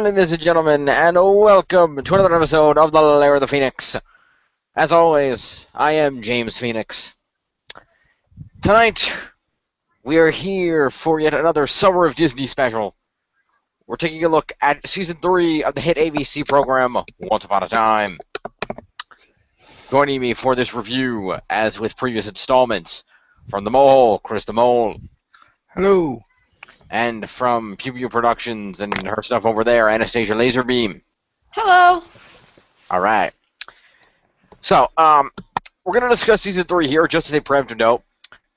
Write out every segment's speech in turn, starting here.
ladies and gentlemen, and welcome to another episode of The Lair of the Phoenix. As always, I am James Phoenix. Tonight, we are here for yet another Summer of Disney special. We're taking a look at Season 3 of the hit ABC program, Once Upon a Time. Joining me for this review, as with previous installments, from The Mole, Chris the Mole. Hello. And from Pew Pew Productions and her stuff over there, Anastasia Laserbeam. Hello. All right. So, we're going to discuss Season 3 here, just as a preemptive note.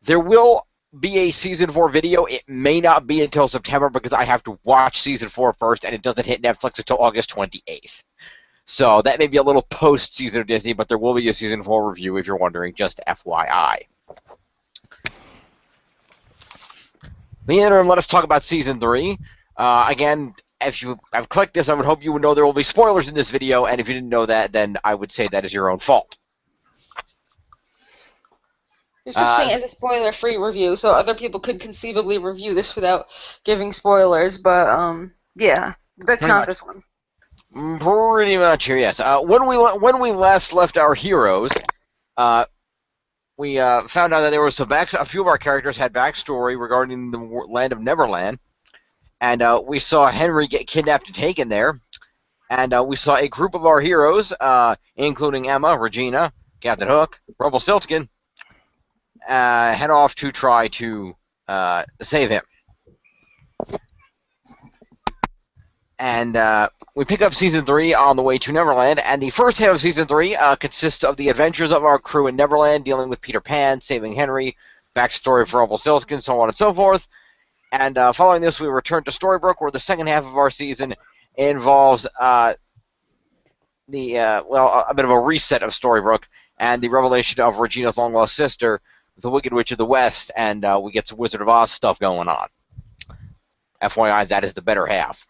There will be a Season 4 video. It may not be until September because I have to watch Season 4 first, and it doesn't hit Netflix until August 28th. So, that may be a little post-season of Disney, but there will be a Season 4 review if you're wondering, just FYI. In the interim, let us talk about Season 3. Again, if you have clicked this, I would hope you would know there will be spoilers in this video, and if you didn't know that, then I would say that is your own fault. There's such thing as a spoiler-free review, so other people could conceivably review this without giving spoilers, but, yeah, that's not this one. Pretty much here, yes. When we last left our heroes, we found out that there was a few of our characters had backstory regarding the land of Neverland, and we saw Henry get kidnapped and taken there, and we saw a group of our heroes, including Emma, Regina, Captain Hook, Rumpelstiltskin, head off to try to save him. And we pick up Season 3 on the way to Neverland, and the first half of Season 3 consists of the adventures of our crew in Neverland, dealing with Peter Pan, saving Henry, backstory for Rumpelstiltskin, so on and so forth. And following this, we return to Storybrooke, where the second half of our season involves a bit of a reset of Storybrooke, and the revelation of Regina's long-lost sister, the Wicked Witch of the West, and we get some Wizard of Oz stuff going on. FYI, that is the better half.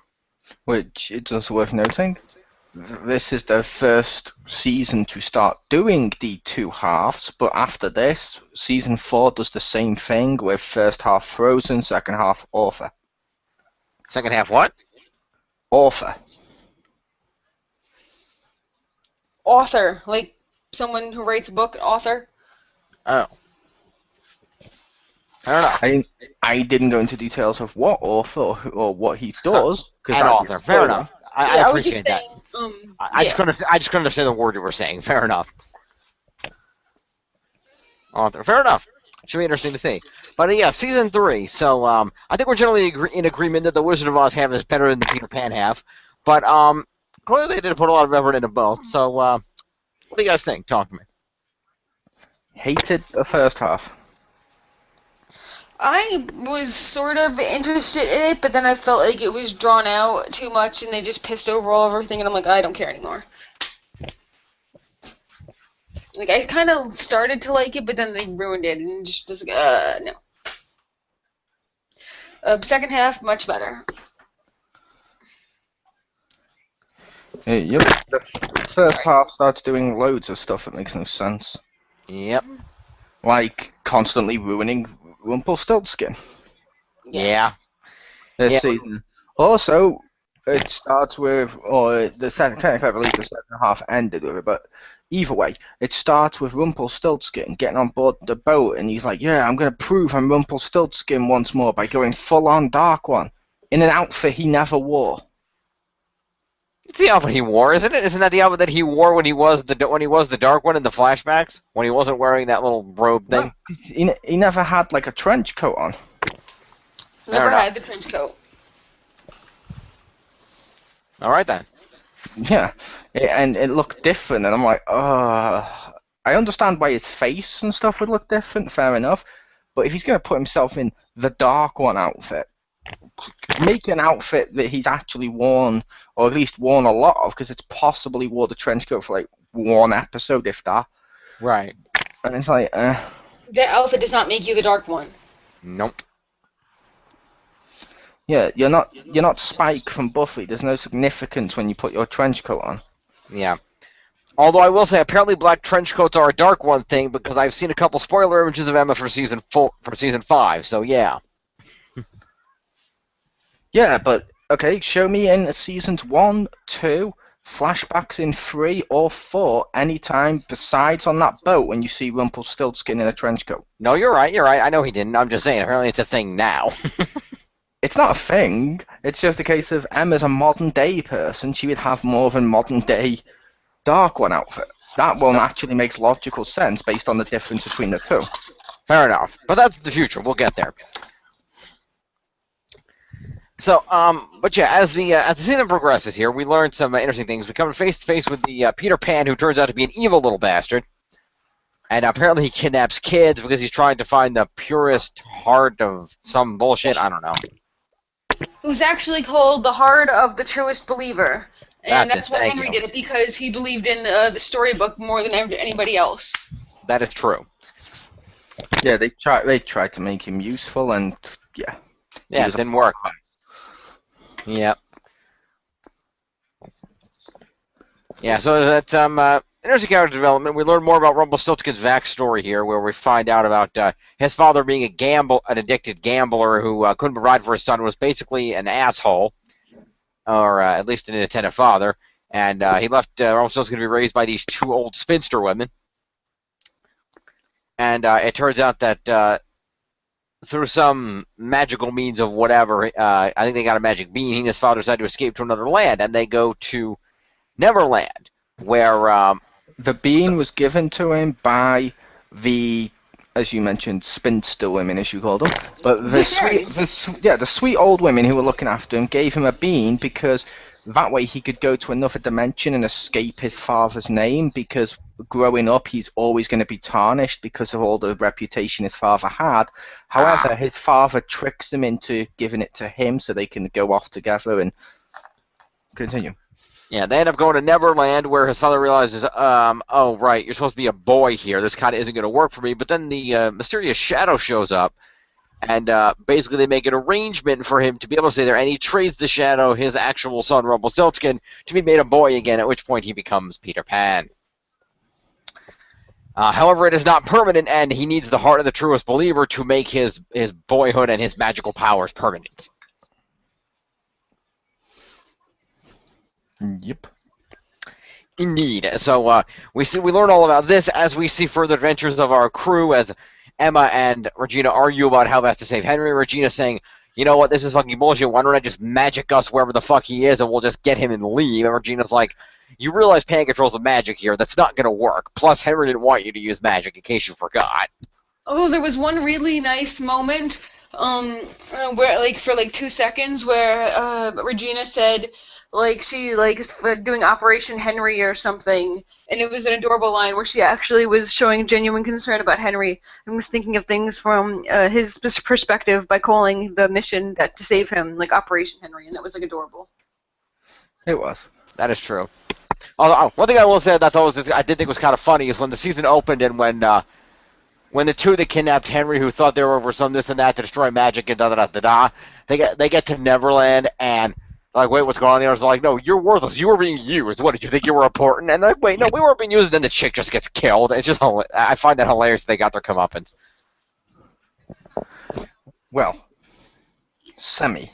Which, it's also worth noting, this is the first season to start doing the two halves, but after this, Season 4 does the same thing with first half Frozen, second half Author. Second half what? Author. Author, like someone who writes a book, author? Oh. I don't know. I didn't go into details of what author or what he does. An author, fair enough. I appreciate that. I just couldn't understand the word you were saying. Fair enough. Author, fair enough. Should be interesting to see. But yeah, Season 3. So I think we're generally in agreement that the Wizard of Oz half is better than the Peter Pan half. But clearly they did put a lot of effort into both. So what do you guys think? Talk to me. Hated the first half. I was sort of interested in it, but then I felt like it was drawn out too much, and they just pissed over all everything, and I'm like, I don't care anymore. Like, I kind of started to like it, but then they ruined it, and just was like, no. Second half, much better. Yep. The first half starts doing loads of stuff that makes no sense. Yep. Like, constantly ruining Rumpelstiltskin. Yeah. This season. Also, it starts with, or the second, technically I believe the second half ended with it, but either way, it starts with Rumpelstiltskin getting on board the boat, and he's like, yeah, I'm going to prove I'm Rumpelstiltskin once more by going full-on Dark One, in an outfit he never wore. It's the outfit he wore, isn't it? Isn't that the outfit that he wore when he was the Dark One in the flashbacks? When he wasn't wearing that little robe thing? No, he never had, like, a trench coat on. Never had the trench coat. Alright then. Yeah, and it looked different, and I'm like, I understand why his face and stuff would look different, fair enough, but if he's going to put himself in the Dark One outfit, make an outfit that he's actually worn, or at least worn a lot of, because it's possible he wore the trench coat for like one episode, if that. Right. And it's like, That outfit does not make you the Dark One. Nope. Yeah, you're not Spike from Buffy. There's no significance when you put your trench coat on. Yeah. Although I will say, apparently black trench coats are a Dark One thing, because I've seen a couple spoiler images of Emma for season 5. So yeah. Yeah, but Okay, show me in seasons 1, 2, flashbacks in 3 or 4, anytime besides on that boat when you see Rumpelstiltskin in a trench coat. No, you're right. You're right. I know he didn't. I'm just saying. Apparently, it's a thing now. It's not a thing. It's just a case of Emma's a modern day person. She would have more of a modern day Dark One outfit. That one actually makes logical sense based on the difference between the two. Fair enough. But that's the future. We'll get there. So, but yeah, as the season progresses here, we learn some interesting things. We come face to face with the Peter Pan, who turns out to be an evil little bastard, and apparently he kidnaps kids because he's trying to find the purest heart of some bullshit. I don't know. Who's actually called the Heart of the Truest Believer. And That's that's why Henry did it, because he believed in the storybook more than anybody else. That is true. Yeah, they tried to make him useful, and yeah. Yeah, it didn't work. Yep. Yeah, so that's interesting character development. We learn more about Rumpelstiltskin's backstory here, where we find out about his father being an addicted gambler who couldn't provide for his son, was basically an asshole, or at least an inattentive father, and he left Rumpelstiltskin to be raised by these two old spinster women. And it turns out that through some magical means of whatever, I think they got a magic bean, he and his father decided to escape to another land, and they go to Neverland, where the bean was given to him by the, as you mentioned, spinster women, as you called them. But the sweet old women who were looking after him gave him a bean because that way he could go to another dimension and escape his father's name, because growing up he's always going to be tarnished because of all the reputation his father had. However, his father tricks him into giving it to him so they can go off together and continue. Yeah, they end up going to Neverland, where his father realizes, oh, right, you're supposed to be a boy here. This kind of isn't going to work for me. But then the mysterious Shadow shows up, and basically they make an arrangement for him to be able to stay there, and he trades the Shadow, his actual son, Rumpelstiltskin, to be made a boy again, at which point he becomes Peter Pan. However, it is not permanent, and he needs the Heart of the Truest Believer to make his boyhood and his magical powers permanent. Yep. Indeed. So we learn all about this as we see further adventures of our crew, as Emma and Regina argue about how best to save Henry. Regina saying, you know what, this is fucking bullshit. Why don't I just magic us wherever the fuck he is and we'll just get him and leave? And Regina's like, you realize Pan controls the magic here. That's not going to work. Plus, Henry didn't want you to use magic, in case you forgot. Oh, there was one really nice moment where, like, for 2 seconds, where Regina said, she is doing Operation Henry or something, and it was an adorable line where she actually was showing genuine concern about Henry and was thinking of things from his perspective by calling the mission to save him Operation Henry, and that was adorable. It was. That is true. Although, one thing I will say that I did think was kind of funny is when the season opened and when the two that kidnapped Henry, who thought they were over some this and that to destroy magic and da-da-da-da-da, they get to Neverland and wait, what's going on here? I was like, no, you're worthless. You were being used. What, did you think you were important? And wait, no, we weren't being used. And then the chick just gets killed. It's just, I find that hilarious. They got their comeuppance. Well, Semi.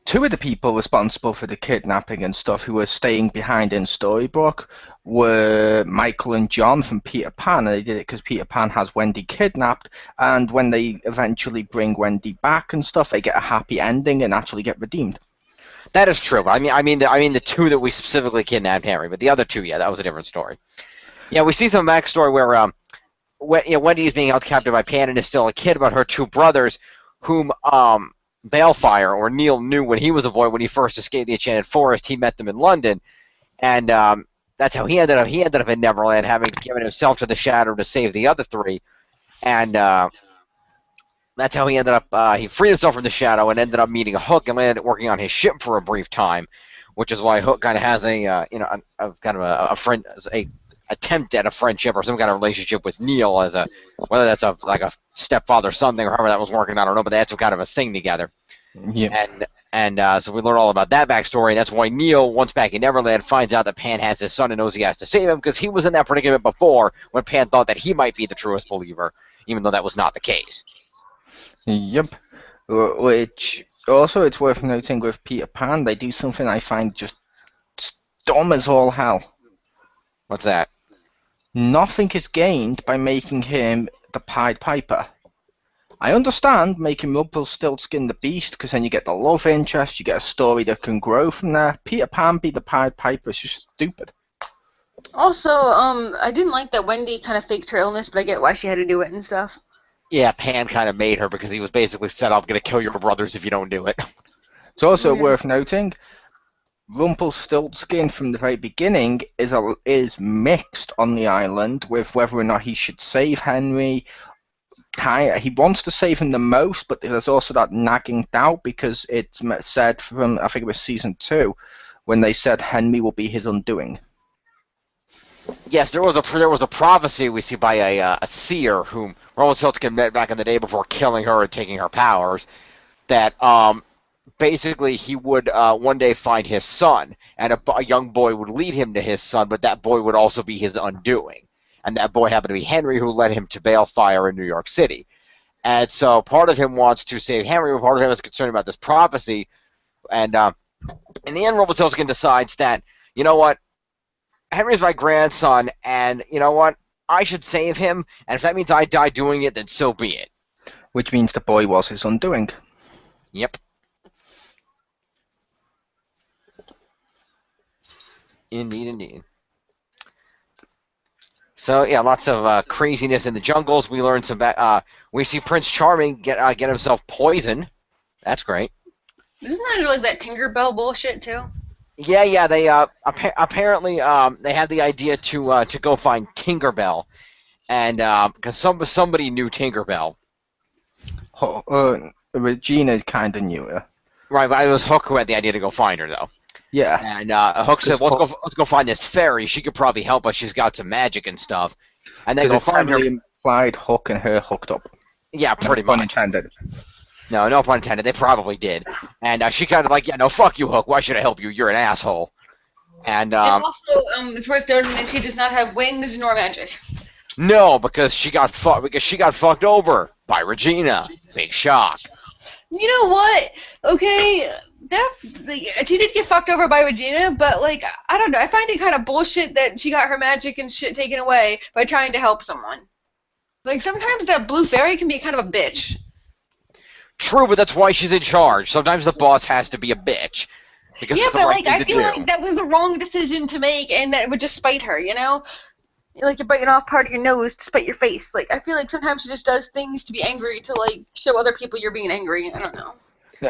Two of the people responsible for the kidnapping and stuff who were staying behind in Storybrooke were Michael and John from Peter Pan, and they did it because Peter Pan has Wendy kidnapped, and when they eventually bring Wendy back and stuff, they get a happy ending and actually get redeemed. That is true. I mean the two that we specifically kidnapped Henry, but the other two, yeah, that was a different story. Yeah, we see some backstory where Wendy is being held captive by Pan and is still a kid about her two brothers, whom Balefire, or Neil, knew when he was a boy when he first escaped the Enchanted Forest. He met them in London, and that's how he ended up. He ended up in Neverland, having given himself to the Shadow to save the other three, and that's how he ended up. He freed himself from the Shadow and ended up meeting Hook and landed working on his ship for a brief time, which is why Hook kind of has a friend, a attempt at a friendship or some kind of relationship with Neil, as whether that's a stepfather-son thing or however that was working, I don't know, but they had some kind of a thing together. Yeah. And so we learn all about that backstory, and that's why Neil, once back in Neverland, finds out that Pan has his son and knows he has to save him, because he was in that predicament before when Pan thought that he might be the truest believer. even though that was not the case. Yep. Which also it's worth noting with Peter Pan, they do something I find just dumb as all hell. What's that? Nothing is gained by making him the Pied Piper. I understand making Rumpelstiltskin the Beast because then you get the love interest, you get a story that can grow from there. Peter Pan be the Pied Piper is just stupid. Also, I didn't like that Wendy kind of faked her illness, but I get why she had to do it and stuff. Yeah, Pan kind of made her because he was basically said, "I'm going to kill your brothers if you don't do it." It's also worth noting, Rumpelstiltskin from the very beginning is mixed on the island with whether or not he should save Henry. He wants to save him the most, but there's also that nagging doubt because it's said from, I think it was season 2, when they said Henry will be his undoing. Yes, there was a prophecy we see by a seer whom Rumpelstiltskin met back in the day before killing her and taking her powers, that basically he would one day find his son, and a young boy would lead him to his son, but that boy would also be his undoing. And that boy happened to be Henry, who led him to Balefire in New York City. And so part of him wants to save Henry, but part of him is concerned about this prophecy. And in the end, Rumpelstiltskin decides that, you know what, Henry's my grandson, and you know what, I should save him, and if that means I die doing it, then so be it. Which means the boy was his undoing. Yep. Indeed, indeed. So yeah, lots of craziness in the jungles. We learn some. We see Prince Charming get himself poisoned. That's great. Isn't that like that Tinkerbell bullshit too? Yeah. They apparently they had the idea to go find Tinkerbell, and because somebody knew Tinkerbell. Regina kind of knew her. Right, but it was Hook who had the idea to go find her though. Yeah. And Hook said, let's go find this fairy. She could probably help us. She's got some magic and stuff. And they go find her. Implied Hook and her hooked up. Yeah, pretty much. Pun intended. No pun intended. They probably did. And she kind of like, yeah, no, fuck you, Hook. Why should I help you? You're an asshole. And also, it's worth noting that she does not have wings nor magic. No, because she got fucked over by Regina. Big shock. You know what? Okay, she did get fucked over by Regina, but like I don't know. I find it kind of bullshit that she got her magic and shit taken away by trying to help someone. Like sometimes that blue fairy can be kind of a bitch. True, but that's why she's in charge. Sometimes the boss has to be a bitch. Yeah, but like I feel like that was a wrong decision to make, and that it would just spite her. You know, like you're biting off part of your nose to spite your face. Like I feel like sometimes she just does things to be angry to like show other people you're being angry. I don't know.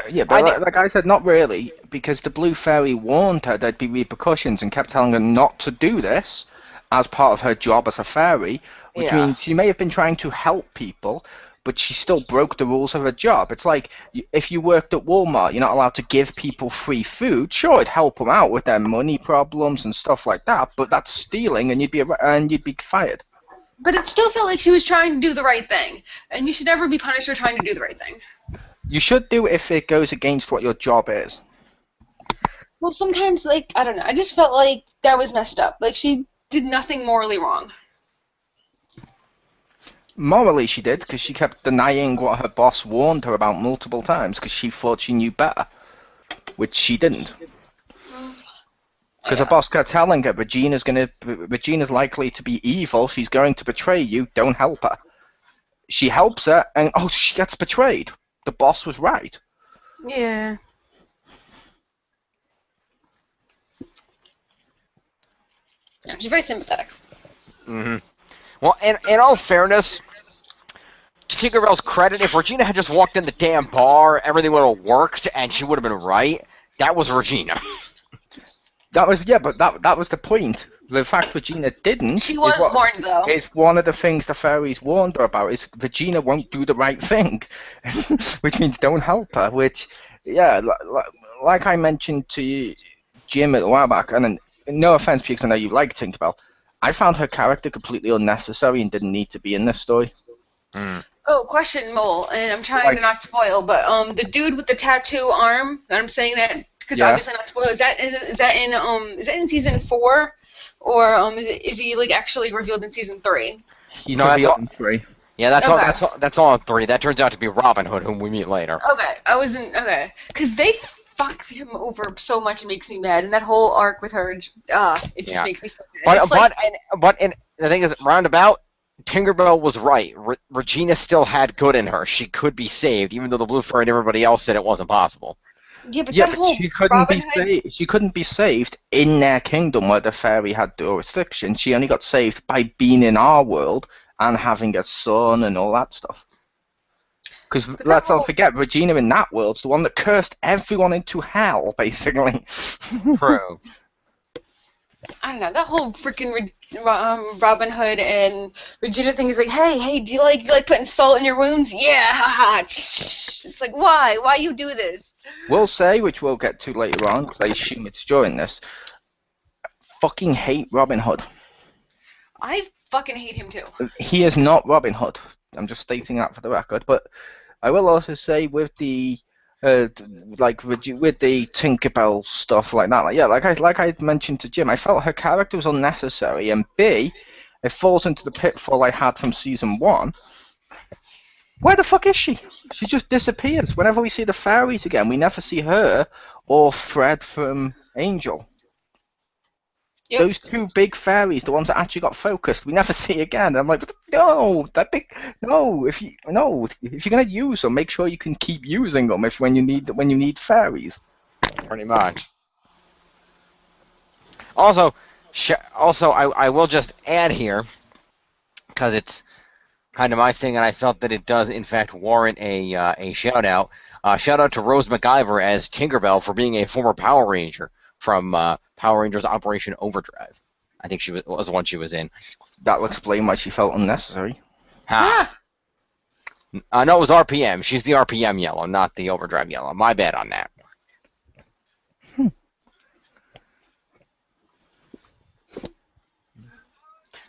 Yeah, but like I said, not really, because the Blue Fairy warned her there'd be repercussions and kept telling her not to do this as part of her job as a fairy, which means she may have been trying to help people, but she still broke the rules of her job. It's like if you worked at Walmart, you're not allowed to give people free food. Sure, it'd help them out with their money problems and stuff like that, but that's stealing, and you'd be fired. But it still felt like she was trying to do the right thing, and you should never be punished for trying to do the right thing. You should do it if it goes against what your job is. Well, sometimes, like, I don't know, I just felt like that was messed up. Like, she did nothing morally wrong. Morally, she did, because she kept denying what her boss warned her about multiple times, because she thought she knew better, which she didn't. Because her boss kept telling her, Regina's likely to be evil, she's going to betray you, don't help her. She helps her, and she gets betrayed. The boss was right. Yeah. Yeah, she's very sympathetic. Mm-hmm. Well, in all fairness, to Tinkerbell's credit, if Regina had just walked in the damn bar, everything would have worked, and she would have been right. That was Regina. But that was the point. The fact Regina didn't. She was warned, though. Is one of the things the fairies warned her about. Is Regina won't do the right thing, which means don't help her. Which, yeah, like I mentioned to Jim a while back, and no offense because I know you like Tinkerbell, I found her character completely unnecessary and didn't need to be in this story. Mm. Oh, question, Mole, and I'm trying to not spoil, but the dude with the tattoo arm, and I'm saying that because obviously not spoil. Is that in season 4, or is he like actually revealed in season 3? He's revealed in 3. Yeah, that's all. Okay. That's all in 3. That turns out to be Robin Hood, whom we meet later. Okay, I wasn't okay because they fucked him over so much. It makes me mad, and that whole arc with her, it just Yeah. makes me so mad. But the thing is, roundabout, Tinkerbell was right. Regina still had good in her. She could be saved, even though the Blue Fairy and everybody else said it wasn't possible. Yeah, but Yeah, that but whole she couldn't Robin be Hood. saved. She couldn't be saved in their kingdom where the fairy had jurisdiction. She only got saved by being in our world and having a son and all that stuff. Because But that let's not whole- forget, Regina in that world's the one that cursed everyone into hell, basically. True. I don't know, that whole freaking Robin Hood and Regina thing is like, hey, do you like putting salt in your wounds? Yeah, haha. It's like, why you do this? We'll say, which we'll get to later on, because I assume it's during this. Fucking hate Robin Hood. I fucking hate him too. He is not Robin Hood. I'm just stating that for the record. But I will also say with the with the Tinkerbell stuff like that, like I mentioned to Jim, I felt her character was unnecessary, and B, it falls into the pitfall I had from season 1. Where the fuck is she? She just disappears. Whenever we see the fairies again, we never see her or Fred from Angel. Yep. Those 2 big fairies, the ones that actually got focused, we never see again. I'm like, no, if you're gonna use them, make sure you can keep using them when you need fairies. Pretty much. Also, I will just add here, because it's kind of my thing, and I felt that it does in fact warrant a shout out. Shout out to Rose McIver as Tinkerbell for being a former Power Ranger from Power Rangers Operation Overdrive. I think she was the one she was in. That'll explain why she felt unnecessary. Ha. No, it was RPM. She's the RPM yellow, not the Overdrive yellow. My bad on that.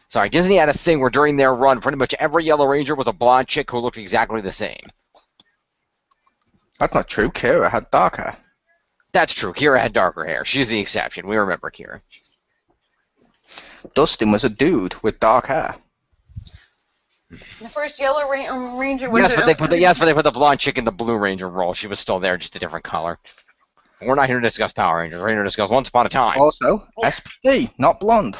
Sorry, Disney had a thing where during their run, pretty much every Yellow Ranger was a blonde chick who looked exactly the same. That's not true. Kira had dark hair. That's true. Kira had darker hair. She's the exception. We remember Kira. Dustin was a dude with dark hair. The first Yellow Ranger was Yes, but they put the blonde chick in the Blue Ranger role. She was still there, just a different color. We're not here to discuss Power Rangers. We're here to discuss Once Upon a Time. Also, SPD, not blonde.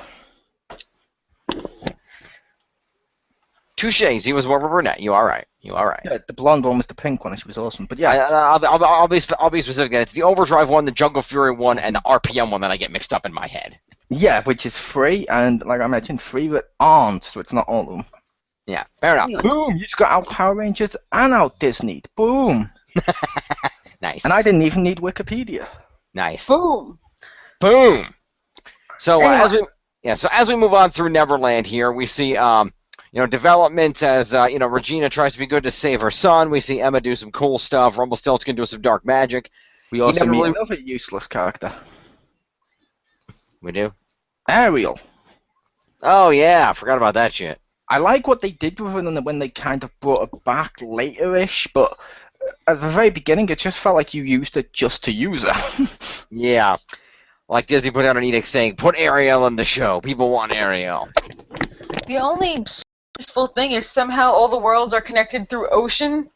Touche. He was more of a brunette. You are right. You are right. Yeah, the blonde one was the pink one, and she was awesome. But yeah, I'll be specific. It's the Overdrive one, the Jungle Fury one, and the RPM one that I get mixed up in my head. yeah, which is free, and like I mentioned, free but aren't, so it's not all of them. Yeah, fair enough. Boom! You just got out Power Rangers and out Disney. Boom! Nice. And I didn't even need Wikipedia. Nice. boom. Boom. So Anyway. as we move on through Neverland here, we see developments as Regina tries to be good to save her son. We see Emma do some cool stuff. Rumpelstiltskin do some dark magic. We also never meet really- another useless character, We do. Ariel. Oh yeah, forgot about that shit. I like what they did with her when they kind of brought her back later-ish, but at the very beginning, it just felt like you used it just to use her. Yeah. Like Disney put out an edict saying, put Ariel in the show. People want Ariel. The only useful thing is somehow all the worlds are connected through ocean,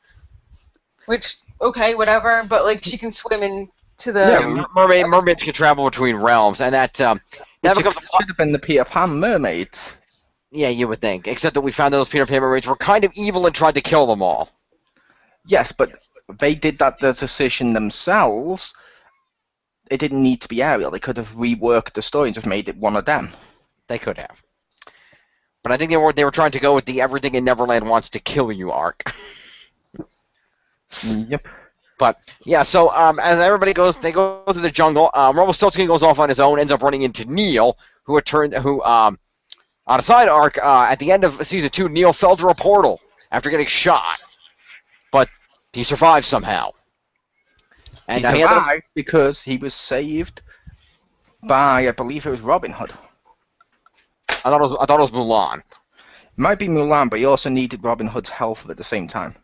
which, okay, whatever, but like she can swim into the... Yeah, mermaids can travel between realms, and that becomes should have been the Peter Pan mermaids. yeah, you would think. Except that we found that those Peter Pan mermaids were kind of evil and tried to kill them all. Yes, but they did that decision themselves. It didn't need to be Ariel. They could have reworked the story and just made it one of them. They could have. But I think they were trying to go with the everything in Neverland wants to kill you arc. Yep. But yeah, so as everybody goes, they go through the jungle. Rumpelstiltskin goes off on his own, ends up running into Neil, on a side arc at the end of season 2. Neil fell through a portal after getting shot, but he survived somehow. And He survived because he was saved by, I believe it was Robin Hood. I thought it was Mulan. It might be Mulan, but he also needed Robin Hood's help at the same time.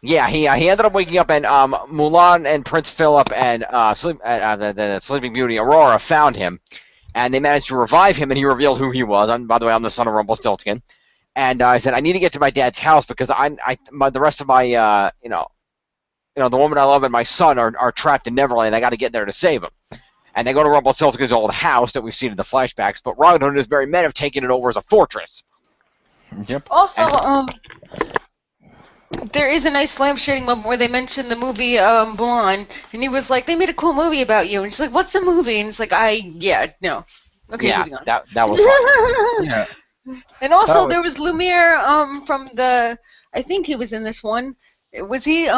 Yeah, he ended up waking up, and Mulan and Prince Philip and the Sleeping Beauty Aurora found him, and they managed to revive him, and he revealed who he was. By the way, I'm the son of Rumpelstiltskin. And I said, I need to get to my dad's house because the rest of my, the woman I love and my son are trapped in Neverland. I got to get there to save them. And they go to Rumpelstiltskin's old house that we've seen in the flashbacks, but Robin Hood and his merry men have taken it over as a fortress. Yep. Also, there is a nice lampshading moment where they mention the movie Blonde, and he was like, "They made a cool movie about you," and she's like, "What's a movie?" And it's like, no. Okay, Yeah, moving on. that was fun. Yeah. And also, was- there was Lumiere from the. I think he was in this one. Was he?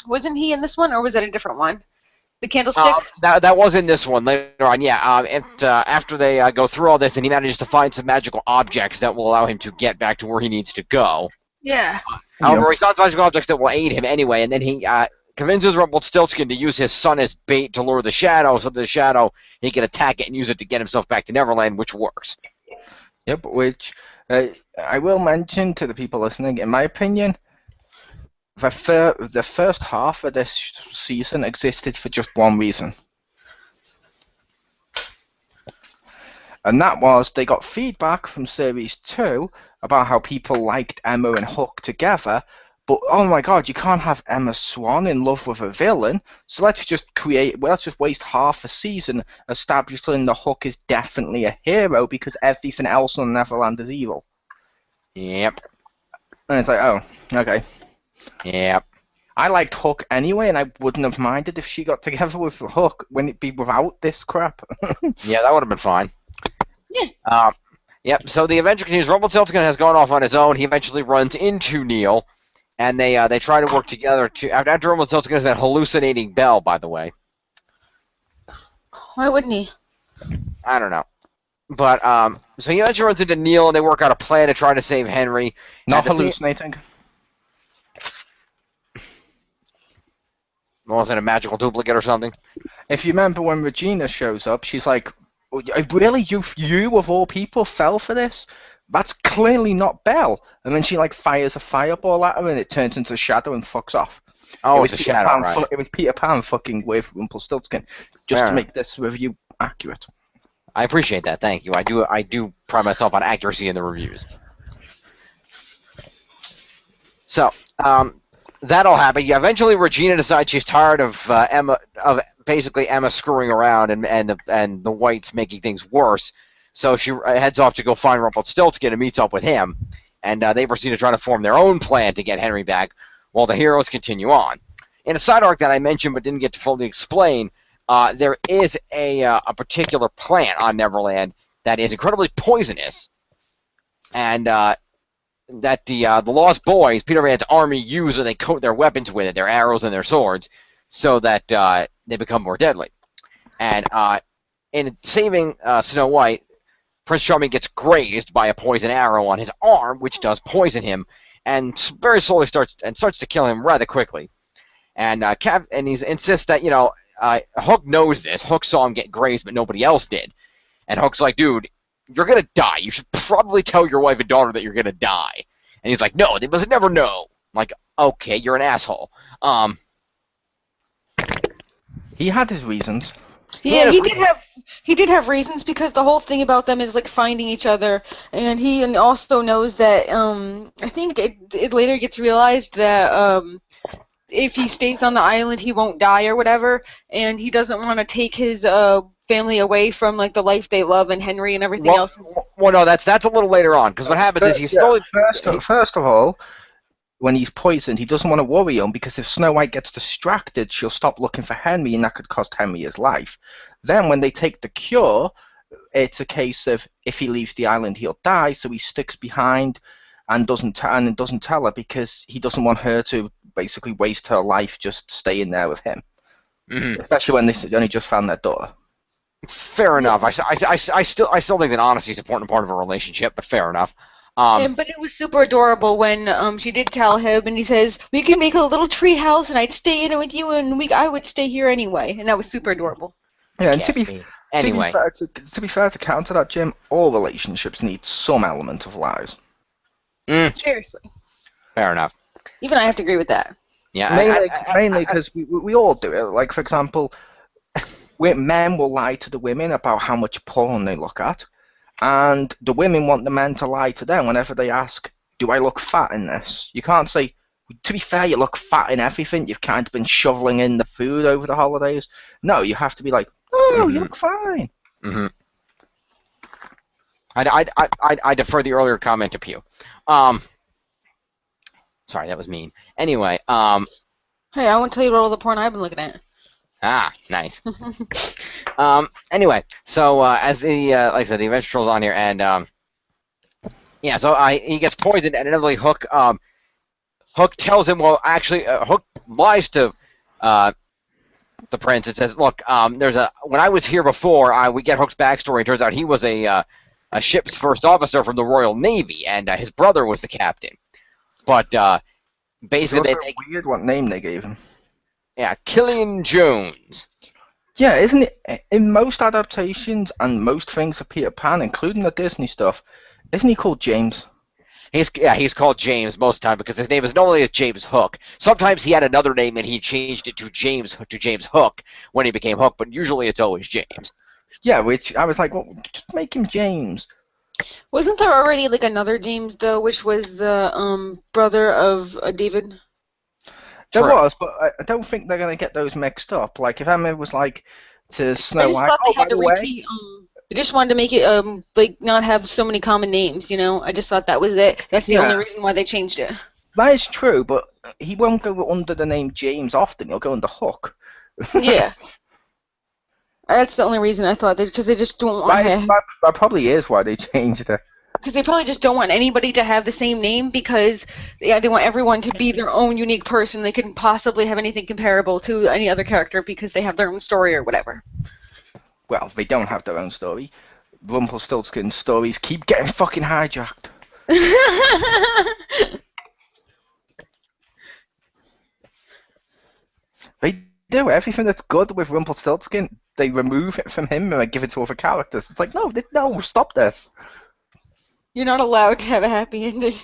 Wasn't he in this one, or was that a different one? The Candlestick. That was in this one later on, yeah. After they go through all this, and he manages to find some magical objects that will allow him to get back to where he needs to go. Yeah. However, he finds magical objects that will aid him anyway, and then he convinces Rumpelstiltskin to use his son as bait to lure the Shadow, so the Shadow, he can attack it and use it to get himself back to Neverland, which works. Yep, which I will mention to the people listening, in my opinion, the first half of this season existed for just one reason. And that was they got feedback from Series 2 about how people liked Emma and Hook together, but oh my god, you can't have Emma Swan in love with a villain, so let's just waste half a season establishing the Hook is definitely a hero because everything else on Neverland is evil. Yep. And it's like, oh, okay. Yep. I liked Hook anyway, and I wouldn't have minded if she got together with Hook when it be without this crap. Yeah, that would have been fine. Yeah. Yep, so the adventure continues. Rumpelstiltskin has gone off on his own. He eventually runs into Neil, and they try to work together to after Rumpelstiltskin has been hallucinating Belle, by the way. Why wouldn't he? I don't know. But so he eventually runs into Neil, and they work out a plan to try to save Henry. Not And the hallucinating. Was it a magical duplicate or something? If you remember when Regina shows up, she's like, really, you of all people fell for this? That's clearly not Belle. And then she like fires a fireball at her and it turns into a Shadow and fucks off. Oh, was it's a Peter Shadow, Pan right. It was Peter Pan fucking with Rumpelstiltskin, just Fair to enough. make this review accurate. I appreciate that. Thank you. I do pride myself on accuracy in the reviews. So, that'll happen. Yeah, eventually Regina decides she's tired of Emma screwing around and the Whites making things worse. So she heads off to go find Rumpelstiltskin and meets up with him. And they proceed to try to form their own plan to get Henry back while the heroes continue on. In a side arc that I mentioned but didn't get to fully explain, there is a particular plant on Neverland that is incredibly poisonous, and that the Lost Boys, Peter Pan's army, use when they coat their weapons with it, their arrows and their swords, so that they become more deadly. And in saving Snow White, Prince Charming gets grazed by a poison arrow on his arm, which does poison him, and very slowly starts to kill him rather quickly. And he insists that Hook knows this. Hook saw him get grazed, but nobody else did. And Hook's like, dude, you're gonna die. You should probably tell your wife and daughter that you're gonna die. And he's like, no, they must never know. I'm like, okay, you're an asshole. He had his reasons. Yeah, he did have reasons because the whole thing about them is like finding each other, and he also knows that I think it later gets realized that if he stays on the island he won't die or whatever, and he doesn't want to take his family away from like the life they love and Henry and everything else. Well, no, that's a little later on because what happens is he's slowly. First of all, when he's poisoned, he doesn't want to worry him because if Snow White gets distracted, she'll stop looking for Henry, and that could cost Henry his life. Then, when they take the cure, it's a case of if he leaves the island, he'll die. So he sticks behind and doesn't tell her because he doesn't want her to basically waste her life just staying there with him. Mm-hmm. Especially when they only just found their daughter. Fair enough. I still think that honesty is an important part of a relationship, but fair enough. But it was super adorable when she did tell him, and he says, "We can make a little tree house, and I'd stay in it with you, and I would stay here anyway," and that was super adorable. Yeah, and to be fair to counter that, Jim, all relationships need some element of lies. Seriously. Fair enough. Even I have to agree with that. Yeah, Mainly because we all do it. Like, for example, men will lie to the women about how much porn they look at, and the women want the men to lie to them whenever they ask, do I look fat in this? You can't say, to be fair, you look fat in everything. You've kind of been shoveling in the food over the holidays. No, you have to be like, oh, you look fine. Mm-hmm. I defer the earlier comment to Pew. Sorry, that was mean. Anyway, Hey, I won't tell you about all the porn I've been looking at. nice. Anyway, so as the like I said, the adventure trolls on here, and yeah, so he gets poisoned, and inevitably Hook Hook tells him, well, actually, Hook lies to the prince and says, look, when I was here before, we get Hook's backstory. It turns out he was a ship's first officer from the Royal Navy, and his brother was the captain. But basically, It's also weird what name they gave him. Yeah, Killian Jones. Yeah, isn't it? In most adaptations and most things of Peter Pan, including the Disney stuff, isn't he called James? He's called James most of the time because his name is normally James Hook. Sometimes he had another name and he changed it to James Hook when he became Hook, but usually it's always James. Yeah, which I was like, well, just make him James. Wasn't there already like another James though, which was the brother of David? There True. was, but I don't think they're going to get those mixed up. Like, if Emma was like to I Snow just White, thought they by had to the way, repeat. They just wanted to make it like not have so many common names. You know, I just thought that was it. That's the only reason why they changed it. that is true, but he won't go under the name James often. He'll go under Hook. Yeah. That's the only reason I thought because they just don't want That probably is why they changed it. because they probably just don't want anybody to have the same name because they want everyone to be their own unique person. They couldn't possibly have anything comparable to any other character because they have their own story or whatever. Well, they don't have their own story. Rumpelstiltskin's stories keep getting fucking hijacked. They do everything that's good with Rumpelstiltskin. They remove it from him and they give it to other characters. It's like, no, stop this. You're not allowed to have a happy ending.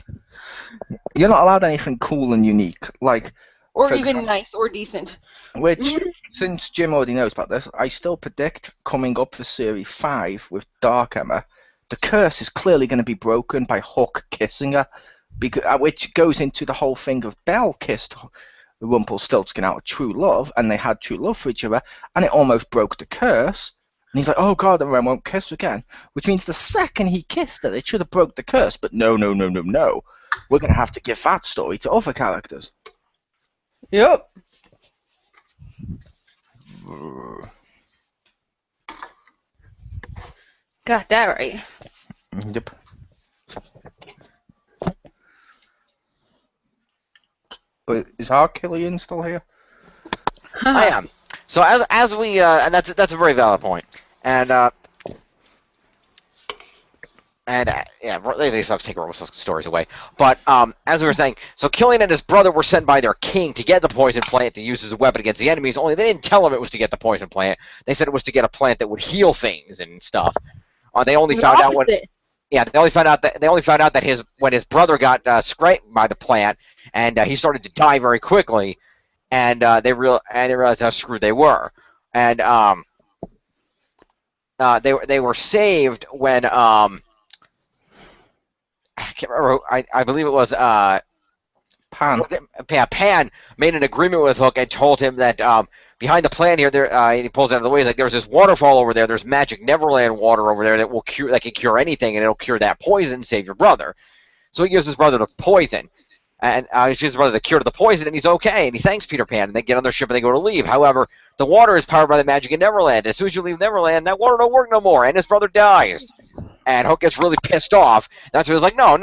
You're not allowed anything cool and unique, like. Or for even example, nice or decent. Which, since Jim already knows about this, I still predict coming up for Series 5 with Dark Emma, the curse is clearly going to be broken by Hook kissing her, which goes into the whole thing of Belle kissed Rumpelstiltskin out of true love, and they had true love for each other, and it almost broke the curse. And he's like, oh god, I won't kiss again. Which means the second he kissed her, it should have broke the curse. But no. We're going to have to give that story to other characters. Yep. Got that right. Yep. But is our Killian still here? I am. So as we and that's a very valid point. And yeah, they stop taking Rumpelstiltskin's stories away. But as we were saying, so Killian and his brother were sent by their king to get the poison plant to use as a weapon against the enemies. Only they didn't tell him it was to get the poison plant. They said it was to get a plant that would heal things and stuff. They only found out when. Yeah, they only found out that when his brother got scraped by the plant and he started to die very quickly, and they realized how screwed they were, and they were saved when I can't remember. I believe it was Pan. Pan made an agreement with Hook and told him that behind the plant here, he pulls it out of the way. He's like, there's this waterfall over there. There's magic Neverland water over there that can cure anything, and it'll cure that poison, save your brother. So he gives his brother the poison, and he gives his brother the cure to the poison, and he's okay. And he thanks Peter Pan, and they get on their ship and they go to leave. However, the water is powered by the magic in Neverland. As soon as you leave Neverland, that water don't work no more, and his brother dies. And Hook gets really pissed off. That's when he's like, no.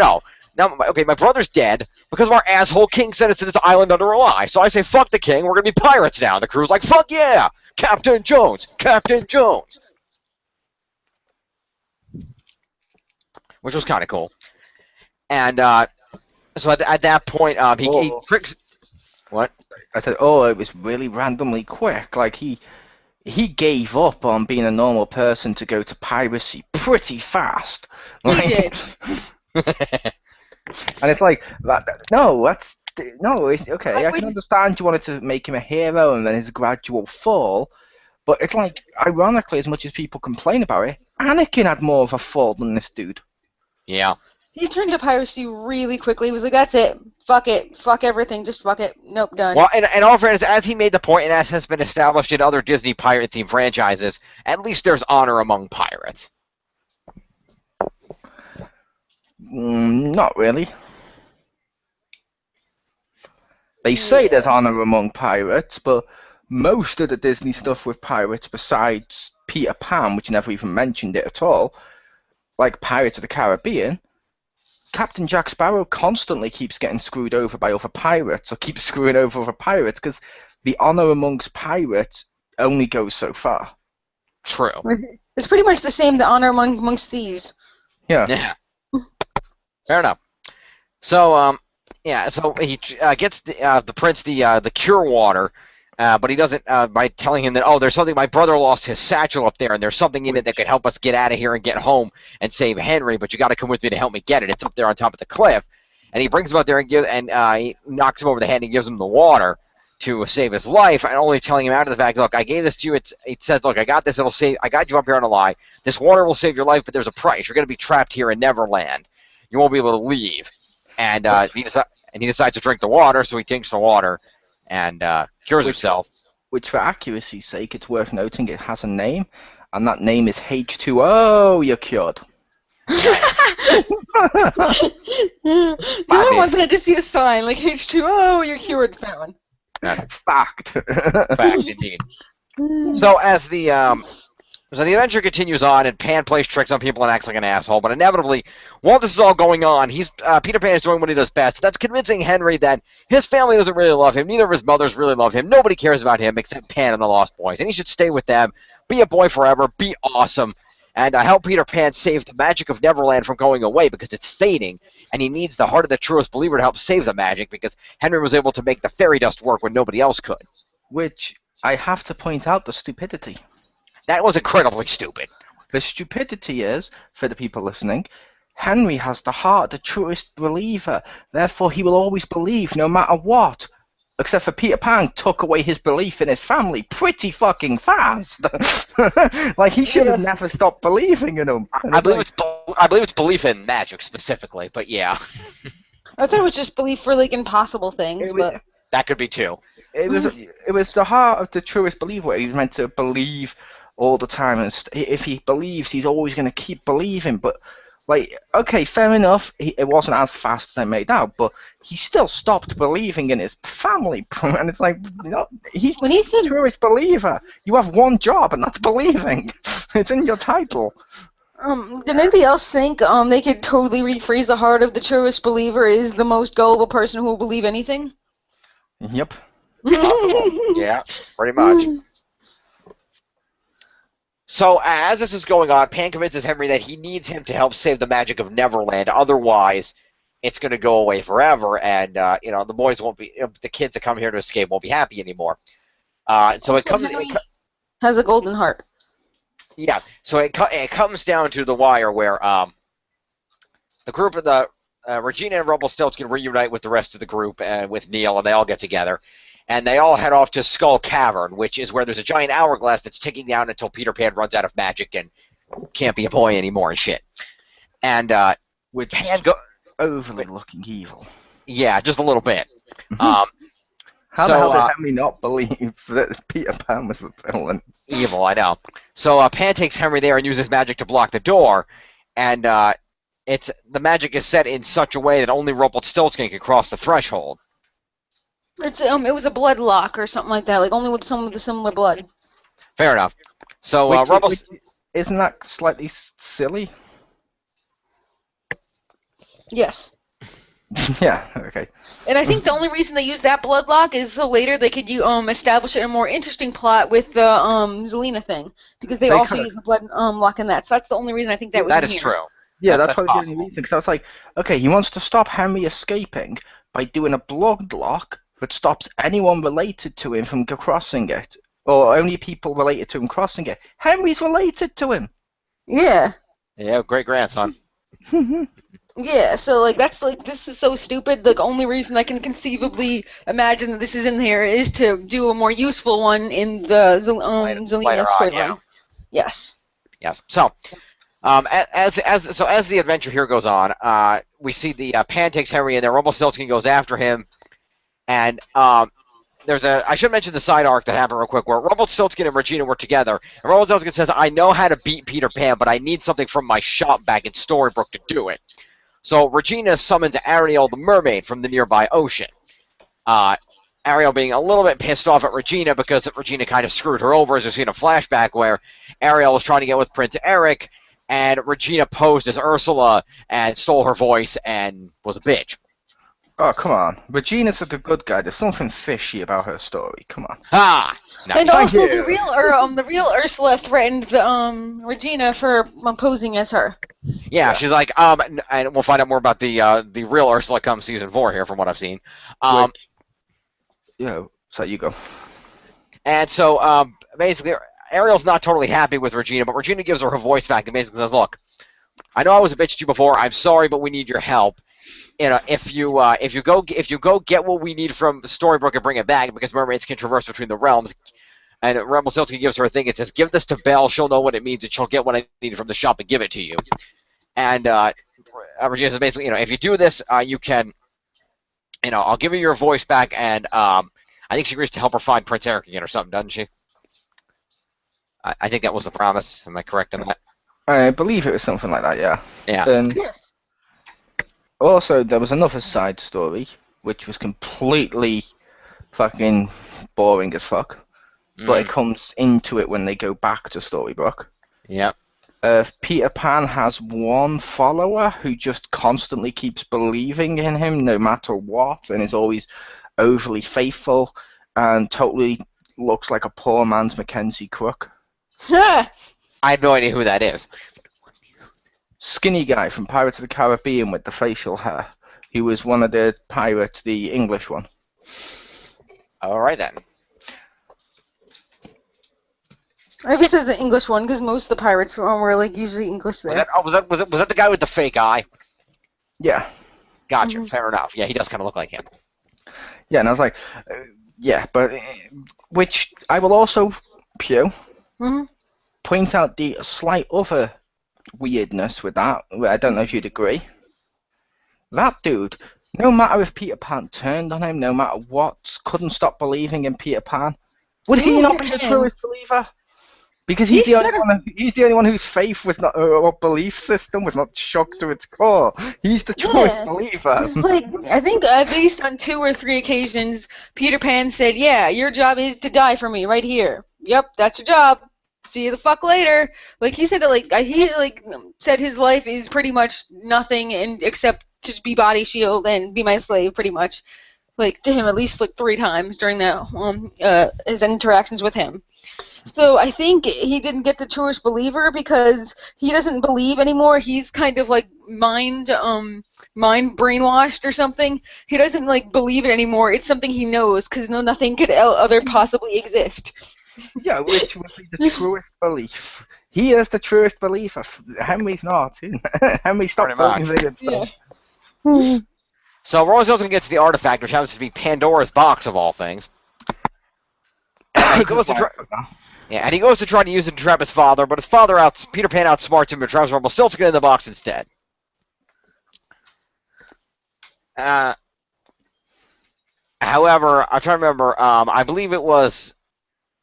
Now, okay, my brother's dead because our asshole king sent us to this island under a lie. So I say, fuck the king, we're going to be pirates now. And the crew's like, fuck yeah, Captain Jones. Which was kind of cool. And so at that point, he tricks... What? I said, oh, it was really randomly quick. Like, he gave up on being a normal person to go to piracy pretty fast. He did. And it's like, it's okay. I can understand you wanted to make him a hero and then his gradual fall, but it's like, ironically, as much as people complain about it, Anakin had more of a fall than this dude. Yeah. He turned to piracy really quickly. He was like, that's it. Fuck it. Fuck everything. Just fuck it. Nope, done. Well, and all fairness, as he made the point, and as has been established in other Disney pirate-themed franchises, at least there's honor among pirates. Not really. They say there's honor among pirates, but most of the Disney stuff with pirates, besides Peter Pan, which never even mentioned it at all, like Pirates of the Caribbean, Captain Jack Sparrow constantly keeps getting screwed over by other pirates, or keeps screwing over other pirates, because the honor amongst pirates only goes so far. True. It's pretty much the same, the honor amongst thieves. Yeah. Fair enough. So, so he gets the prince the cure water, but he doesn't by telling him that, oh, there's something, my brother lost his satchel up there, and there's something in it that could help us get out of here and get home and save Henry, but you got to come with me to help me get it. It's up there on top of the cliff. And he brings him up there and he knocks him over the head and gives him the water to save his life, and only telling him out of the fact, look, I gave this to you. It says, look, I got this. I got you up here on a lie. This water will save your life, but there's a price. You're going to be trapped here in Neverland. You won't be able to leave. And he decides to drink the water, so he drinks the water and cures himself. Which, for accuracy's sake, it's worth noting it has a name, and that name is H2O. You're cured. No one wanted to see a sign like H2O, you're cured, found. Fact. Fact, indeed. So as the adventure continues on, and Pan plays tricks on people and acts like an asshole, but inevitably, while this is all going on, Peter Pan is doing what he does best. That's convincing Henry that his family doesn't really love him, neither of his mothers really love him, nobody cares about him except Pan and the Lost Boys, and he should stay with them, be a boy forever, be awesome, and help Peter Pan save the magic of Neverland from going away because it's fading, and he needs the heart of the truest believer to help save the magic because Henry was able to make the fairy dust work when nobody else could. Which, I have to point out the stupidity. That was incredibly stupid. The stupidity is, for the people listening, Henry has the heart of the truest believer. Therefore, he will always believe no matter what. Except for Peter Pan took away his belief in his family pretty fucking fast. Like, he should have never stopped believing in him. I believe it's belief in magic specifically, but yeah. I thought it was just belief for like impossible things, but that could be too. It was the heart of the truest believer. He was meant to believe all the time, and if he believes, he's always going to keep believing. But like, okay, fair enough, it wasn't as fast as I made out, but he still stopped believing in his family, and it's like, he's the truest believer. You have one job, and that's believing. It's in your title. Did anybody else think they could totally rephrase the heart of the truest believer is the most gullible person who will believe anything? Yep. Yeah, pretty much. So as this is going on, Pan convinces Henry that he needs him to help save the magic of Neverland. Otherwise, it's going to go away forever, and the boys won't be, the kids that come here to escape won't be happy anymore. So it comes. Has a golden heart. Yeah. So it comes down to the wire where the group of the Regina and Rumpelstiltskin reunite with the rest of the group and with Neil, and they all get together. And they all head off to Skull Cavern, which is where there's a giant hourglass that's ticking down until Peter Pan runs out of magic and can't be a boy anymore and shit. And which Pan overly looking evil. Yeah, just a little bit. How the hell did Henry not believe that Peter Pan was the villain? Evil, I know. So Pan takes Henry there and uses magic to block the door, and the magic is set in such a way that only Rumpelstiltskin can cross the threshold. It was a blood lock or something like that, like only with someone with similar blood. Fair enough. So isn't that slightly silly? Yes. Yeah. Okay. And I think the only reason they used that blood lock is so later they could establish a more interesting plot with the Zelena thing, because they also use the blood lock in that. So that's the only reason I think that was. That is true. Yeah, that's probably the only reason. Because I was like, okay, he wants to stop Henry escaping by doing a blood lock that stops anyone related to him from crossing it, or only people related to him crossing it. Henry's related to him. Yeah. Yeah, great grandson. Yeah, so like that's like this is so stupid. The only reason I can conceivably imagine that this is in here is to do a more useful one in the Zelena storyline. Yeah. Yes. Yes. So As the adventure here goes on, we see the Pan takes Henry in there. Rumpelstiltskin goes after him, and there's I should mention the side arc that happened real quick, where Rumpelstiltskin and Regina were together, and Rumpelstiltskin says, "I know how to beat Peter Pan, but I need something from my shop back in Storybrooke to do it." So Regina summons Ariel the mermaid from the nearby ocean. Ariel being a little bit pissed off at Regina because Regina kind of screwed her over, as we see in a flashback where Ariel was trying to get with Prince Eric, and Regina posed as Ursula and stole her voice and was a bitch. Oh, come on. Regina's such a good guy. There's something fishy about her story. Come on. Ha! Nice. And also, the real Ursula threatened the Regina for posing as her. Yeah, she's like, and we'll find out more about the real Ursula come season 4 here, from what I've seen. So you go. And so, basically, Ariel's not totally happy with Regina, but Regina gives her voice back and basically says, "Look, I know I was a bitch to you before. I'm sorry, but we need your help. You know, if you go get what we need from Storybrooke and bring it back, because mermaids can traverse between the realms." And Rumpelstiltskin gives her a thing. It says, "Give this to Belle. She'll know what it means, and she'll get what I need from the shop and give it to you." And Regina says, basically, if you do this, you can, I'll give you your voice back, and I think she agrees to help her find Prince Eric again or something, doesn't she? I think that was the promise. Am I correct on that? I believe it was something like that, yeah. Yeah. Yes. Also, there was another side story, which was completely fucking boring as fuck. But it comes into it when they go back to Storybrooke. Yep. Peter Pan has one follower who just constantly keeps believing in him no matter what, and is always overly faithful, and totally looks like a poor man's Mackenzie Crook. I have no idea who that is. Skinny guy from Pirates of the Caribbean with the facial hair. He was one of the pirates, the English one. All right, then. I guess it's the English one, because most of the pirates were like usually English there. Was that the guy with the fake eye? Yeah. Gotcha. Fair enough. Yeah, he does kind of look like him. Yeah, and I was like, yeah, but which I will also, Pew, point out the slight other weirdness with that. I don't know if you'd agree. That dude, no matter if Peter Pan turned on him, no matter what, couldn't stop believing in Peter Pan. Would he not be the truest believer? Because he's the only one whose faith was not, or belief system was not shocked to its core. He's the truest believer. Like, I think at least on 2 or 3 occasions, Peter Pan said, "Yeah, your job is to die for me right here. Yep, that's your job. See you the fuck later." Like, he said that, he said his life is pretty much nothing except to be body shield and be my slave, pretty much. Like, to him at least 3 times during that his interactions with him. So I think he didn't get the truest believer because he doesn't believe anymore. He's kind of mind brainwashed or something. He doesn't believe it anymore. It's something he knows because nothing could other possibly exist. Yeah, which would be the truest belief. He is the truest believer. Henry's not. Henry stopped believing in stuff. Yeah. So we're also going to get to the artifact, which happens to be Pandora's box of all things. He goes to he goes to try to use it to trap his father, but his father Peter Pan outsmarts him and traps Rumpelstiltskin in the box instead. However, I'm trying to remember. I believe it was.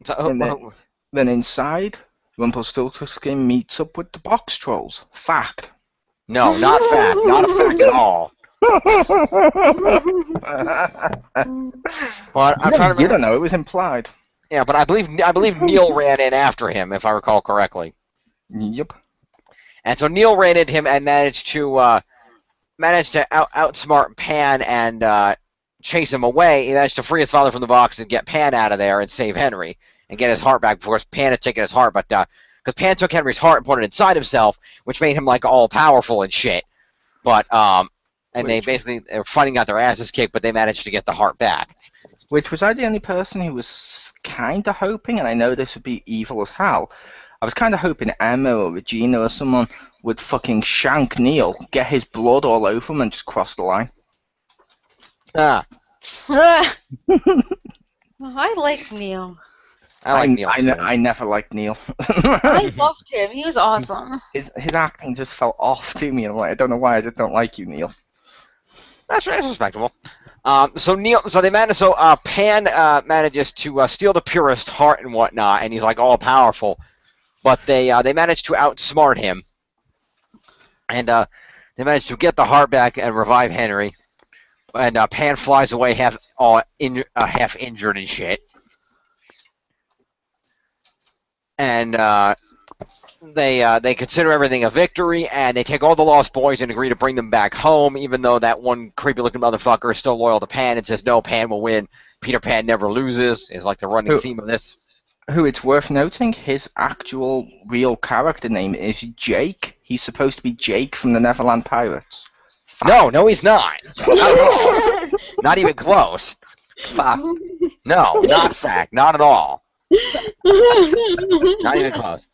Then inside, Rumpelstiltskin meets up with the box trolls. Fact. No, not fact. Not a fact at all. But I'm trying to remember. You don't know. It was implied. Yeah, but I believe Neil ran in after him, if I recall correctly. Yep. And so Neil ran into him and managed to outsmart Pan and chase him away. He managed to free his father from the box and get Pan out of there and save Henry and get his heart back. Of course, Pan had taken his heart, but because Pan took Henry's heart and put it inside himself, which made him all powerful and shit. But they basically were fighting out their asses kicked, but they managed to get the heart back. Which was I the only person who was kind of hoping, and I know this would be evil as hell, I was kind of hoping Emma or Regina or someone would fucking shank Neil, get his blood all over him, and just cross the line. I like Neil. I like Neil. I never liked Neil. I loved him. He was awesome. His acting just felt off to me. I'm like, I don't know why I just don't like you, Neil. That's respectable. So Pan manages to steal the purest heart and whatnot, and he's like all powerful. But they manage to outsmart him, and they manage to get the heart back and revive Henry. And Pan flies away half injured and shit. And they consider everything a victory, and they take all the lost boys and agree to bring them back home, even though that one creepy-looking motherfucker is still loyal to Pan and says, no, Pan will win. Peter Pan never loses, is like the running theme of this. Who, it's worth noting, his actual real character name is Jake. He's supposed to be Jake from the Neverland Pirates. No, he's not. Not at all. Not even close. Fact. No, not fact. Not at all. Not even close.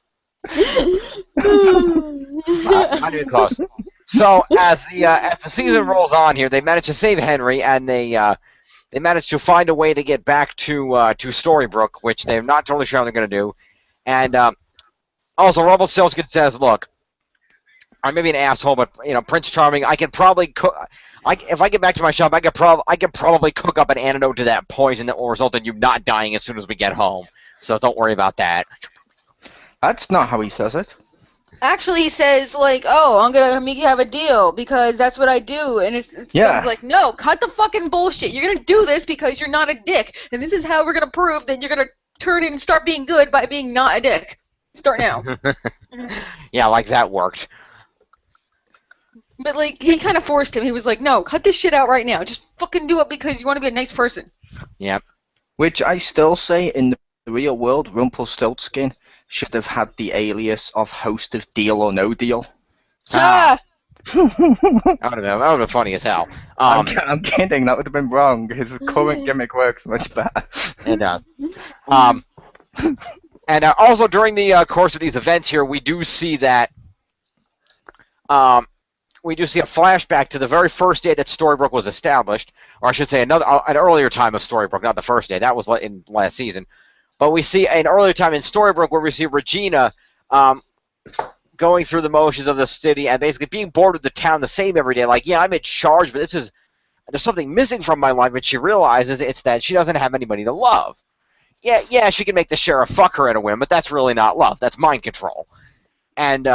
Not even close. So as the season rolls on here, they manage to save Henry, and they manage to find a way to get back to Storybrooke, which they're not totally sure how they're going to do. And also, Rumpelstiltskin says, "Look, I may be an asshole, but Prince Charming, I can probably cook. If I get back to my shop, I could probably cook up an antidote to that poison that will result in you not dying as soon as we get home. So don't worry about that." That's not how he says it. Actually, he says, like, oh, I'm going to make you have a deal because that's what I do. And it's like, no, cut the fucking bullshit. You're going to do this because you're not a dick. And this is how we're going to prove that you're going to turn in and start being good by being not a dick. Start now. Yeah, like that worked. But, like, he kind of forced him. He was like, no, cut this shit out right now. Just fucking do it because you want to be a nice person. Yep. Which I still say, in the real world, Rumpelstiltskin should have had the alias of host of Deal or No Deal. Ah! That would have been funny as hell. I'm kidding, that would have been wrong. His current gimmick works much better. It does. And also during the course of these events here, we do see that we do see a flashback to the very first day that Storybrooke was established, or I should say an earlier time of Storybrooke, not the first day. That was in last season. But we see an earlier time in Storybrooke where we see Regina going through the motions of the city and basically being bored with the town the same every day. Like, yeah, I'm in charge, but there's something missing from my life, and she realizes it's that she doesn't have anybody to love. Yeah, she can make the sheriff fuck her at a whim, but that's really not love. That's mind control. And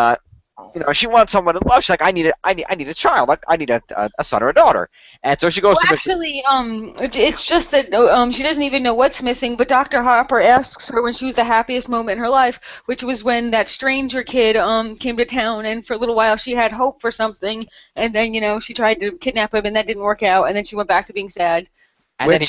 she wants someone to love. She's like, I need a child. Like, I need a son or a daughter. And so she goes to actually, it's just that she doesn't even know what's missing. But Dr. Harper asks her when she was the happiest moment in her life, which was when that stranger kid came to town, and for a little while she had hope for something, and then she tried to kidnap him, and that didn't work out, and then she went back to being sad. And then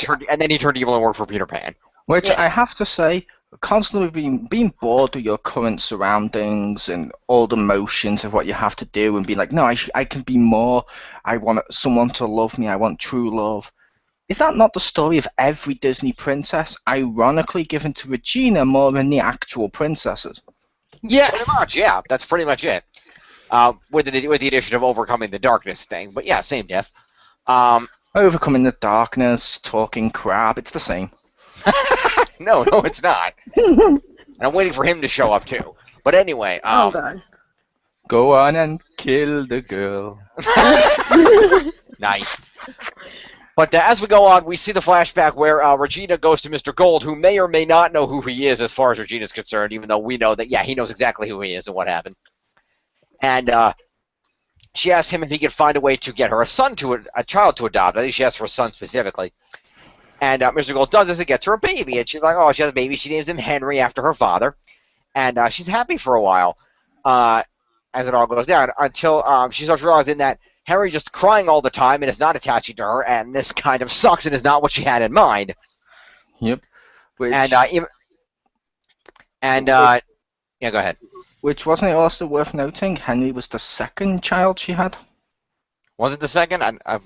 he turned evil and worked for Peter Pan. Which I have to say, constantly being bored with your current surroundings and all the motions of what you have to do and be like, no, I can be more. I want someone to love me. I want true love. Is that not the story of every Disney princess, ironically given to Regina more than the actual princesses? Yes. Pretty much, yeah. That's pretty much it. With the addition of overcoming the darkness thing. But yeah, same diff. Overcoming the darkness, talking crap, it's the same. No, it's not. And I'm waiting for him to show up too. But anyway, oh god. Go on and kill the girl. Nice. But as we go on, we see the flashback where Regina goes to Mr. Gold, who may or may not know who he is as far as Regina's concerned, even though we know that, yeah, he knows exactly who he is and what happened. And she asks him if he could find a way to get her a child to adopt. I think she asked for a son specifically. And Mr. Gold does this and gets her a baby. And she's like, oh, she has a baby. She names him Henry after her father. And she's happy for a while as it all goes down until she starts realizing that Henry's just crying all the time and is not attaching to her. And this kind of sucks and is not what she had in mind. Yep. Yeah, go ahead. Which, wasn't it also worth noting, Henry was the second child she had? Was it the second? I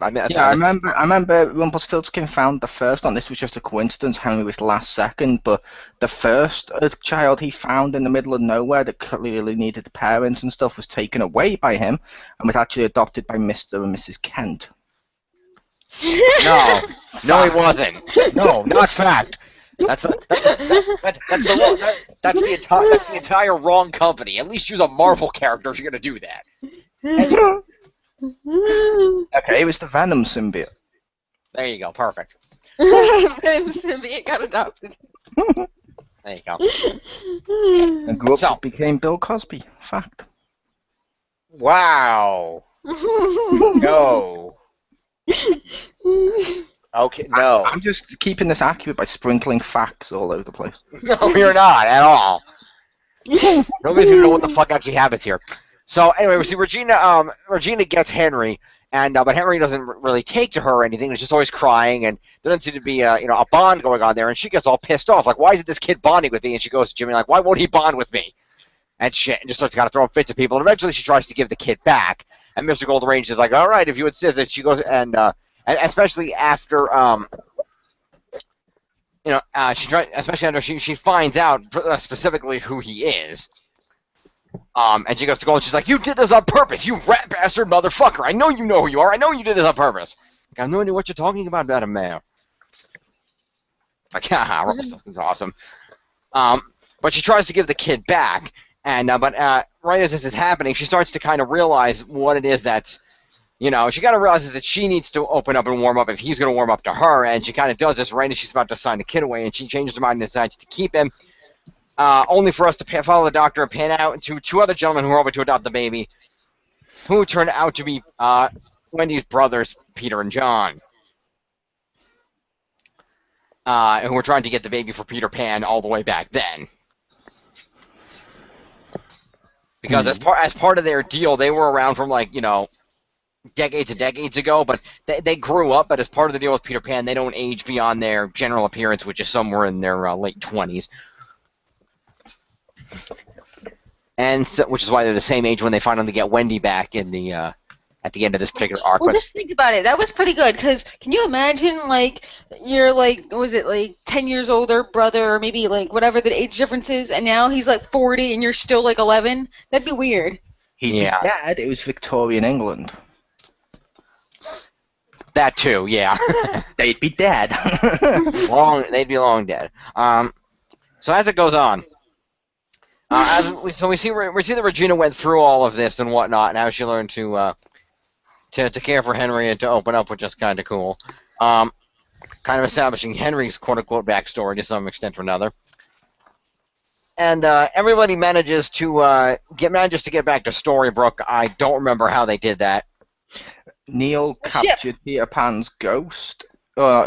remember Rumpelstiltskin found the first one. This was just a coincidence. Henry was last second, but the first child he found in the middle of nowhere that clearly needed parents and stuff was taken away by him and was actually adopted by Mr. and Mrs. Kent. No, he wasn't. No, not fact. That's the entire wrong company. At least use a Marvel character if you're gonna do that. Okay, it was the Venom symbiote. There you go. Perfect. Venom symbiote got adopted. There you go. And grew up So- and became Bill Cosby. Fact. Wow. No. Okay. No. I'm just keeping this accurate by sprinkling facts all over the place. No, you're not at all. Nobody's gonna know what the fuck actually happens here. So anyway, we see Regina. Regina gets Henry, and but Henry doesn't really take to her or anything. It's just always crying, and there doesn't seem to be a bond going on there. And she gets all pissed off, like, why isn't this kid bonding with me? And she goes to Jimmy, like, why won't he bond with me? And shit, and just starts kind of throwing fits at people. And eventually, she tries to give the kid back. And Mr. Golden Range is like, all right, if you insist. And she goes, and especially after she finds out specifically who he is. And she goes to Gold, and she's like, you did this on purpose, you rat bastard motherfucker. I know you know who you are. I know you did this on purpose. I have no idea what you're talking about, Madam Mayor. Like, haha, Russell's awesome. But she tries to give the kid back, and but right as this is happening, she starts to kind of realize what it is that's, she kind of realizes that she needs to open up and warm up if he's going to warm up to her, and she kind of does this right as she's about to sign the kid away, and she changes her mind and decides to keep him. Only for us to follow the doctor and pan out to two other gentlemen who are over to adopt the baby, who turned out to be Wendy's brothers, Peter and John, who were trying to get the baby for Peter Pan all the way back then. Because as part of their deal, they were around from decades and decades ago, but they grew up. But as part of the deal with Peter Pan, they don't age beyond their general appearance, which is somewhere in their late 20s. And so, which is why they're the same age when they finally get Wendy back in the at the end of this particular arc. Well, just think about it. That was pretty good. Because can you imagine, your was it 10 years older brother, or maybe whatever the age difference is, and now he's 40 and you're still 11? That'd be weird. He'd be dead. It was Victorian England. That too, yeah. They'd be dead. They'd be long dead. So as it goes on. We see that Regina went through all of this and whatnot, and how she learned to care for Henry and to open up, which is kind of cool. Kind of establishing Henry's quote-unquote backstory to some extent or another. And everybody manages to get back to Storybrooke. I don't remember how they did that. Neil captured Peter Pan's ghost,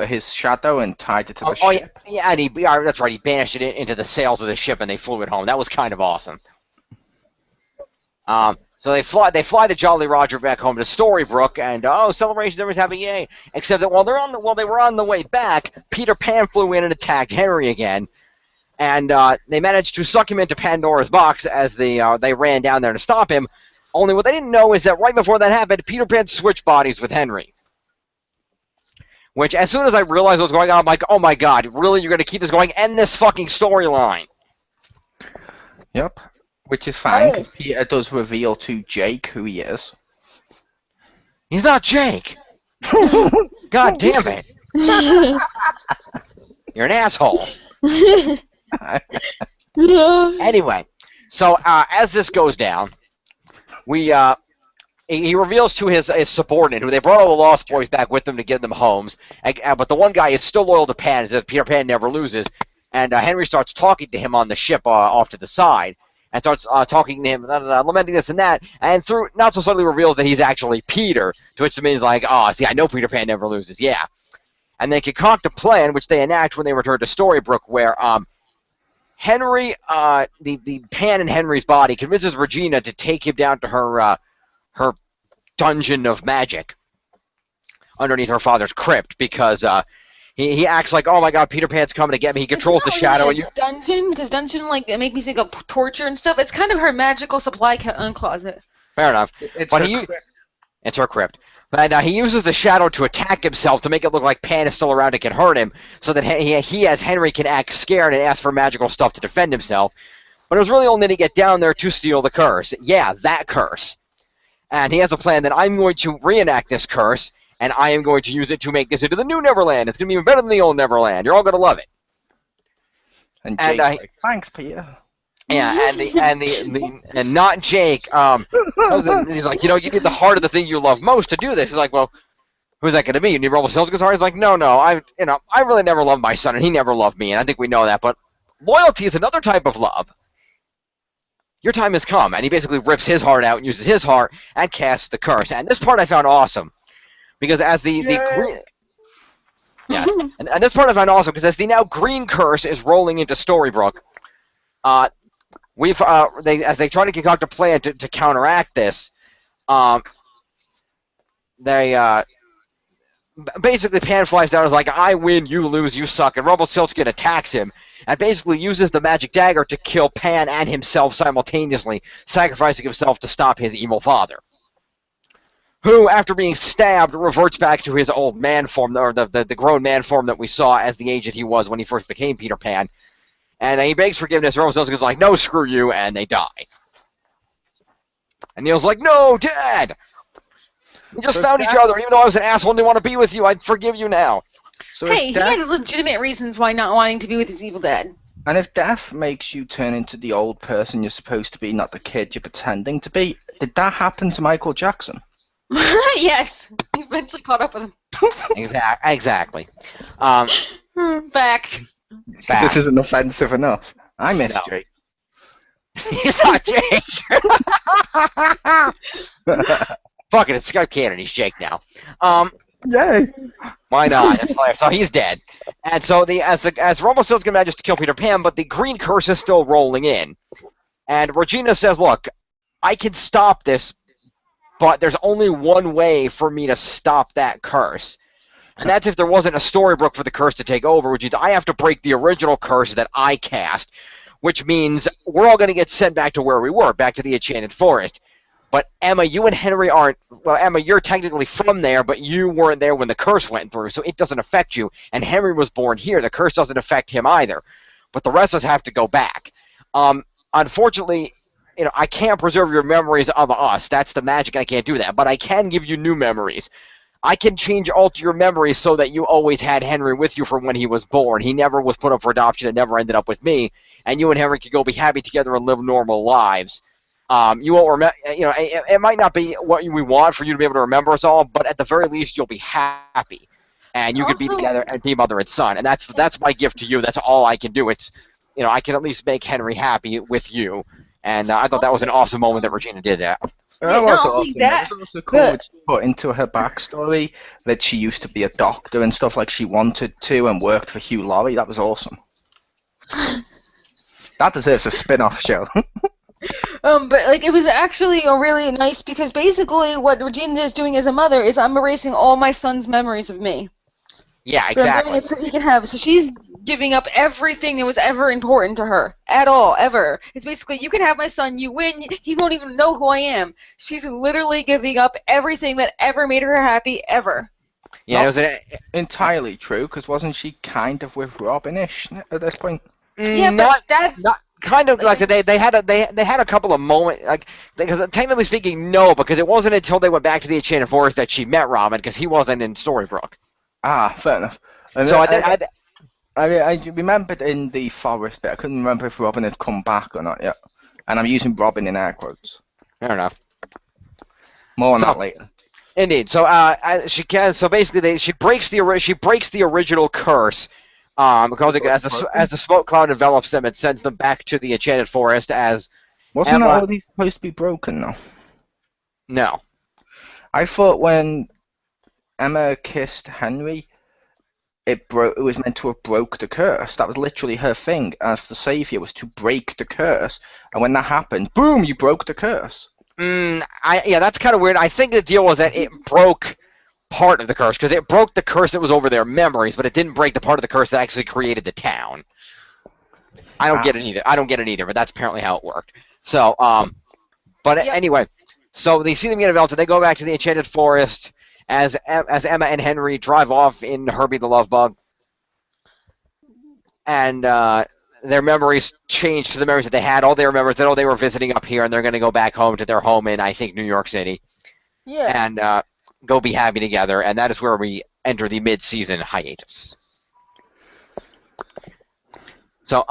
his shadow, and tied it to the ship. Yeah, and that's right. He banished it into the sails of the ship, and they flew it home. That was kind of awesome. So they fly the Jolly Roger back home to Storybrooke, and celebrations, everyone's happy, yay! Except that while they were on the way back, Peter Pan flew in and attacked Henry again, and they managed to suck him into Pandora's box as they ran down there to stop him. Only what they didn't know is that right before that happened, Peter Pan switched bodies with Henry. Which, as soon as I realized what was going on, I'm like, oh my god, really? You're going to keep this going? End this fucking storyline. Yep. Which is fine, because Peter does reveal to Jake who he is. He's not Jake! God damn it! You're an asshole. Anyway, so as this goes down, he reveals to his subordinate, who they brought all the Lost Boys back with them to give them homes, but the one guy is still loyal to Pan, as if Peter Pan never loses, and Henry starts talking to him on the ship off to the side, and starts talking to him, lamenting this and that, and through not so subtly reveals that he's actually Peter, to which the man's like, see, I know Peter Pan never loses, yeah. And they concoct a plan, which they enact when they return to Storybrooke, where Henry, the Pan in Henry's body, convinces Regina to take him down to her dungeon of magic underneath her father's crypt, because he acts like, oh my god, Peter Pan's coming to get me. He controls the shadow. Really dungeon, because dungeon it make me think of torture and stuff. It's kind of her magical supply closet. Fair enough. It's her crypt. But he uses the shadow to attack himself to make it look like Pan is still around and can hurt him, so that he as Henry can act scared and ask for magical stuff to defend himself. But it was really only to get down there to steal the curse. Yeah, that curse. And he has a plan that I'm going to reenact this curse, and I am going to use it to make this into the new Neverland. It's going to be even better than the old Neverland. You're all going to love it. And And, Jake's like, thanks, Peter. Yeah, and not Jake. He's like, you need the heart of the thing you love most to do this. He's like, well, who's that going to be? You need Rumpelstiltskin's heart? He's like, no, I really never loved my son, and he never loved me, and I think we know that. But loyalty is another type of love. Your time has come, and he basically rips his heart out and uses his heart and casts the curse. And this part I found awesome, because as the green, yeah, and this part I found awesome because as the now green curse is rolling into Storybrooke, as they try to concoct a plan to counteract this, they basically Pan flies down and is like, I win, you lose, you suck, and Rumpelstiltskin attacks him and basically uses the magic dagger to kill Pan and himself simultaneously, sacrificing himself to stop his evil father, who, after being stabbed, reverts back to his old man form, or the grown man form that we saw as the age that he was when he first became Peter Pan. And he begs forgiveness. Rumpelstiltskin's like, no, screw you, and they die. And Neil's like, no, Dad! We just found each other. Even though I was an asshole and didn't want to be with you, I'd forgive you now. So Hey, he had legitimate reasons why not wanting to be with his evil dad. And if death makes you turn into the old person you're supposed to be, not the kid you're pretending to be, did that happen to Michael Jackson? Yes, he eventually caught up with him. Exactly. Fact. This isn't offensive enough. I miss Jake. He's not Jake. Fuck it, it's Scott Cannon. He's Jake now. Yay! Why not? So he's dead. And so as Rumpelstiltskin manages to kill Peter Pan, but the green curse is still rolling in. And Regina says, look, I can stop this, but there's only one way for me to stop that curse. And that's if there wasn't a Storybrooke for the curse to take over, which is I have to break the original curse that I cast, which means we're all going to get sent back to where we were, back to the Enchanted Forest. But Emma, you and Henry aren't, well, Emma, you're technically from there, but you weren't there when the curse went through, so it doesn't affect you. And Henry was born here. The curse doesn't affect him either. But the rest of us have to go back. Unfortunately, I can't preserve your memories of us. That's the magic. I can't do that. But I can give you new memories. I can alter your memories so that you always had Henry with you from when he was born. He never was put up for adoption and never ended up with me. And you and Henry could go be happy together and live normal lives. You won't remember. It might not be what we want for you to be able to remember us all, but at the very least, you'll be happy, and you could be together and be mother and son. And that's my gift to you. That's all I can do. It's, I can at least make Henry happy with you. And I thought that was an awesome moment that Regina did that. That was awesome. It was also cool to put into her backstory that she used to be a doctor and stuff like she wanted to and worked for Hugh Laurie. That was awesome. That deserves a spin-off show. But it was actually really nice because basically what Regina is doing as a mother is I'm erasing all my son's memories of me. Yeah, exactly. But I'm doing it so he can have. So she's giving up everything that was ever important to her at all, ever. It's basically you can have my son, you win. He won't even know who I am. She's literally giving up everything that ever made her happy ever. Yeah, it was entirely true because wasn't she kind of with Robin-ish at this point? Yeah, but that's not kind of like they had a couple of moments because technically speaking, no, because it wasn't until they went back to the Enchanted Forest that she met Robin because he wasn't in Storybrooke. Ah, fair enough. So I remembered in the forest bit. I couldn't remember if Robin had come back or not yet, and I'm using Robin in air quotes. Fair enough. More on that later. Indeed. So she can. So basically, she breaks the original curse. Because as the smoke cloud envelops them, it sends them back to the Enchanted Forest as Wasn't Emma... that already supposed to be broken, though? No. I thought when Emma kissed Henry, it was meant to have broke the curse. That was literally her thing as the savior, was to break the curse. And when that happened, boom, you broke the curse. Yeah, that's kind of weird. I think the deal was that it broke part of the curse, because it broke the curse that was over their memories, but it didn't break the part of the curse that actually created the town. I don't get it either, but that's apparently how it worked. So, anyway, so they see them get enveloped, and they go back to the Enchanted Forest as Emma and Henry drive off in Herbie the Love Bug, and their memories change to the memories that they had. All they remember is that they were visiting up here, and they're going to go back home to their home in, I think, New York City. Yeah. And go be happy together, and that is where we enter the mid-season hiatus. So,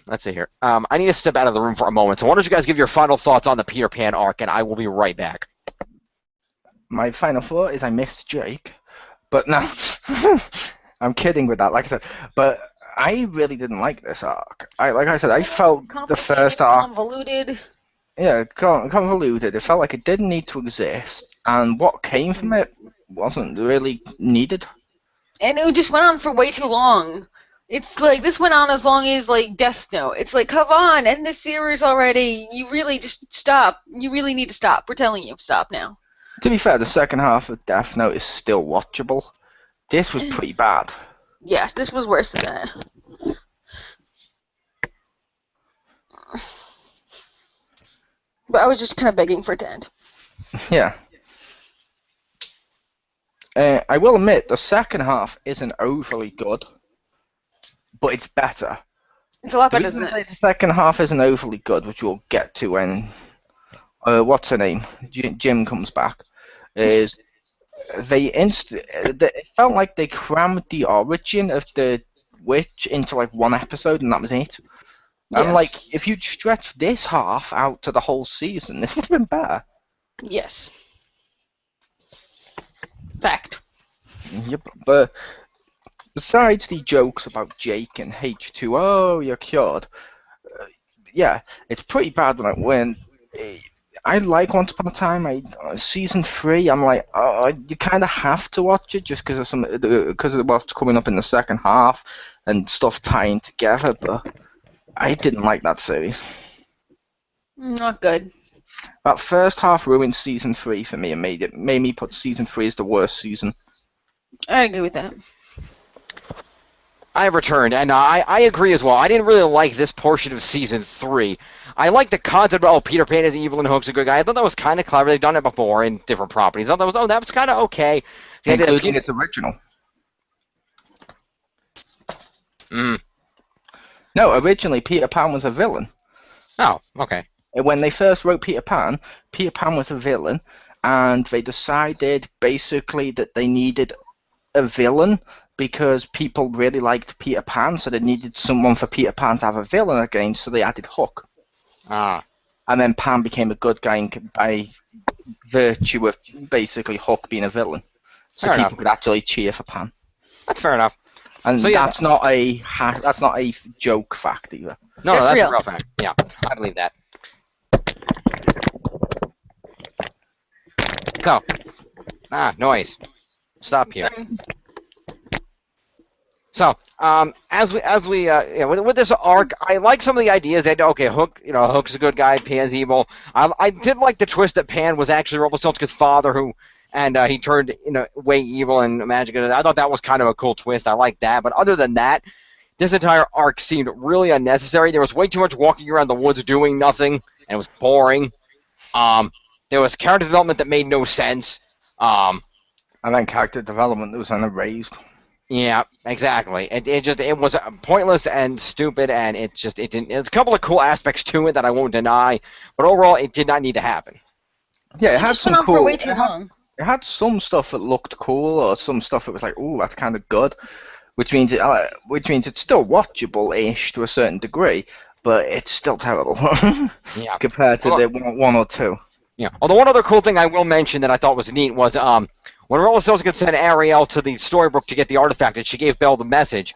let's see here. I need to step out of the room for a moment. So why don't you guys give your final thoughts on the Peter Pan arc, and I will be right back. My final thought is I miss Jake, but no, I'm kidding with that. Like I said, but I really didn't like this arc. Like I said, I felt the first arc, convoluted. yeah, convoluted. It felt like it didn't need to exist, and what came from it wasn't really needed. And it just went on for way too long. It's like, this went on as long as, like, Death Note. It's like, come on, end this series already. You really just stop. You really need to stop. We're telling you, stop now. To be fair, the second half of Death Note is still watchable. This was pretty bad. Yes, this was worse than that. But I was just kind of begging for it to end. Yeah. I will admit, the second half isn't overly good, but it's better. It's a lot The better reason than I say this. the second half isn't overly good, which we'll get to when what's her name, Jim comes back, is it felt like they crammed the origin of the witch into like one episode, and that was it. And Yes. like, if you'd stretched this half out to the whole season, this would have been better. Yes. Fact. Yep. But besides the jokes about Jake and H2O, you're cured. Yeah, it's pretty bad when I like Once Upon a Time. Season 3, I'm like, oh, you kind of have to watch it just because of what's coming up in the second half and stuff tying together. But I didn't like that series. Not good. That first half ruined season 3 for me and made me put season 3 as the worst season. I agree with that. I have returned, and I agree as well. I didn't really like this portion of season 3. I like the concept of, Peter Pan is evil and Hook's a good guy. I thought that was kind of clever. They've done it before in different properties. I thought that was kind of okay. Including its original. Mm. No, originally Peter Pan was a villain. Oh, okay. When they first wrote Peter Pan was a villain, and they decided basically that they needed a villain because people really liked Peter Pan, so they needed someone for Peter Pan to have a villain against, so they added Hook. Ah. And then Pan became a good guy by virtue of basically Hook being a villain. So Fair people enough. could actually cheer for Pan. That's fair enough. And So, yeah. that's not a joke fact either. No, That's that's real. a real fact. Yeah, I believe that. Go. Noise. Stop here. So, with this arc, I like some of the ideas that Hook's a good guy, Pan's evil. I did like the twist that Pan was actually Rumpelstiltskin's father, and he turned way evil and magic. I thought that was kind of a cool twist. I like that, but other than that, this entire arc seemed really unnecessary. There was way too much walking around the woods doing nothing, and it was boring. There was character development that made no sense. And then character development that was unerased. Yeah, exactly. It was pointless and stupid, and it didn't. There's a couple of cool aspects to it that I won't deny, but overall, it did not need to happen. Yeah, It just went on for way too long. It had some stuff that looked cool, or some stuff that was like, "Ooh, that's kind of good," which means it's still watchable-ish to a certain degree, but it's still terrible Yeah. compared to the one or two. Yeah. Although one other cool thing I will mention that I thought was neat was when Rumpelstiltskin sent Ariel to the storybook to get the artifact, and she gave Belle the message,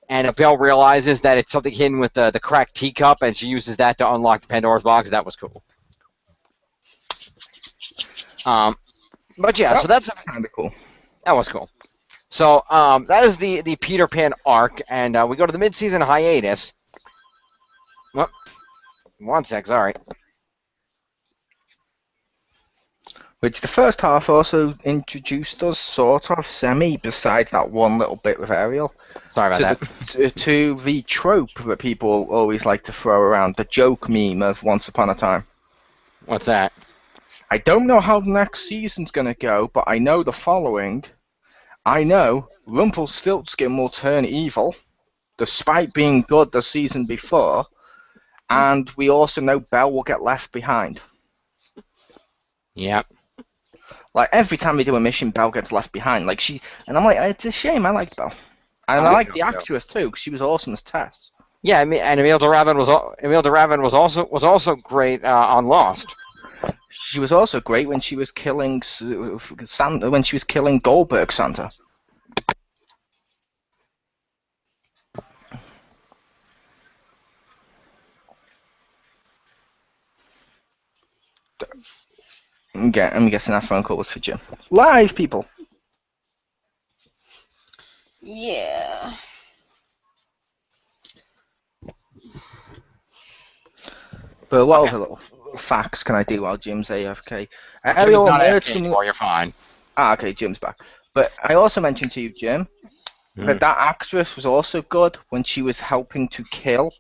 and Belle realizes that it's something hidden with the cracked teacup, and she uses that to unlock the Pandora's box. That was cool. But yeah, so that's kind of cool. that was cool. So that is the Peter Pan arc, and we go to the mid-season hiatus. Well, one sec, sorry. Which the first half also introduced us sort of semi, besides that one little bit with Ariel, Sorry about that. to the trope that people always like to throw around, the joke meme of Once Upon a Time. What's that? I don't know how the next season's going to go, but I know the following. I know Rumpelstiltskin will turn evil, despite being good the season before, and we also know Belle will get left behind. Yeah. Like, every time we do a mission, Belle gets left behind. And I'm like, it's a shame, I liked Belle. And I I like think the so. actress too, 'cause she was awesome as Tess. Yeah, and Emil Doravin was also great on Lost. She was also great when she was killing Santa, when she was killing Goldberg Santa. I'm guessing that phone call was for Jim. Live, people. Yeah. But what Okay. other little facts can I do while Jim's AFK? Jim's Ariel not emerged AFK from the... anymore. You're fine. Ah, okay, Jim's back. But I also mentioned to you, Jim, that actress was also good when she was helping to kill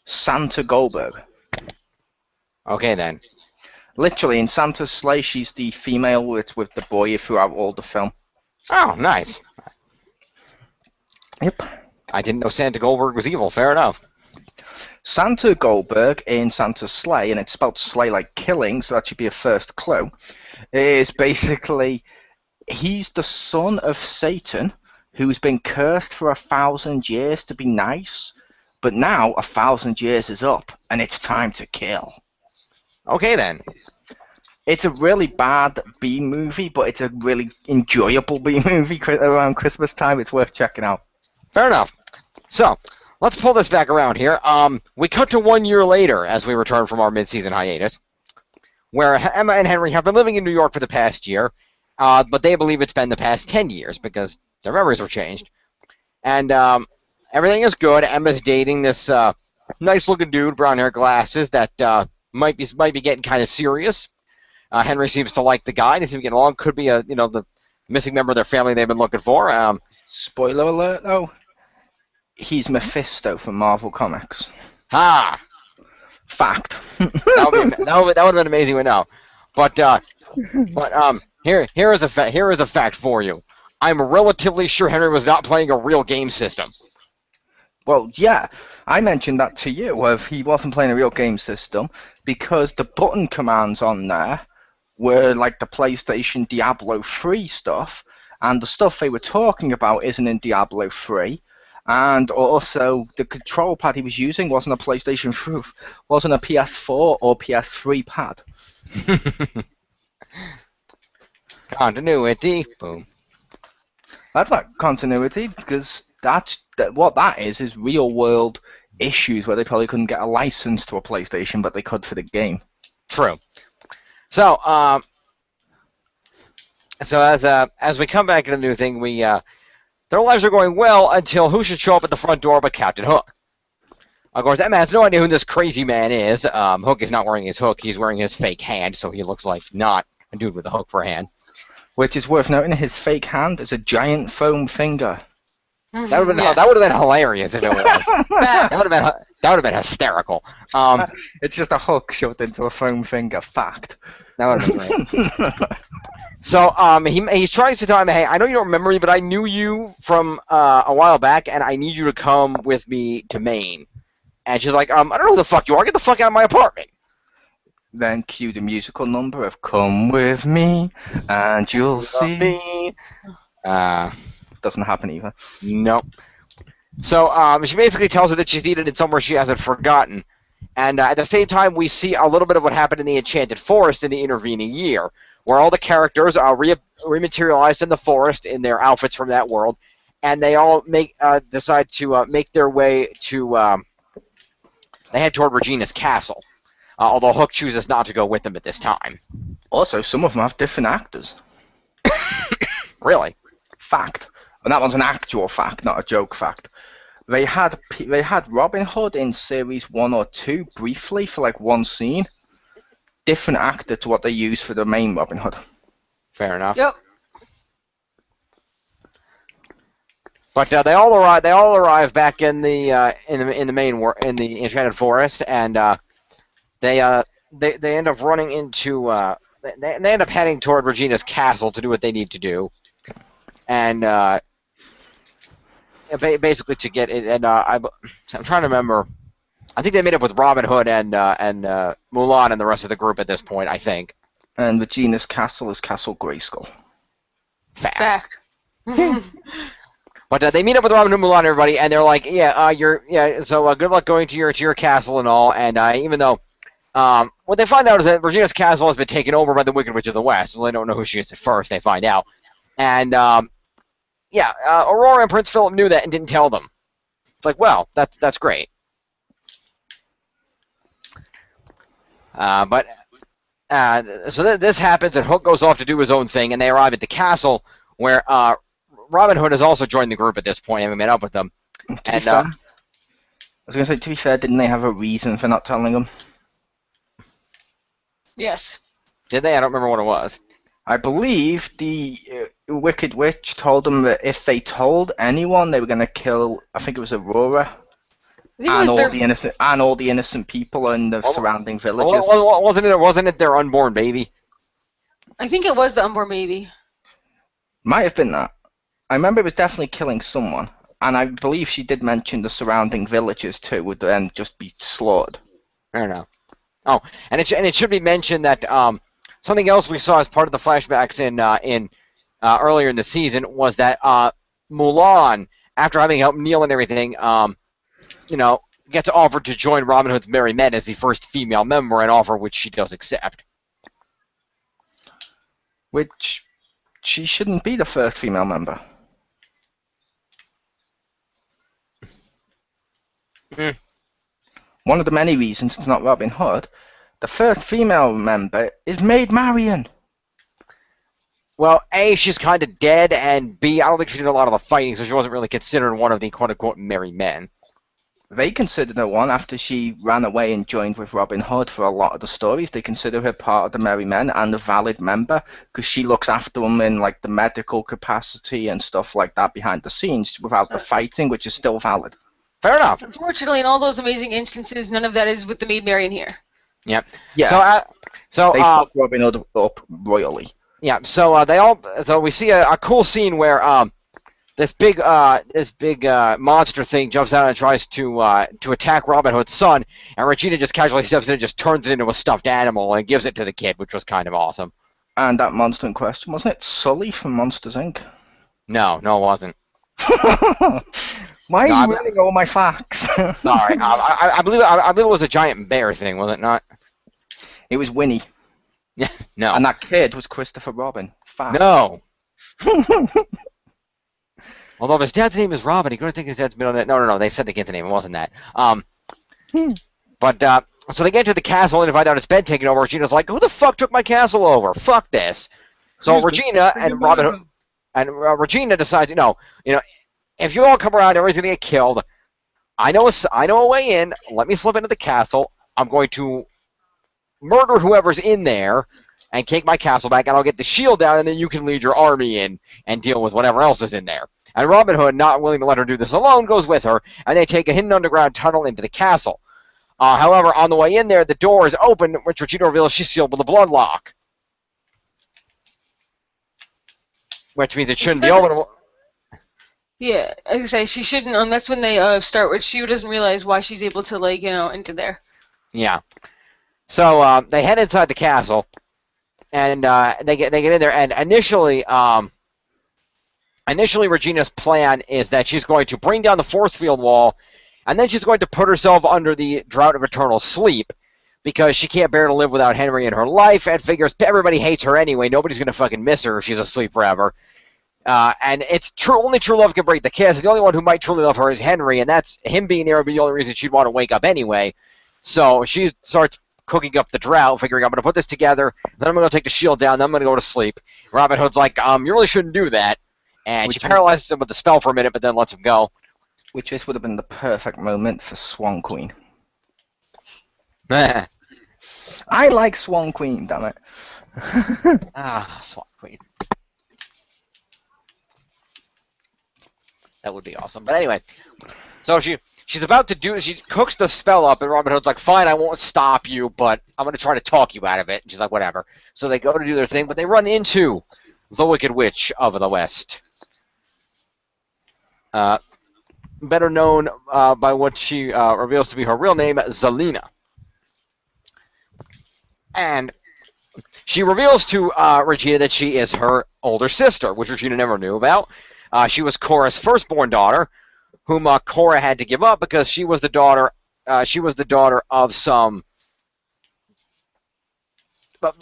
Santa Goldberg. Okay then. Literally, in Santa's sleigh, she's the female with the boy throughout all the film. Oh, nice. Yep. I didn't know Santa Goldberg was evil. Fair enough. Santa Goldberg in Santa's sleigh, and it's spelled sleigh like killing, so that should be a first clue, is basically he's the son of Satan who's been cursed for 1,000 years to be nice, but now 1,000 years is up and it's time to kill. Okay then. It's a really bad B movie, but it's a really enjoyable B movie around Christmas time. It's worth checking out. Fair enough. So, let's pull this back around here. We cut to 1 year later as we return from our mid-season hiatus, where Emma and Henry have been living in New York for the past year, but they believe it's been the past 10 years because their memories were changed. And everything is good. Emma's dating this nice-looking dude, brown-hair, glasses, that might be getting kind of serious. Henry seems to like the guy. They seem to get along. Could be the missing member of their family they've been looking for. Spoiler alert, though. He's Mephisto from Marvel Comics. Ha! Fact. that would have been an amazing one now. But here is a fact for you. I'm relatively sure Henry was not playing a real game system. Well, yeah, I mentioned that to you, of he wasn't playing a real game system, because the button commands on there were like the PlayStation Diablo 3 stuff, and the stuff they were talking about isn't in Diablo 3, and also the control pad he was using wasn't a PlayStation 3, wasn't a PS4 or PS3 pad. Continuity. Boom. That's not continuity, because what that is real world issues where they probably couldn't get a license to a PlayStation, but they could for the game. True. So, as we come back to the new thing, their lives are going well until who should show up at the front door but Captain Hook. Of course, Emma has no idea who this crazy man is. Hook is not wearing his hook; he's wearing his fake hand, so he looks like not a dude with a hook for a hand. Which is worth noting, his fake hand is a giant foam finger. That would have been hilarious if it was. that would have been hysterical. It's just a hook shoved into a foam finger. Fact. That would have been great. So he tries to tell him, hey, I know you don't remember me, but I knew you from a while back, and I need you to come with me to Maine. And she's like, I don't know who the fuck you are. Get the fuck out of my apartment. Then cue the musical number of "Come with me, and you'll see." Doesn't happen either. No. So she basically tells her that she's needed in somewhere she hasn't forgotten. And at the same time, we see a little bit of what happened in the Enchanted Forest in the intervening year, where all the characters are rematerialized in the forest in their outfits from that world, and they all decide to make their way to. They head toward Regina's castle, although Hook chooses not to go with them at this time. Also, some of them have different actors. Really? Fact. And that one's an actual fact, not a joke fact. They had Robin Hood in series 1 or 2 briefly for like one scene. Different actor to what they use for the main Robin Hood. Fair enough. Yep. But they all arrive back in the Enchanted Forest, and they end up running into they end up heading toward Regina's castle to do what they need to do, and basically to get it. And I'm trying to remember. I think they made up with Robin Hood and Mulan and the rest of the group at this point, I think. And Regina's castle is Castle Grayskull. Fact. But they meet up with Robin Hood, Mulan, and everybody, and they're like, so good luck going to your castle and all. And even though, what they find out is that Regina's castle has been taken over by the Wicked Witch of the West, so they don't know who she is at first. They find out, and Aurora and Prince Philip knew that and didn't tell them. It's like, well, that's great. So this happens, and Hook goes off to do his own thing, and they arrive at the castle where Robin Hood has also joined the group at this point, and we met up with them. To be fair, I was going to say, to be fair, didn't they have a reason for not telling him? Yes. Did they? I don't remember what it was. I believe the Wicked Witch told them that if they told anyone, they were going to kill, I think it was Aurora, and all the innocent people in the surrounding villages. Wasn't it their unborn baby? I think it was the unborn baby. Might have been that. I remember it was definitely killing someone, and I believe she did mention the surrounding villages too would then just be slaughtered. Fair enough. Oh, and it should be mentioned that something else we saw as part of the flashbacks in earlier in the season was that Mulan, after having helped Neil and everything, gets offered to join Robin Hood's Merry Men as the first female member, an offer which she does accept. Which she shouldn't be the first female member. Mm. One of the many reasons it's not Robin Hood. The first female member is Maid Marian. Well, A, she's kind of dead, and B, I don't think she did a lot of the fighting, so she wasn't really considered one of the quote-unquote Merry Men. They considered her one after she ran away and joined with Robin Hood for a lot of the stories. They consider her part of the Merry Men and a valid member because she looks after them in like the medical capacity and stuff like that behind the scenes without the fighting, which is still valid. Fair enough. Unfortunately, in all those amazing instances, none of that is with the Maid Marian here. Yep. Yeah. So they fucked Robin Hood up royally. Yeah. So we see a cool scene where this big monster thing jumps out and tries to attack Robin Hood's son, and Regina just casually steps in and just turns it into a stuffed animal and gives it to the kid, which was kind of awesome. And that monster in question, wasn't it Sully from Monsters, Inc.? No, it wasn't. Why are you ruining all my facts? Sorry, I believe it was a giant bear thing, was it not? It was Winnie. Yeah, no. And that kid was Christopher Robin. Fact. No. Although if his dad's name is Robin, you couldn't think his dad's middle name. No. They said the kid's name. It wasn't that. But so they get to the castle and find out it's been taken over. Regina's like, "Who the fuck took my castle over? Fuck this!" So Regina and Robin Hood and Regina decides, if you all come around, everybody's gonna get killed. I know a way in. Let me slip into the castle. I'm going to murder whoever's in there and take my castle back, and I'll get the shield down, and then you can lead your army in and deal with whatever else is in there. And Robin Hood, not willing to let her do this alone, goes with her, and they take a hidden underground tunnel into the castle. However, on the way in there, the door is open, which Regina reveals she's sealed with a blood lock. Which means it shouldn't be open. Yeah, I say she shouldn't. That's when they start with. She doesn't realize why she's able to into there. Yeah. So they head inside the castle, and they get in there. And initially Regina's plan is that she's going to bring down the force field wall, and then she's going to put herself under the Drought of Eternal Sleep, because she can't bear to live without Henry in her life, and figures everybody hates her anyway. Nobody's gonna fucking miss her if she's asleep forever. And it's only true love can break the kiss. The only one who might truly love her is Henry, and that's him being there would be the only reason she'd want to wake up anyway. So she starts cooking up the drought, figuring I'm going to put this together, then I'm going to take the shield down, then I'm going to go to sleep. Robin Hood's like, you really shouldn't do that. And she paralyzes him with the spell for a minute, but then lets him go. Which this would have been the perfect moment for Swan Queen. I like Swan Queen, damn it. Swan Queen. That would be awesome. But anyway, so she's about to she cooks the spell up, and Robin Hood's like, fine, I won't stop you, but I'm going to try to talk you out of it. And she's like, whatever. So they go to do their thing, but they run into the Wicked Witch of the West. Better known by what she reveals to be her real name, Zelena. And she reveals to Regina that she is her older sister, which Regina never knew about. She was Korra's firstborn daughter, whom Korra had to give up because she was the daughter. She was the daughter of some.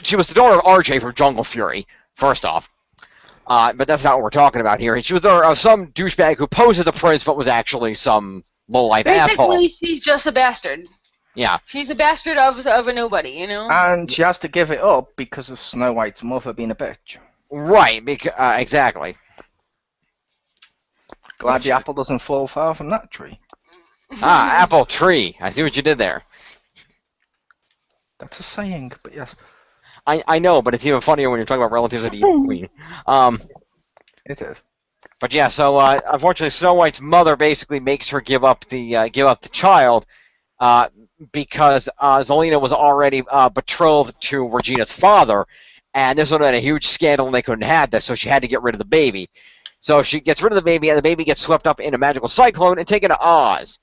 She was the daughter of RJ from Jungle Fury. First off, but that's not what we're talking about here. She was the daughter of some douchebag who posed as a prince, but was actually some low-life asshole. Basically, she's just a bastard. Yeah. She's a bastard of a nobody, you know? And she has to give it up because of Snow White's mother being a bitch. Right, exactly. Glad the apple doesn't fall far from that tree. Apple tree. I see what you did there. That's a saying, but yes. I know, but it's even funnier when you're talking about relatives of the Evil Queen. It is. But yeah, so unfortunately, Snow White's mother basically makes her give up the child, because Zelena was already betrothed to Regina's father, and this would have been a huge scandal, and they couldn't have this, so she had to get rid of the baby. So she gets rid of the baby, and the baby gets swept up in a magical cyclone and taken to Oz.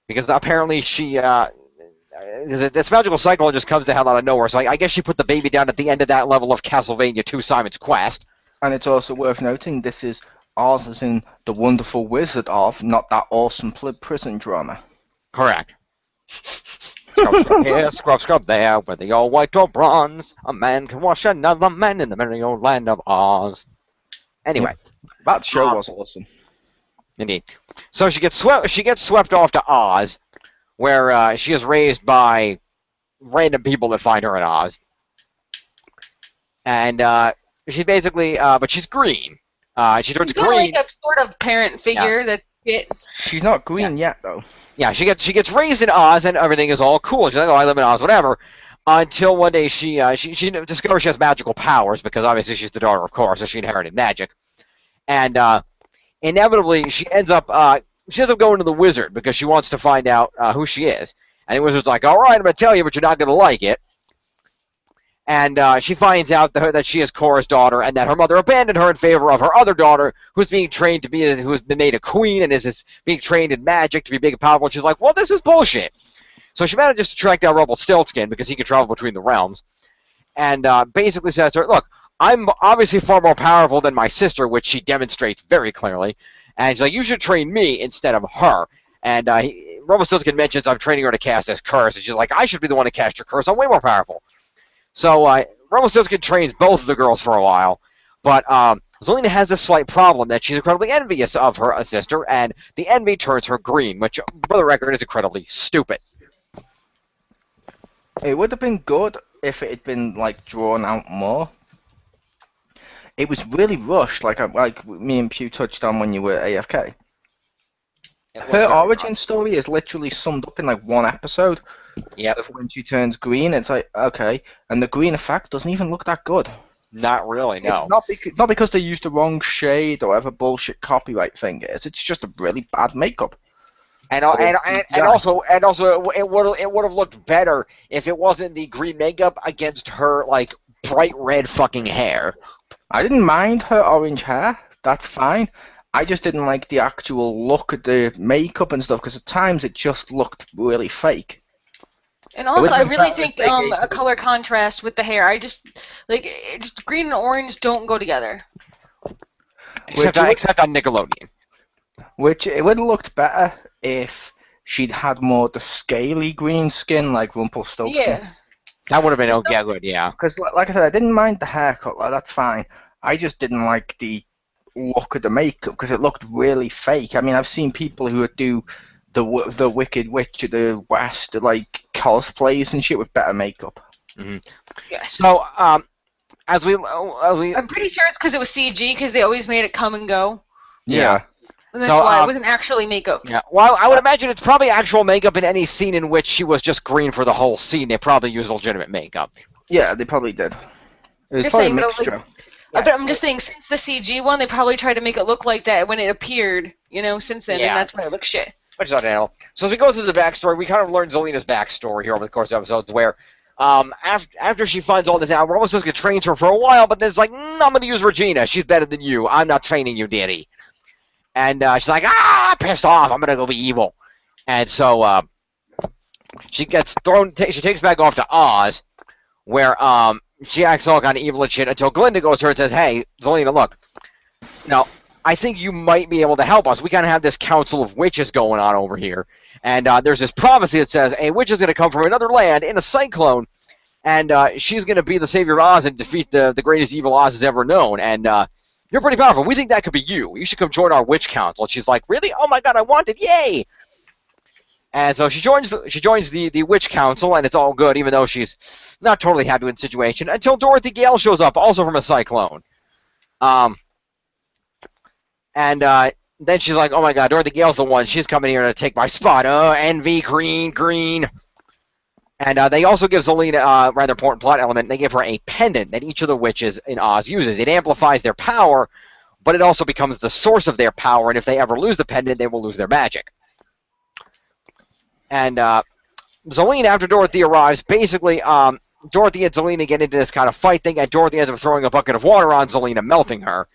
Because apparently she, this magical cyclone just comes the hell out of nowhere, so I guess she put the baby down at the end of that level of Castlevania 2 Simon's Quest. And it's also worth noting this is Oz as in the wonderful Wizard of, not that awesome prison drama. Correct. Scrub, scrub here, scrub, scrub there, whether you're white or bronze, a man can wash another man in the merry old land of Oz. Anyway. That show was awesome. Indeed. So she gets swept off to Oz, where she is raised by random people that find her in Oz. And she's basically, but she's green. She turns She's green. like a sort of parent figure that's it. She's not green yet, though. Yeah, she gets raised in Oz, and everything is all cool. She's like, oh, I live in Oz, whatever. Until one day she discovers she has magical powers, because obviously she's the daughter of Korra, so she inherited magic. And inevitably, she ends up going to the wizard because she wants to find out who she is. And the wizard's like, all right, I'm going to tell you, but you're not going to like it. And she finds out that she is Korra's daughter, and that her mother abandoned her in favor of her other daughter, who's being trained who's been made a queen and is being trained in magic to be big and powerful. And she's like, well, this is bullshit. So she manages to track down Rumpelstiltskin because he can travel between the realms, and basically says to her, look, I'm obviously far more powerful than my sister, which she demonstrates very clearly. And she's like, you should train me instead of her. And Rumpelstiltskin mentions I'm training her to cast this curse, and she's like, I should be the one to cast your curse. I'm way more powerful. So Rumpelstiltskin trains both of the girls for a while, but Zelena has a slight problem that she's incredibly envious of her sister, and the envy turns her green, which, for the record, is incredibly stupid. It would have been good if it had been like drawn out more. It was really rushed, like me and Pew touched on when you were AFK. Her origin story is literally summed up in like one episode. Yep. Of when she turns green, it's like, okay, and the green effect doesn't even look that good. Not really, no. Not because they used the wrong shade or whatever bullshit copyright thing is. It's just a really bad makeup. And also it would have looked better if it wasn't the green makeup against her like bright red fucking hair. I didn't mind her orange hair. That's fine. I just didn't like the actual look at the makeup and stuff because at times it just looked really fake. And also, I really think a color contrast with the hair. I just green and orange don't go together. Except on Nickelodeon. Which it would have looked better if she'd had more the scaly green skin like Rumpelstiltskin. Yeah. That would have been good, yeah. Because, like I said, I didn't mind the haircut. Like, that's fine. I just didn't like the look of the makeup because it looked really fake. I mean, I've seen people who would do the Wicked Witch of the West, like cosplays and shit with better makeup. Mm-hmm. Yes. So, as we, I'm pretty sure it's because it was CG because they always made it come and go. Yeah. And that's why it wasn't actually makeup. Yeah. Well, I would imagine it's probably actual makeup in any scene in which she was just green for the whole scene. They probably used legitimate makeup. Yeah, they probably did. It was Just probably saying, a mixture. But I'm just saying, since the CG one, they probably tried to make it look like that when it appeared, since then, Yeah. and that's why it looks shit. Which is not. So as we go through the backstory, we kind of learn Zelena's backstory here over the course of episodes, where after she finds all this out, Rumpelstiltskin trains her for a while, but then it's like, I'm going to use Regina. She's better than you. I'm not training you, dearie. And she's like, pissed off. I'm going to go be evil. And so she gets thrown. She takes back off to Oz, where she acts all kind of evil and shit until Glinda goes to her and says, "Hey, Zelina, look. Now, I think you might be able to help us. We kind of have this council of witches going on over here, and there's this prophecy that says a witch is going to come from another land in a cyclone, and she's going to be the savior of Oz and defeat the greatest evil Oz has ever known. And you're pretty powerful. We think that could be you. You should come join our witch council." And she's like, "Really? Oh my god, I want it! Yay!" And so she joins the witch council, and it's all good, even though she's not totally happy with the situation, until Dorothy Gale shows up, also from a cyclone. And then she's like, "Oh my god, Dorothy Gale's the one. She's coming here to take my spot. Envy, green. And they also give Zelina a rather important plot element. They give her a pendant that each of the witches in Oz uses. It amplifies their power, but it also becomes the source of their power, and if they ever lose the pendant, they will lose their magic. And Zelina, after Dorothy arrives, basically, Dorothy and Zelina get into this kind of fight thing, and Dorothy ends up throwing a bucket of water on Zelina, melting her.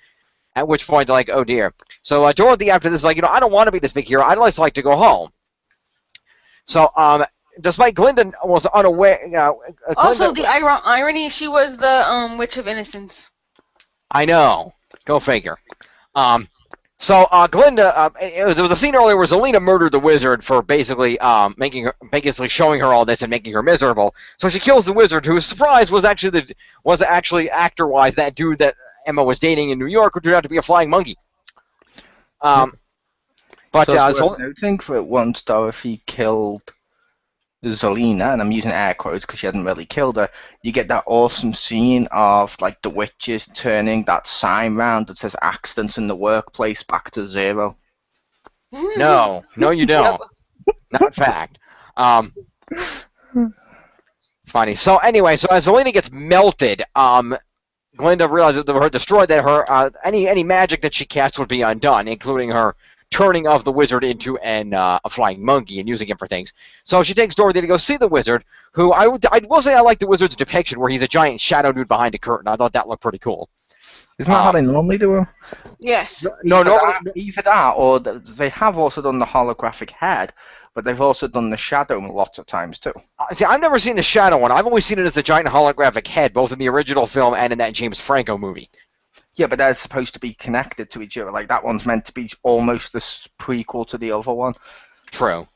At which point, they're like, "Oh dear." So Dorothy, after this, is like, I don't want to be this big hero. I'd just like to go home. So, despite Glinda was unaware... Also, the irony, she was the Witch of Innocence. I know. Go figure. So Glinda, there was a scene earlier where Zelina murdered the wizard for basically showing her all this and making her miserable. So she kills the wizard, who, surprise, was actually actor-wise that dude that Emma was dating in New York, who turned out to be a flying monkey. But so it's worth noting that once Dorothy killed Zelina, and I'm using air quotes because she hasn't really killed her, you get that awesome scene of like the witches turning that sign round that says "accidents in the workplace" back to 0. No, you don't. Not fact. Funny. So anyway, so as Zelina gets melted, Glinda realizes that her destroyed, that her any magic that she cast would be undone, including her turning of the wizard into a flying monkey and using him for things. So she takes Dorothy to go see the wizard, who I will say I like the wizard's depiction, where he's a giant shadow dude behind a curtain. I thought that looked pretty cool. Isn't that how they normally do it? Yes. No, either that, or they have also done the holographic head, but they've also done the shadow lots of times too. See, I've never seen the shadow one. I've always seen it as the giant holographic head, both in the original film and in that James Franco movie. Yeah, but they're supposed to be connected to each other. Like, that one's meant to be almost the prequel to the other one. True.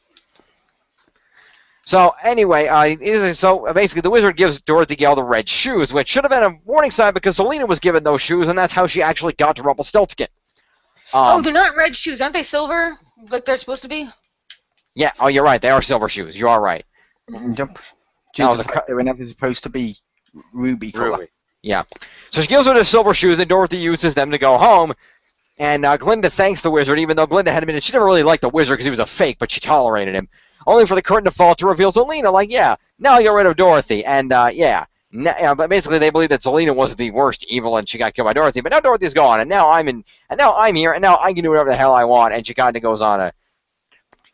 So, anyway, basically the wizard gives Dorothy Gale the red shoes, which should have been a warning sign because Zelina was given those shoes, and that's how she actually got to Rumpelstiltskin. They're not red shoes. Aren't they silver, like they're supposed to be? Yeah, you're right. They are silver shoes. You are right. Yep. They were never supposed to be ruby color. Yeah. So she gives her the silver shoes, and Dorothy uses them to go home. And Glinda thanks the wizard, even though Glinda had admitted she never really liked the wizard because he was a fake, but she tolerated him. Only for the curtain to fall to reveal Zelina, like, yeah, now you're rid of Dorothy. And, but basically they believe that Zelina was the worst evil and she got killed by Dorothy. But now Dorothy's gone, and now I'm here, and now I can do whatever the hell I want. And she kind of goes on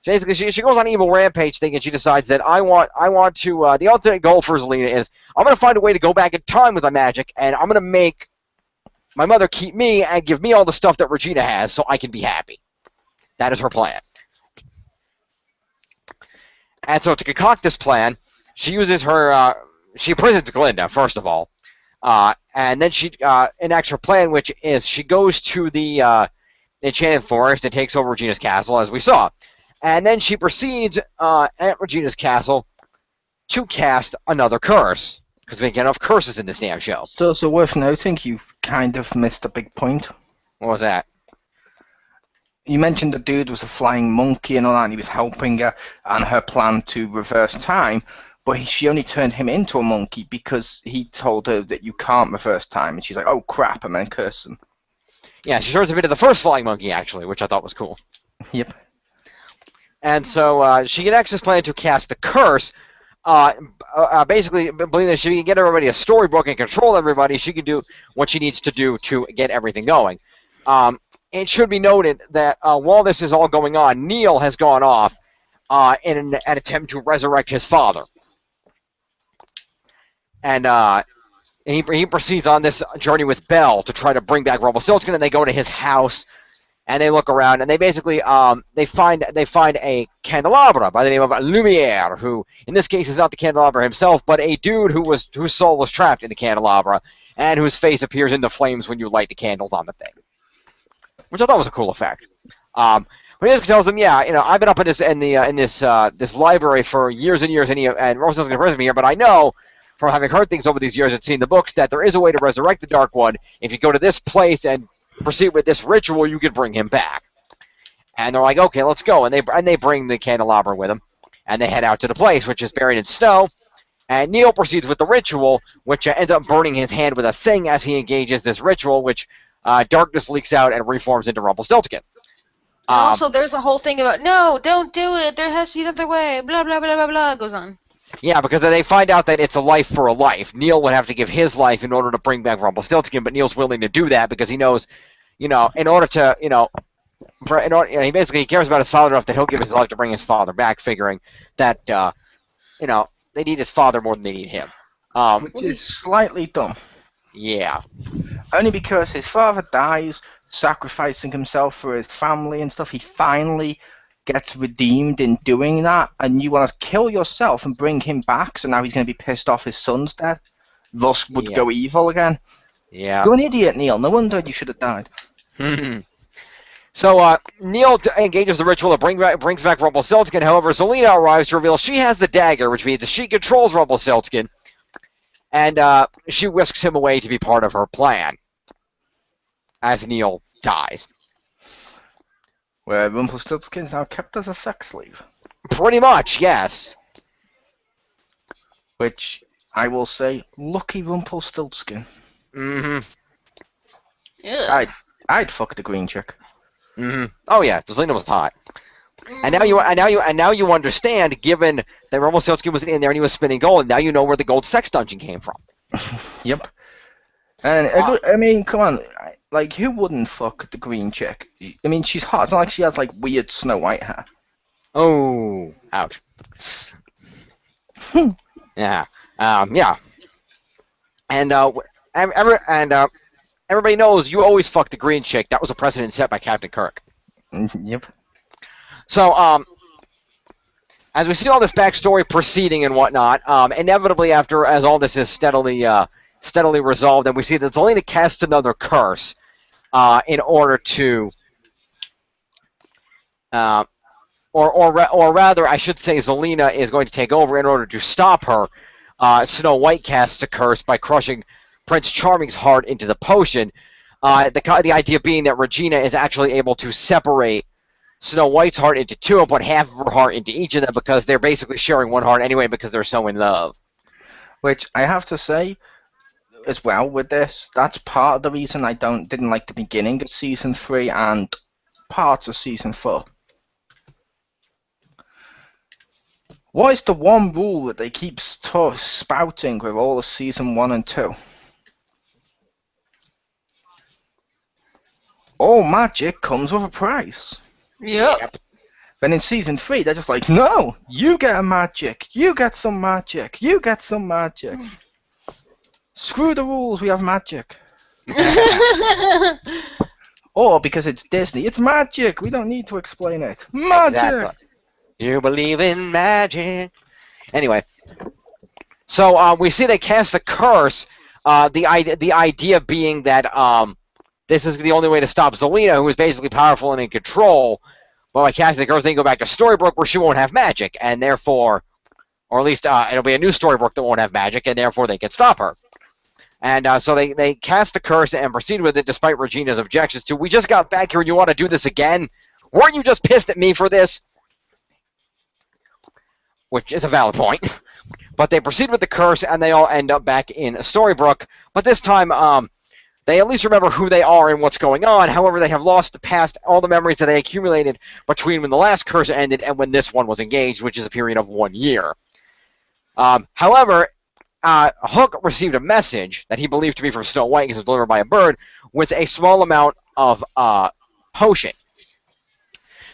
basically, she goes on an evil rampage thing, and she decides that I want to, the ultimate goal for Zelina is, I'm going to find a way to go back in time with my magic, and I'm going to make my mother keep me and give me all the stuff that Regina has so I can be happy. That is her plan. And so to concoct this plan, she uses she imprisons Glinda, first of all, and then she enacts her plan, which is she goes to the Enchanted Forest and takes over Regina's castle, as we saw. And then she proceeds at Regina's castle to cast another curse, because we get enough curses in this damn show. So worth noting, you've kind of missed a big point. What was that? You mentioned the dude was a flying monkey and all that, and he was helping her and her plan to reverse time, but she only turned him into a monkey because he told her that you can't reverse time, and she's like, oh crap, and then curse him. Yeah, she turns him into the first flying monkey, actually, which I thought was cool. Yep. And so she enacts this plan to cast the curse. Basically, believing that she can get everybody a storybook and control everybody, she can do what she needs to do to get everything going. It should be noted that while this is all going on, Neil has gone off in an attempt to resurrect his father. And he proceeds on this journey with Belle to try to bring back Rumpelstiltskin, and they go to his house. and they look around, and they basically they find a candelabra by the name of Lumiere, who in this case is not the candelabra himself, but a dude whose soul was trapped in the candelabra, and whose face appears in the flames when you light the candles on the thing, which I thought was a cool effect. But he just tells them, yeah, I've been up in this library for years and years, and Rose doesn't prison me here, but I know from having heard things over these years and seen the books that there is a way to resurrect the Dark One. If you go to this place and proceed with this ritual, you can bring him back. And they're like, okay, let's go. And they bring the candelabra with them, and they head out to the place, which is buried in snow. And Neil proceeds with the ritual, which ends up burning his hand with a thing as he engages this ritual, which darkness leaks out and reforms into Rumpelstiltskin. Also, there's a whole thing about, no, don't do it, there has to be another way, blah, blah, blah, blah, blah, goes on. Yeah, because they find out that it's a life for a life. Neil would have to give his life in order to bring back Rumpelstiltskin, but Neil's willing to do that because he knows, in order to, he basically cares about his father enough that he'll give his life to bring his father back, figuring that, they need his father more than they need him. Which is slightly dumb. Yeah. Only because his father dies, sacrificing himself for his family and stuff. He finally gets redeemed in doing that, and you want to kill yourself and bring him back, so now he's going to be pissed off his son's death, thus would go evil again. Yeah. You're an idiot, Neil. No wonder you should have died. So Neil engages the ritual that brings back Rumpelstiltskin. However, Zelena arrives to reveal she has the dagger, which means that she controls Rumpelstiltskin, and she whisks him away to be part of her plan as Neil dies. Where Rumpelstiltskin's now kept as a sex slave. Pretty much, yes. Which, I will say, lucky Rumpelstiltskin. Mm-hmm. Yeah. I'd fuck the green chick. Mm-hmm. Oh yeah, Zelena was hot. And now you understand, given that Rumpelstiltskin was in there and he was spinning gold, now you know where the gold sex dungeon came from. Yep. And I mean, come on, like who wouldn't fuck the green chick? I mean, she's hot. It's not like she has like weird Snow White hair. Oh, ouch. Yeah. Yeah. And everybody knows you always fuck the green chick. That was a precedent set by Captain Kirk. Yep. So, as we see all this backstory proceeding and whatnot, inevitably as all this is steadily resolved, and we see that Zelena casts another curse in order to, or rather, I should say, Zelena is going to take over in order to stop her. Snow White casts a curse by crushing Prince Charming's heart into the potion. The idea being that Regina is actually able to separate Snow White's heart into two and put half of her heart into each of them because they're basically sharing one heart anyway because they're so in love. Which I have to say, as well with this, that's part of the reason I didn't like the beginning of season 3 and parts of season 4. What is the one rule that they keep spouting with all of season 1 and 2? All magic comes with a price. Yep. Then in season 3, they're just like, no, you get a magic, you get some magic, you get some magic. Screw the rules, we have magic. Or because it's Disney, it's magic, we don't need to explain it. Magic! Exactly. You believe in magic. Anyway, so we see they cast a curse, the idea being that this is the only way to stop Zelena, who is basically powerful and in control. But by casting the curse, they can go back to Storybrooke where she won't have magic, and therefore, or at least it'll be a new Storybrooke that won't have magic, and therefore they can stop her. And so they cast the curse and proceed with it despite Regina's objections to, we just got back here and you want to do this again? Weren't you just pissed at me for this? Which is a valid point. But they proceed with the curse and they all end up back in Storybrooke. But this time, they at least remember who they are and what's going on. However, they have lost the past, all the memories that they accumulated between when the last curse ended and when this one was engaged, which is a period of 1 year. However, Hook received a message that he believed to be from Snow White because it was delivered by a bird with a small amount of potion.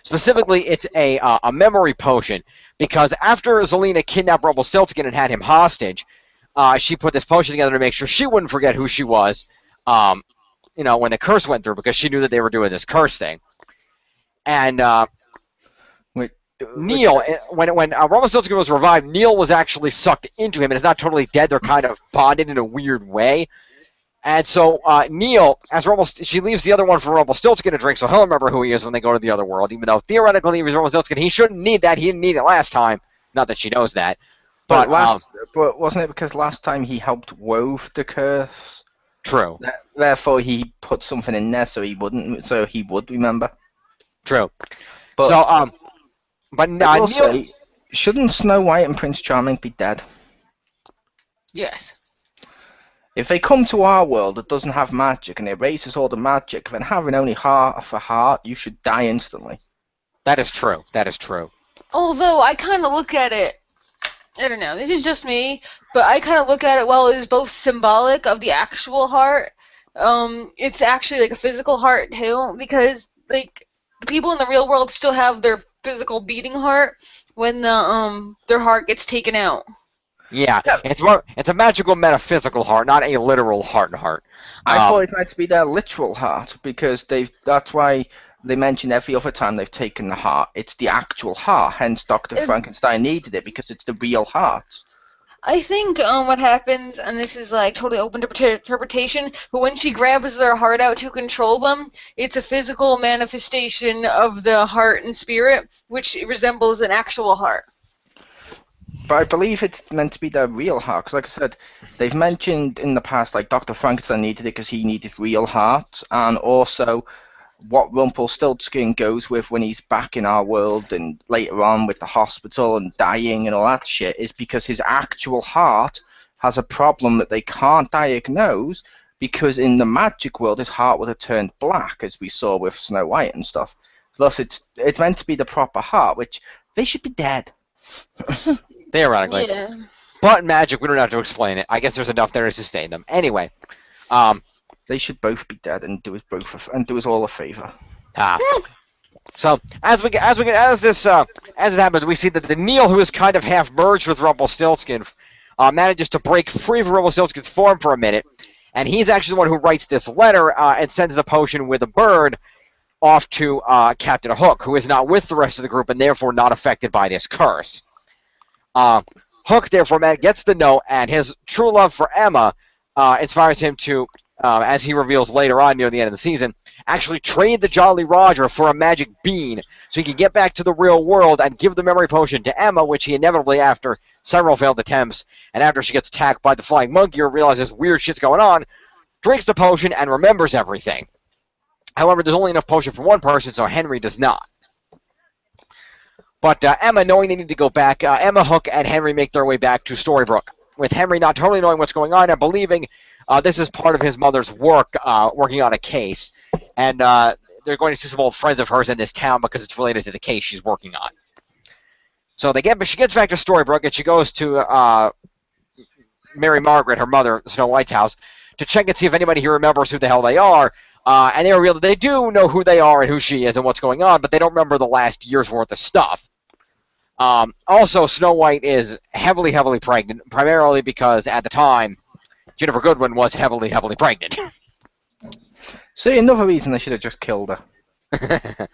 Specifically, it's a memory potion because after Zelena kidnapped Rumpelstiltskin and had him hostage, she put this potion together to make sure she wouldn't forget who she was, when the curse went through because she knew that they were doing this curse thing. And Wait, Neil, when Rumpelstiltskin was revived, Neil was actually sucked into him, and is not totally dead. They're kind of bonded in a weird way. And so Neil, she leaves the other one for Rumpelstiltskin to drink, so he'll remember who he is when they go to the other world. Even though theoretically he was Rumpelstiltskin, he shouldn't need that. He didn't need it last time. Not that she knows that. But wasn't it because last time he helped wove the curse? True. Therefore, he put something in there so he would remember. True. But So but I will Neil. say, shouldn't Snow White and Prince Charming be dead? Yes. If they come to our world that doesn't have magic and erases all the magic, then having only half a heart, you should die instantly. That is true. That is true. Although I kind of look at it, I don't know, this is just me, but I kind of look at it, well, it is both symbolic of the actual heart. It's actually like a physical heart too, because like people in the real world still have their physical beating heart when their heart gets taken out. Yeah. It's a magical metaphysical heart, not a literal heart. I thought it had to be their literal heart because that's why they mention every other time they've taken the heart. It's the actual heart. Hence, Dr. Frankenstein needed it because it's the real heart. I think what happens, and this is like totally open to interpretation, but when she grabs their heart out to control them, it's a physical manifestation of the heart and spirit, which resembles an actual heart. But I believe it's meant to be their real heart, because like I said, they've mentioned in the past, like Dr. Frankenstein needed it because he needed real hearts, and also what Rumpelstiltskin goes with when he's back in our world and later on with the hospital and dying and all that shit is because his actual heart has a problem that they can't diagnose because in the magic world his heart would have turned black, as we saw with Snow White and stuff. Thus, it's meant to be the proper heart, which they should be dead. Theoretically. Yeah. But in magic, we don't have to explain it. I guess there's enough there to sustain them. Anyway. They should both be dead and do us all a favor. So as it happens, we see that the Neil, who is kind of half merged with Rumpelstiltskin, manages to break free from Rumpelstiltskin's form for a minute, and he's actually the one who writes this letter and sends the potion with a bird off to Captain Hook, who is not with the rest of the group and therefore not affected by this curse. Hook, therefore, gets the note, and his true love for Emma inspires him to, as he reveals later on near the end of the season, actually trade the Jolly Roger for a magic bean so he can get back to the real world and give the memory potion to Emma, which he inevitably, after several failed attempts, and after she gets attacked by the flying monkey or realizes weird shit's going on, drinks the potion and remembers everything. However, there's only enough potion for one person, so Henry does not. But Emma, knowing they need to go back, Emma, Hook, and Henry make their way back to Storybrooke, with Henry not totally knowing what's going on and believing this is part of his mother's work, working on a case. And they're going to see some old friends of hers in this town because it's related to the case she's working on. So she gets back to Storybrooke, and she goes to Mary Margaret, her mother, Snow White's house, to check and see if anybody here remembers who the hell they are. And they reveal that they do know who they are and who she is and what's going on, but they don't remember the last year's worth of stuff. Also, Snow White is heavily, heavily pregnant, primarily because at the time, Ginnifer Goodwin was heavily, heavily pregnant. See, another reason they should have just killed her.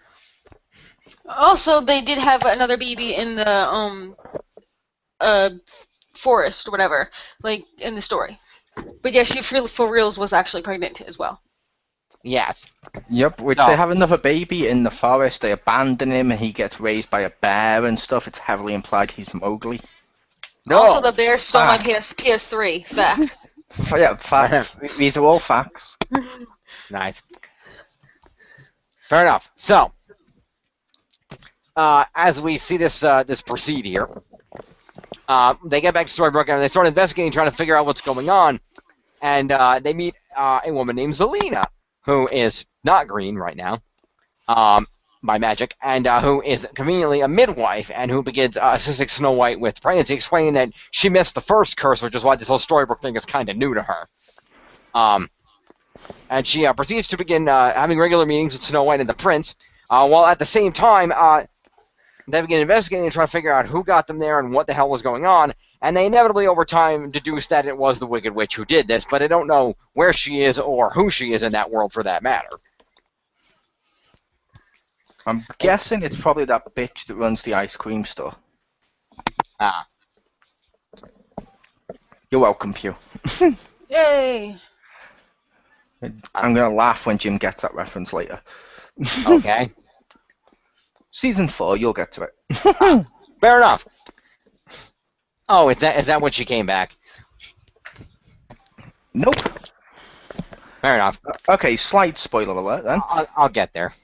Also, they did have another baby in the forest or whatever, like in the story. But yeah, she for reals was actually pregnant as well. Yes. Yep, which they have another baby in the forest, they abandon him, and he gets raised by a bear and stuff. It's heavily implied he's Mowgli. No. Also, the bear stole my PS3. Fact. Yeah, facts. These are all facts. Nice. Fair enough. So, as we see this proceed here, they get back to Storybrooke and they start investigating, trying to figure out what's going on, and they meet a woman named Zelena, who is not green right now, by magic, and who is conveniently a midwife, and who begins assisting Snow White with pregnancy, explaining that she missed the first curse, which is why this whole Storybrooke thing is kind of new to her. And she proceeds to begin having regular meetings with Snow White and the Prince, while at the same time, they begin investigating and trying to figure out who got them there and what the hell was going on, and they inevitably over time deduce that it was the Wicked Witch who did this, but they don't know where she is or who she is in that world for that matter. I'm guessing it's probably that bitch that runs the ice cream store. Ah, You're welcome, Pew. Yay! I'm going to laugh when Jim gets that reference later. okay. Season 4, you'll get to it. Fair enough. Oh, is that when she came back? Nope. Fair enough. Okay, slight spoiler alert then. I'll get there.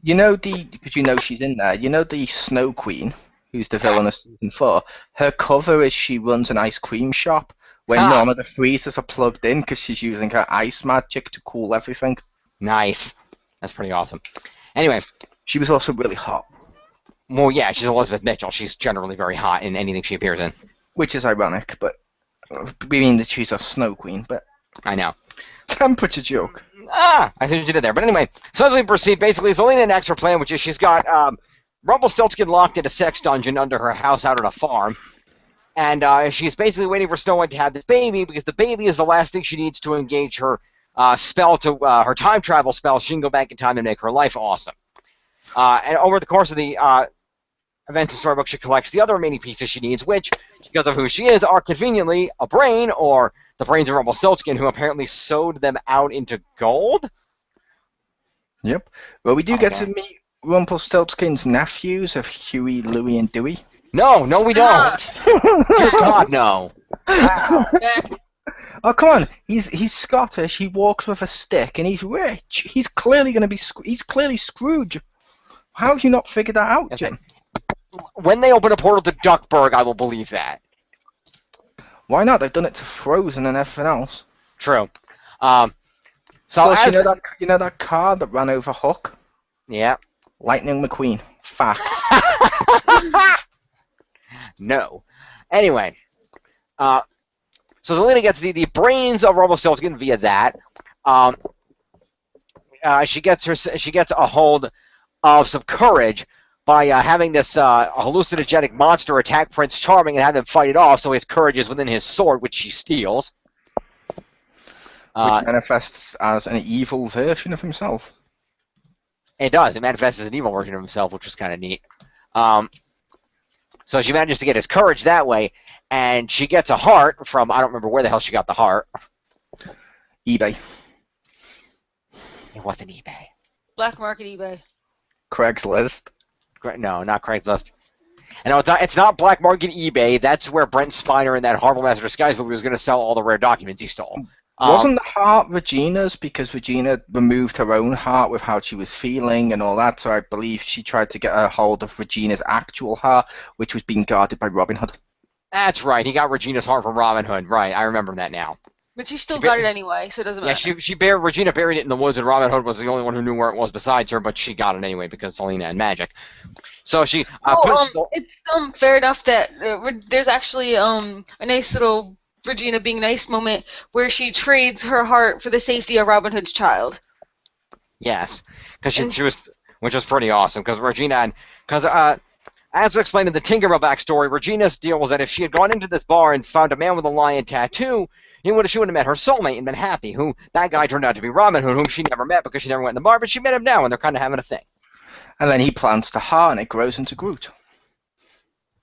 You know because you know she's in there. You know the Snow Queen, who's the villain of season 4. Her cover is she runs an ice cream shop where none of the freezers are plugged in because she's using her ice magic to cool everything. Nice. That's pretty awesome. Anyway, she was also really hot. Well, yeah, she's Elizabeth Mitchell. She's generally very hot in anything she appears in. Which is ironic, but we mean that she's a Snow Queen, but I know. Temperature joke. I see what you did there. But anyway, so as we proceed, basically, Zelena enacts her plan, which is she's got Rumpelstiltskin locked in a sex dungeon under her house out on a farm. And she's basically waiting for Snow White to have this baby because the baby is the last thing she needs to engage her spell to her time travel spell. She can go back in time and make her life awesome. And over the course of the events in Storybook, she collects the other remaining pieces she needs, which, because of who she is, are conveniently a brain, or the brains of Rumpelstiltskin, who apparently sewed them out into gold? Yep. Well, we do get to meet Rumpelstiltskin's nephews of Huey, Louie, and Dewey. No, we don't. Dear God, no. Wow. Oh, come on. He's Scottish, he walks with a stick, and he's rich. He's clearly going to be... He's clearly Scrooge. How have you not figured that out, Jim? When they open a portal to Duckburg, I will believe that. Why not? They've done it to Frozen and everything else. True. Plus, you know that car that ran over Hook? Yeah. Lightning McQueen. Fact. No. Anyway. So Zelena gets the brains of Rumpelstiltskin via that. She gets a hold of some courage by having this hallucinogenic monster attack Prince Charming and have him fight it off, so his courage is within his sword, which she steals. Which manifests as an evil version of himself. It does. It manifests as an evil version of himself, which is kind of neat. So she manages to get his courage that way, and she gets a heart from, I don't remember where the hell she got the heart. eBay. It wasn't eBay. Black market eBay. Craigslist. No, not Craigslist. And no, it's not black market eBay. That's where Brent Spiner in that Horrible Master Disguise movie was going to sell all the rare documents he stole. Wasn't the heart Regina's because Regina removed her own heart with how she was feeling and all that, so I believe she tried to get a hold of Regina's actual heart, which was being guarded by Robin Hood. That's right. He got Regina's heart from Robin Hood. Right, I remember that now. But she still got it anyway, so it doesn't matter. Yeah, Regina buried it in the woods, and Robin Hood was the only one who knew where it was besides her, but she got it anyway because Selena and magic. So she it's fair enough that there's actually a nice little Regina being nice moment where she trades her heart for the safety of Robin Hood's child. Yes, because she was, which was pretty awesome. Because Regina, as explained in the Tinkerbell backstory, Regina's deal was that if she had gone into this bar and found a man with a lion tattoo, she would have met her soulmate and been happy. Who that guy turned out to be Robin Hood, whom she never met because she never went in the bar, but she met him now, and they're kind of having a thing. And then he plants the heart, and it grows into Groot.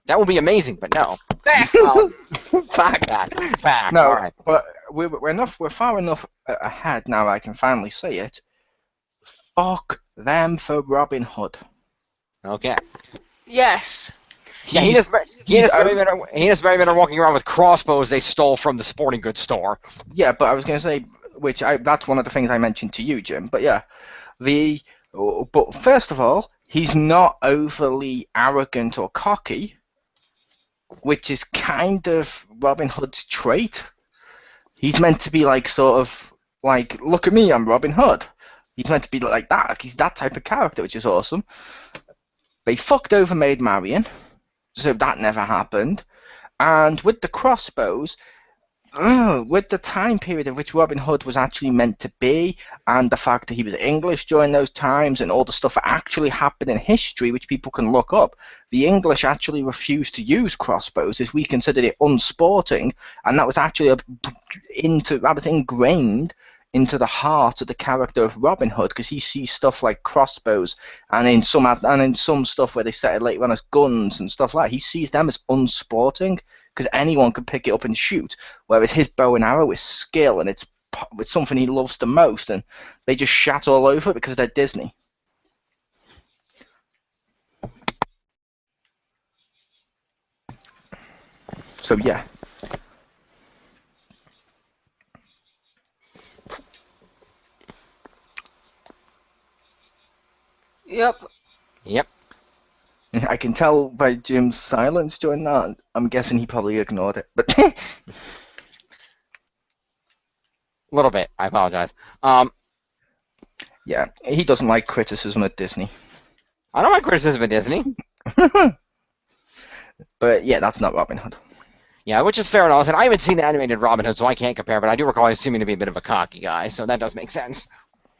That would be amazing, but no. Fact. Fact. No, All right. but we're far enough ahead now. I can finally say it. Fuck them for Robin Hood. Okay. Yes. Yeah, he and his merry men are walking around with crossbows they stole from the sporting goods store. Yeah, but I was going to say, that's one of the things I mentioned to you, Jim. But yeah, but first of all, he's not overly arrogant or cocky, which is kind of Robin Hood's trait. He's meant to be like look at me, I'm Robin Hood. He's meant to be like that. He's that type of character, which is awesome. They fucked over Maid Marian, so that never happened. And with the crossbows, with the time period of which Robin Hood was actually meant to be, and the fact that he was English during those times, and all the stuff that actually happened in history, which people can look up, the English actually refused to use crossbows as we considered it unsporting, and that was actually ingrained into the heart of the character of Robin Hood, because he sees stuff like crossbows, and in some stuff where they set it later on as guns and stuff like that, he sees them as unsporting because anyone can pick it up and shoot. Whereas his bow and arrow is skill, and it's something he loves the most, and they just shat all over it because they're Disney. So yeah. Yep. Yep. I can tell by Jim's silence during that. I'm guessing he probably ignored it, but A little bit. I apologize. yeah, he doesn't like criticism of Disney. I don't like criticism of Disney. But yeah, that's not Robin Hood. Yeah, which is fair enough. And I haven't seen the animated Robin Hood, so I can't compare. But I do recall him seeming to be a bit of a cocky guy, so that does make sense.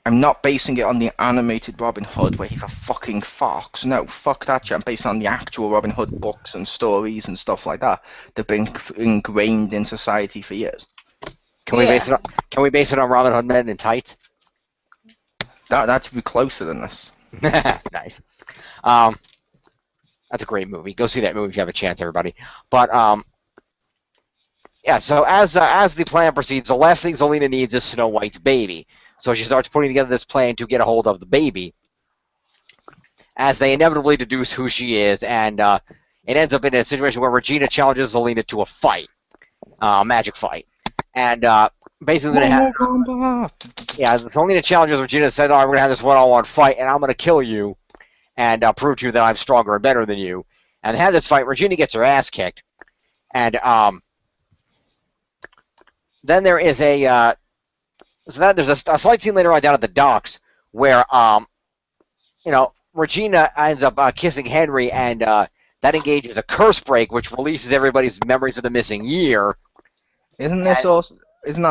I'm not basing it on the animated Robin Hood where he's a fucking fox. No, fuck that shit. I'm basing it on the actual Robin Hood books and stories and stuff like that. They've been ingrained in society for years. Can we base it on Robin Hood men in tights? That should be closer than this. Nice. That's a great movie. Go see that movie if you have a chance, everybody. But yeah. So as the plan proceeds, the last thing Zelena needs is Snow White's baby. So she starts putting together this plan to get a hold of the baby. As they inevitably deduce who she is, and it ends up in a situation where Regina challenges Zelena to a fight, magic fight, and basically they have. Yeah, Zelena challenges Regina, says, "All right, we're gonna have this one-on-one fight, and I'm gonna kill you, and prove to you that I'm stronger and better than you." And they have this fight. Regina gets her ass kicked, and then there is a there's a slight scene later on down at the docks where Regina ends up kissing Henry, and that engages a curse break, which releases everybody's memories of the missing year. Isn't that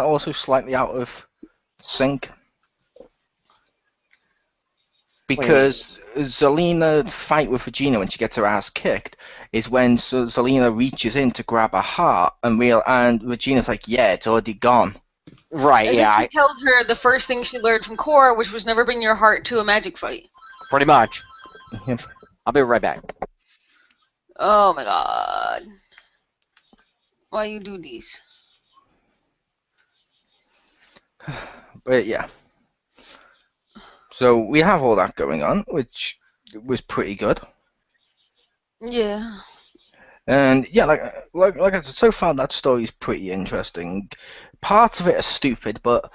also slightly out of sync? Because Zelena's fight with Regina when she gets her ass kicked is when Zelena reaches in to grab her heart, and Regina's like, "Yeah, it's already gone." Right, And yeah. then she told her the first thing she learned from Korra, which was never bring your heart to a magic fight. Pretty much. Yep. I'll be right back. Oh my god. Why you do these? But yeah. So we have all that going on, which was pretty good. Yeah. And yeah, like I said, so far that story is pretty interesting. Parts of it are stupid, but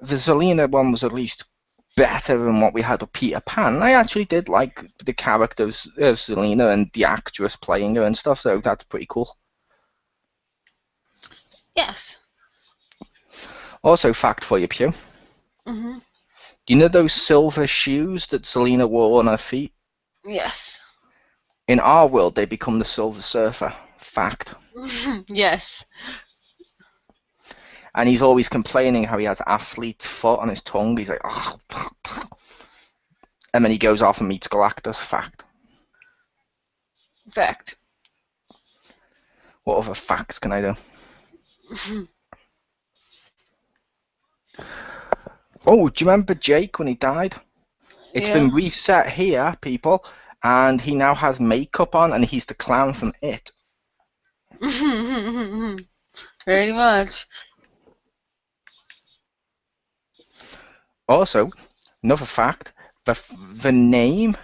the Zelena one was at least better than what we had with Peter Pan. And I actually did like the character of Zelena and the actress playing her and stuff, so that's pretty cool. Yes. Also, fact for you, Pew. Mhm. Do you know those silver shoes that Zelena wore on her feet? Yes. In our world, they become the Silver Surfer. Fact. Yes. And he's always complaining how he has athlete foot on his tongue. He's like, oh. And then he goes off and meets Galactus. Fact. Fact. What other facts can I do? Oh, do you remember Jake when he died? It's been reset here, people, and he now has makeup on, and he's the clown from It. Pretty much. Also, another fact, the name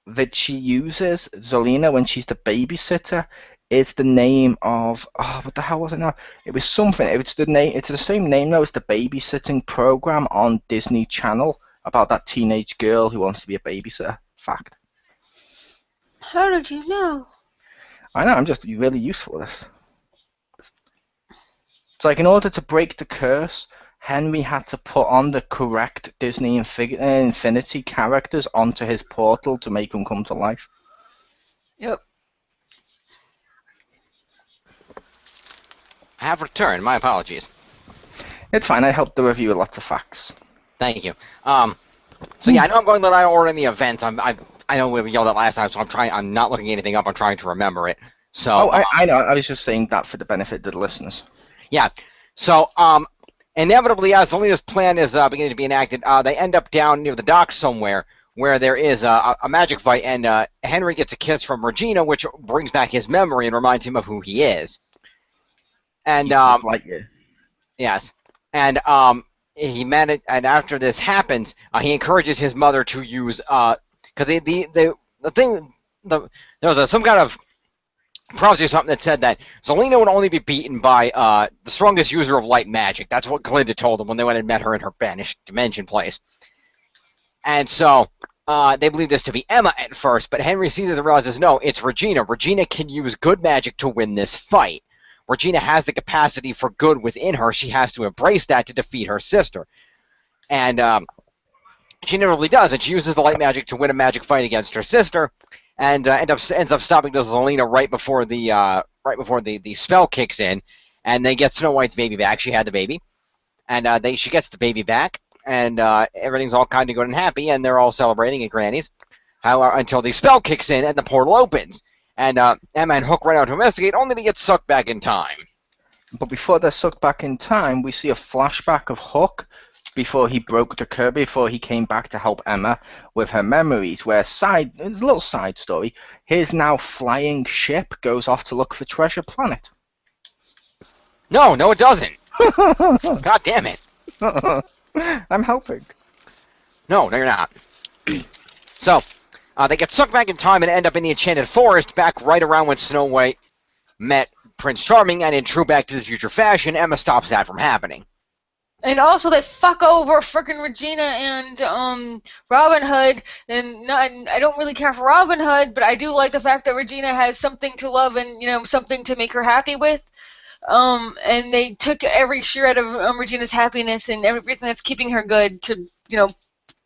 that she uses, Zelena, when she's the babysitter, is the name of, what the hell was it now? It was something. It's the same name though as the babysitting program on Disney Channel about that teenage girl who wants to be a babysitter. Fact. How did you know? I know. I'm just really useful at this. It's like in order to break the curse, Henry had to put on the correct Disney Infinity characters onto his portal to make them come to life. Yep. I have returned. My apologies. It's fine. I helped the review with lots of facts. Thank you. So yeah, I know I'm going to the order in the event. I know we yelled at last time, so I'm not looking anything up. I'm trying to remember it. So. I know. I was just saying that for the benefit of the listeners. Yeah. So inevitably, as Selena's plan is beginning to be enacted, they end up down near the dock somewhere where there is a magic fight, and Henry gets a kiss from Regina, which brings back his memory and reminds him of who he is. And He's like you. yes, and and after this happens, he encourages his mother to use because there was some kind of prophecy or something that said that Zelena would only be beaten by the strongest user of light magic. That's what Glinda told them when they went and met her in her banished dimension place. And so they believe this to be Emma at first, but Henry sees it and realizes, no, it's Regina. Regina can use good magic to win this fight. Regina has the capacity for good within her. She has to embrace that to defeat her sister. And she never really does, and she uses the light magic to win a magic fight against her sister, and ends up stopping Zelena right before the spell kicks in, and they get Snow White's baby back. She had the baby, and she gets the baby back, and everything's all kind of good and happy, and they're all celebrating at Granny's, until the spell kicks in and the portal opens, and Emma and Hook run out to investigate, only to get sucked back in time. But before they're sucked back in time, we see a flashback of Hook before he broke the curb, before he came back to help Emma with her memories, where it's a little side story, his now flying ship goes off to look for Treasure Planet. No, it doesn't. God damn it. I'm helping. No, you're not. So, they get sucked back in time and end up in the Enchanted Forest, back right around when Snow White met Prince Charming, and in true Back to the Future fashion, Emma stops that from happening. And also, they fuck over frickin' Regina and Robin Hood, and I don't really care for Robin Hood, but I do like the fact that Regina has something to love and something to make her happy with. And they took every shred of Regina's happiness and everything that's keeping her good to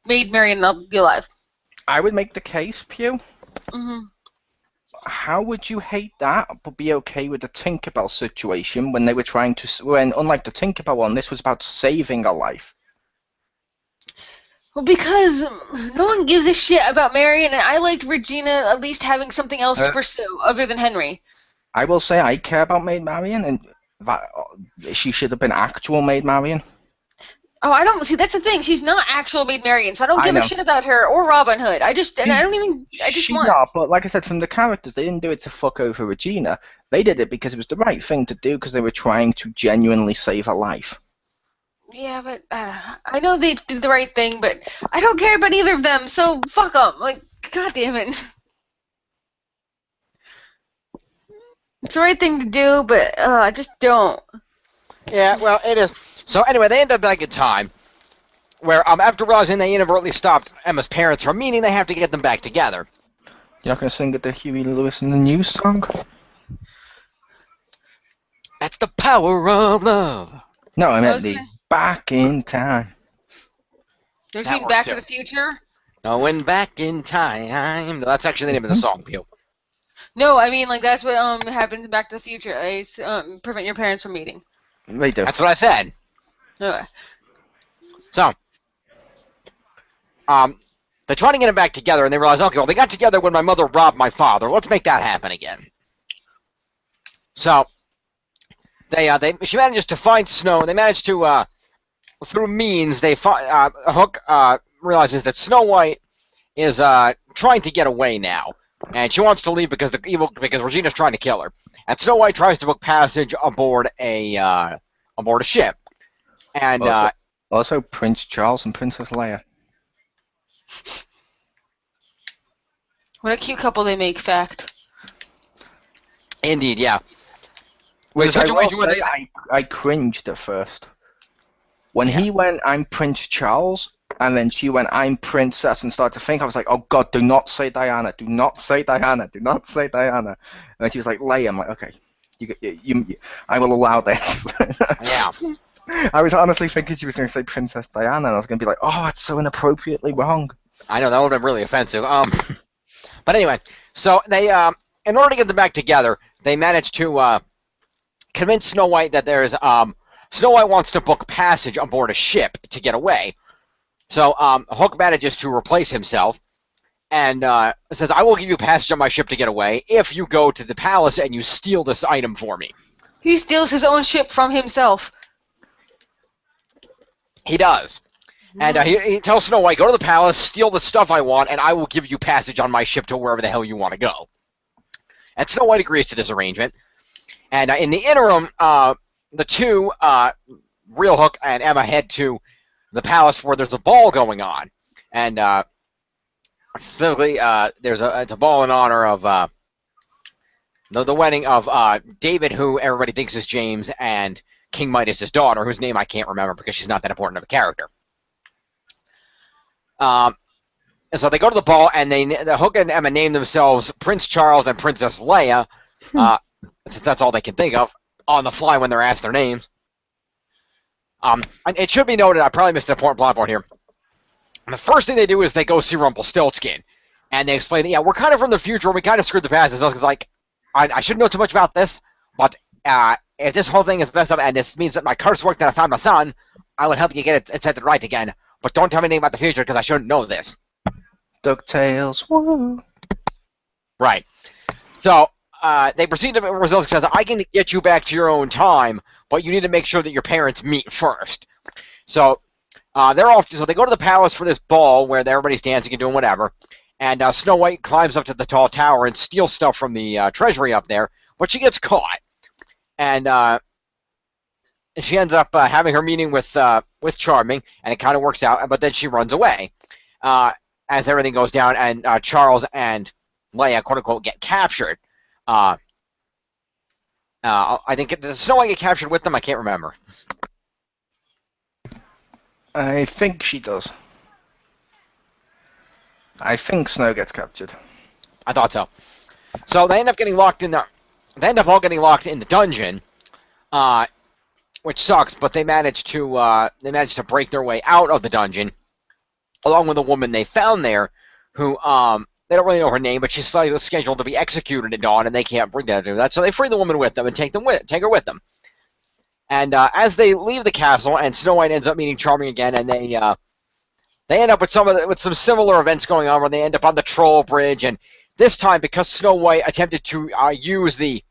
made Marion be alive. I would make the case, Pew. Mm-hmm. How would you hate that, but be okay with the Tinkerbell situation when they were trying to? When unlike the Tinkerbell one, this was about saving a life. Well, because no one gives a shit about Marion, and I liked Regina at least having something else to pursue other than Henry. I will say I care about Maid Marian, and that she should have been actual Maid Marian. Oh, I don't see. That's the thing. She's not actual Maid Marian, so I don't give a shit about her or Robin Hood. I just want. Not, but like I said, from the characters, they didn't do it to fuck over Regina. They did it because it was the right thing to do, because they were trying to genuinely save her life. Yeah, but I know they did the right thing, but I don't care about either of them. So fuck them. Like, god damn it. It's the right thing to do, but I just don't. Yeah, well, it is. So anyway, they end up back in time, where after realizing they inadvertently stopped Emma's parents from meeting, they have to get them back together. You're not going to sing it the Huey Lewis and the News song? That's the power of love. No, I meant the Back in Time. Don't you mean Back to the Future? Going back in time. That's actually the name of the song, Pew. No, I mean, like, that's what happens in Back to the Future. It's prevent your parents from meeting. They do. That's what I said. Okay. So, they try to get them back together, and they realize, okay, well, they got together when my mother robbed my father. Let's make that happen again. So, she manages to find Snow. They manage to, through means, Hook realizes that Snow White is trying to get away now, and she wants to leave because Regina's trying to kill her. And Snow White tries to book passage aboard a ship. And also Prince Charles and Princess Leia. What a cute couple they make, fact. Indeed, yeah. Which I cringed at first. When he went, I'm Prince Charles, and then she went, I'm Princess, and started to think, I was like, oh God, do not say Diana, do not say Diana, do not say Diana. And then she was like, Leia. I'm like, okay, I will allow this. Yeah. I was honestly thinking she was going to say Princess Diana, and I was going to be like, oh, it's so inappropriately wrong. I know, that would have been really offensive. But anyway, so they, in order to get them back together, they managed to convince Snow White that there's, Snow White wants to book passage aboard a ship to get away. So Hook manages to replace himself and says, I will give you passage on my ship to get away if you go to the palace and you steal this item for me. He steals his own ship from himself. He does. And he tells Snow White, go to the palace, steal the stuff I want, and I will give you passage on my ship to wherever the hell you want to go. And Snow White agrees to this arrangement. And in the interim, the two, Real Hook and Emma, head to the palace where there's a ball going on. And specifically, it's a ball in honor of the wedding of David, who everybody thinks is James, and King Midas' daughter, whose name I can't remember because she's not that important of a character. And so they go to the ball, and the Hook and Emma name themselves Prince Charles and Princess Leia, since that's all they can think of on the fly when they're asked their names. And it should be noted, I probably missed an important plot point here. The first thing they do is they go see Rumpelstiltskin, and they explain that, yeah, we're kind of from the future, and we kind of screwed the past. It's like, I shouldn't know too much about this, but if this whole thing is messed up, and this means that my curse worked and I found my son, I will help you get it set right again. But don't tell me anything about the future, because I shouldn't know this. DuckTales, woo! Right. So, they proceed to results says, I can get you back to your own time, but you need to make sure that your parents meet first. So, they're off. So they go to the palace for this ball where everybody's dancing and doing whatever. And Snow White climbs up to the tall tower and steals stuff from the treasury up there, but she gets caught. And she ends up having her meeting with Charming, and it kind of works out. But then she runs away as everything goes down, and Charles and Leia, quote unquote, get captured. I think does Snow White get captured with them? I can't remember. I think she does. I think Snow gets captured. I thought so. So they end up getting locked in the. They end up all getting locked in the dungeon, which sucks. But they manage to break their way out of the dungeon, along with a woman they found there, who they don't really know her name, but she's scheduled to be executed at dawn, and they can't bring that to that. So they free the woman with them and take her with them. And as they leave the castle, and Snow White ends up meeting Charming again, and they end up with some similar events going on, where they end up on the Troll Bridge, and this time because Snow White attempted to use the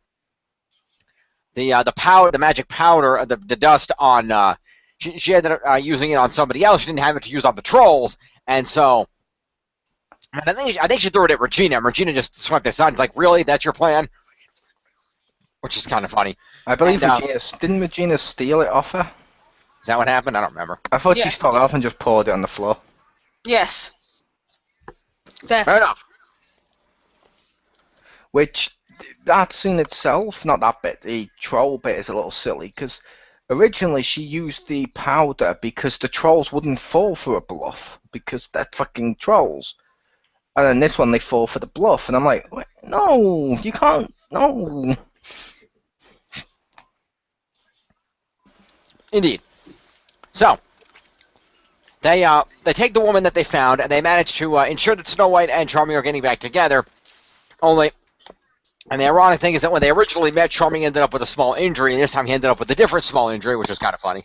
magic powder, the dust on, she ended up using it on somebody else. She didn't have it to use on the trolls, and so. And I think she threw it at Regina, and Regina just swept it aside. It's like, really? That's your plan? Which is kind of funny. I believe didn't Regina steal it off her? Is that what happened? I don't remember. I thought she stole it off and just poured it on the floor. Yes. Fair enough. Which, that scene itself, not that bit, the troll bit is a little silly, because originally she used the powder because the trolls wouldn't fall for a bluff, because they're fucking trolls. And then this one, they fall for the bluff, and I'm like, no, you can't, no. Indeed. So, they take the woman that they found, and they manage to ensure that Snow White and Charming are getting back together. And the ironic thing is that when they originally met, Charming ended up with a small injury, and this time he ended up with a different small injury, which is kind of funny.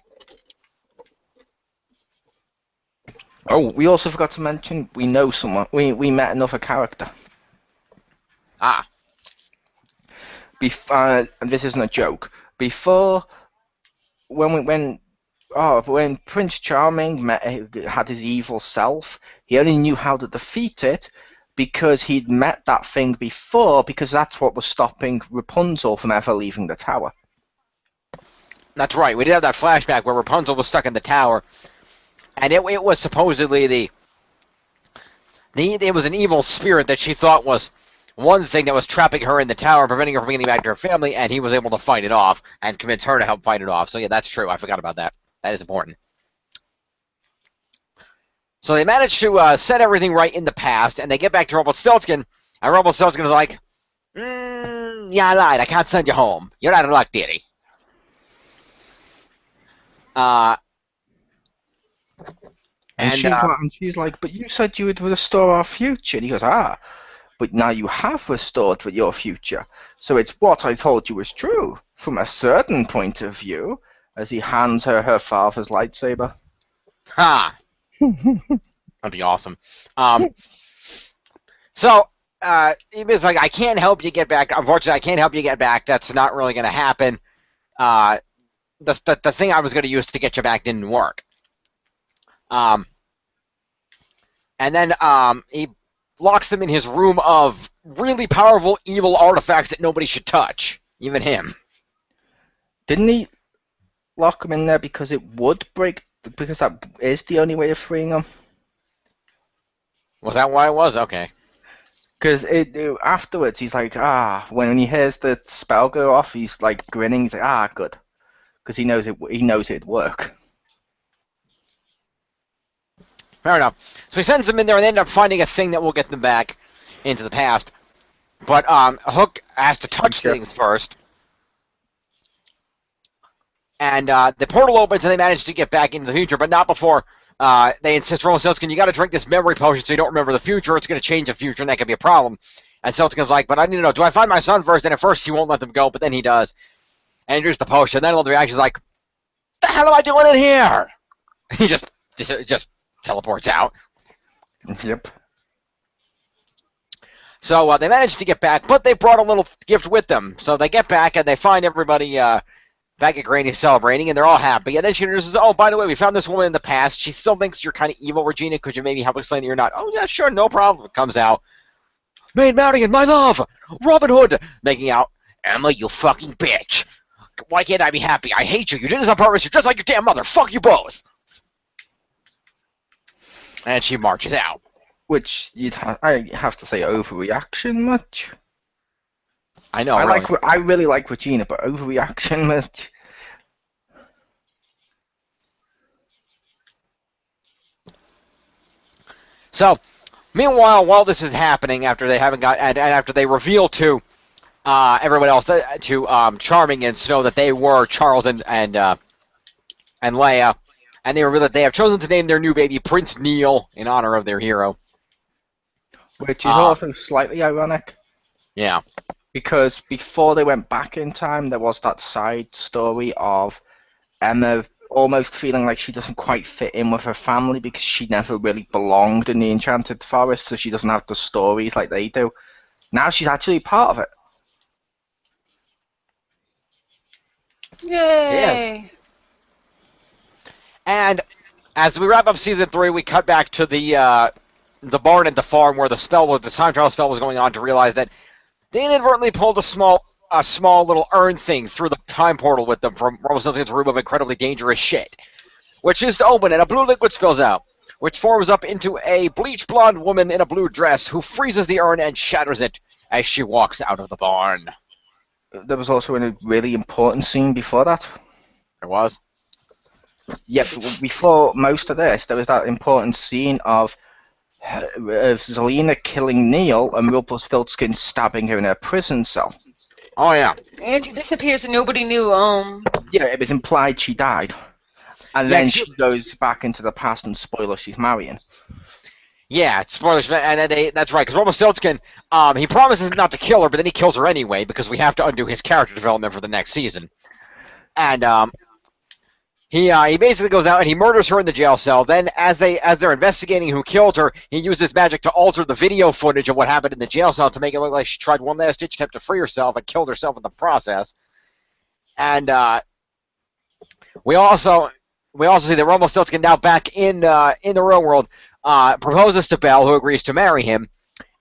Oh, we also forgot to mention, we know someone. We met another character. Ah. And this isn't a joke. Before, when Prince Charming had his evil self, he only knew how to defeat it because he'd met that thing before, because that's what was stopping Rapunzel from ever leaving the tower. That's right. We did have that flashback where Rapunzel was stuck in the tower, and it was supposedly it was an evil spirit that she thought was one thing that was trapping her in the tower, preventing her from getting back to her family, and he was able to fight it off and convince her to help fight it off. So yeah, that's true. I forgot about that. That is important. So they managed to set everything right in the past, and they get back to Rumpelstiltskin, and Rumpelstiltskin is like, yeah, I lied. I can't send you home. You're out of luck, dearie. And she's like, but you said you would restore our future. And he goes, but now you have restored your future. So it's what I told you was true, from a certain point of view, as he hands her father's lightsaber. Ha! That'd be awesome. So, he was like, I can't help you get back. Unfortunately, I can't help you get back. That's not really going to happen. The thing I was going to use to get you back didn't work. Um, and then he locks them in his room of really powerful evil artifacts that nobody should touch, even him. Didn't he lock him in there because it would break? Because that is the only way of freeing him. Was that why it was? Okay. Because afterwards, he's like, when he hears the spell go off, he's like grinning. He's like, good, because he knows it'd work. Fair enough. So he sends them in there, and they end up finding a thing that will get them back into the past. But Hook has to touch things first. And the portal opens, and they manage to get back into the future, but not before they insist, Rumpelstiltskin, you got to drink this memory potion so you don't remember the future. It's going to change the future, and that could be a problem. And Stiltskin's like, but I need to know, do I find my son first? And at first, he won't let them go, but then he does. And he drinks the potion. And then all the reaction's like, the hell am I doing in here? He just teleports out. Yep. So they managed to get back, but they brought a little gift with them. So they get back, and they find everybody back at Granny celebrating, and they're all happy. And then she introduces, oh, by the way, we found this woman in the past. She still thinks you're kind of evil, Regina. Could you maybe help explain that you're not? Oh, yeah, sure, no problem. It comes out. Maid Marian, my love! Robin Hood! Making out. Emma, you fucking bitch. Why can't I be happy? I hate you. You did this on purpose. You're just like your damn mother. Fuck you both. And she marches out. Which I have to say, overreaction much. I know. I really like Regina, but overreaction much. So, meanwhile, while this is happening, after they haven't got, and after they reveal to everyone else, to Charming and Snow, that they were Charles and Leia, and they reveal that they have chosen to name their new baby Prince Neil in honor of their hero. Which is also slightly ironic. Yeah. Because before they went back in time, there was that side story of Emma almost feeling like she doesn't quite fit in with her family because she never really belonged in the Enchanted Forest, so she doesn't have the stories like they do. Now she's actually part of it. Yay! And as we wrap up season 3, we cut back to the barn at the farm where the time travel spell was going on, to realize that they inadvertently pulled a small little urn thing through the time portal with them from Rumpelstiltskin's room of incredibly dangerous shit, which is to open, and a blue liquid spills out, which forms up into a bleach blonde woman in a blue dress who freezes the urn and shatters it as she walks out of the barn. There was also a really important scene before that. There was? Yeah, before most of this, there was that important scene of Zelena killing Neil and Rumpelstiltskin stabbing her in her prison cell. Oh, yeah. And she disappears and nobody knew. Yeah, it was implied she died. And then she goes back into the past, and spoiler, she's marrying. Yeah, spoilers, and that's right, because Rumpelstiltskin, he promises not to kill her, but then he kills her anyway, because we have to undo his character development for the next season. And he basically goes out and he murders her in the jail cell. Then, as they're investigating who killed her, he uses magic to alter the video footage of what happened in the jail cell to make it look like she tried one last ditch attempt to free herself and killed herself in the process. And we also see that Rumpelstiltskin, now back in the real world, proposes to Belle, who agrees to marry him.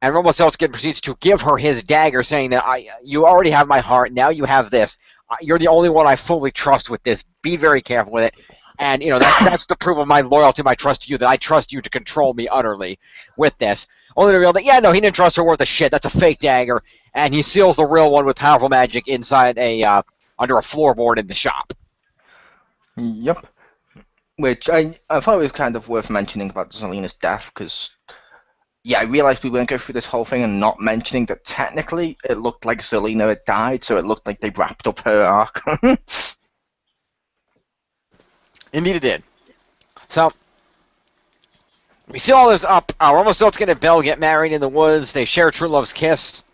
And Rumpelstiltskin proceeds to give her his dagger, saying that you already have my heart. Now you have this. You're the only one I fully trust with this. Be very careful with it. And, that's the proof of my loyalty, my trust to you, that I trust you to control me utterly with this. Only to reveal that, yeah, no, he didn't trust her worth a shit. That's a fake dagger. And he seals the real one with powerful magic inside under a floorboard in the shop. Yep. Which I thought it was kind of worth mentioning about Zelena's death, because, yeah, I realized we weren't going through this whole thing and not mentioning that technically it looked like Zelena had died, so it looked like they wrapped up her arc. Indeed it did. So, we see all this up. Rumpelstiltskin and Belle get married in the woods. They share true love's kiss.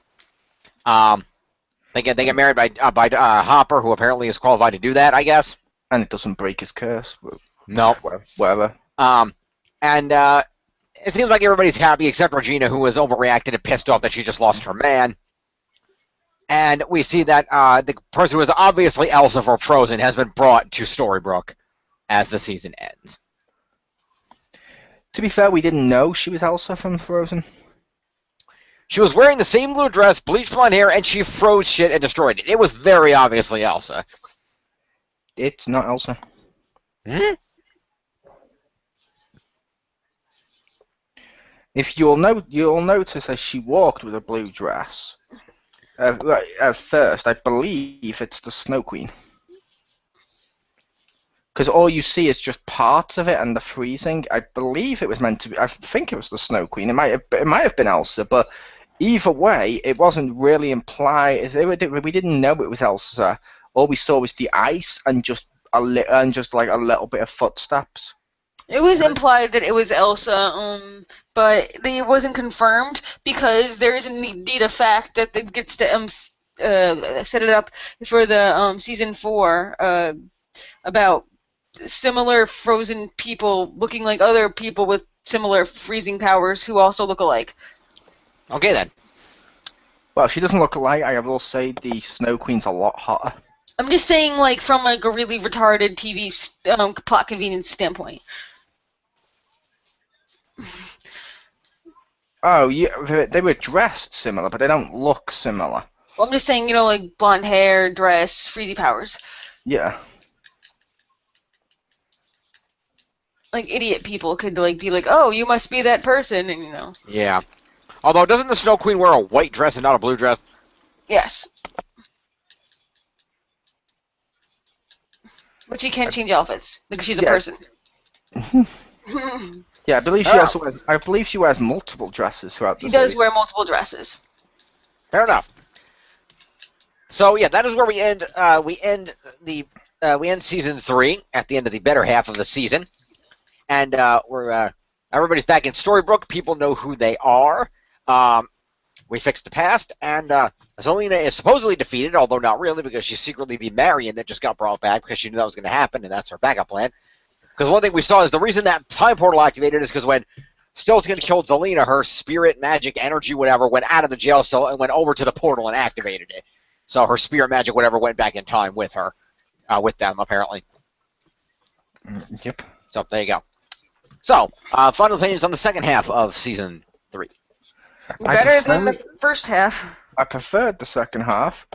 They get married by Hopper, who apparently is qualified to do that, I guess. And it doesn't break his curse. No. Whatever. And it seems like everybody's happy except Regina, who was overreacted and pissed off that she just lost her man. And we see that the person who is obviously Elsa for Frozen has been brought to Storybrooke as the season ends. To be fair, we didn't know she was Elsa from Frozen. She was wearing the same blue dress, bleached blonde hair, and she froze shit and destroyed it. It was very obviously Elsa. It's not Elsa. Hmm? If you'll notice as she walked with a blue dress. At first, I believe it's the Snow Queen. Because all you see is just parts of it and the freezing. I believe it was meant to be. I think it was the Snow Queen. It might have been Elsa, but either way, it wasn't really implied. We didn't know it was Elsa. All we saw was the ice and just like a little bit of footsteps. It was implied that it was Elsa, but it wasn't confirmed because there is indeed a fact that it gets to set it up for the season 4 about similar frozen people looking like other people with similar freezing powers who also look alike. Okay then. Well, she doesn't look alike. I will say the Snow Queen's a lot hotter. I'm just saying, like, from like a really retarded TV plot convenience standpoint. Oh, yeah, they were dressed similar, but they don't look similar. Well, I'm just saying, like blonde hair, dress, freezy powers. Yeah. Like idiot people could like be like, "Oh, you must be that person," and Yeah. Although, doesn't the Snow Queen wear a white dress and not a blue dress? Yes. But she can change outfits because she's a person. Yeah, I believe she also wears. I believe she wears multiple dresses throughout the She series. does wear multiple dresses. Fair enough. So yeah, that is where we end. We end season 3 at the end of the better half of the season, and everybody's back in Storybrooke. People know who they are. We fixed the past, and Zelena is supposedly defeated, although not really, because she's secretly the Marion that just got brought back because she knew that was going to happen, and that's her backup plan. Because one thing we saw is the reason that time portal activated is because when Stiltskin killed Zelena, her spirit, magic, energy, whatever, went out of the jail cell and went over to the portal and activated it. So her spirit, magic, whatever, went back in time with her, with them, apparently. Yep. So there you go. So, final opinions on the second half of season 3. Better than the first half. I preferred the second half.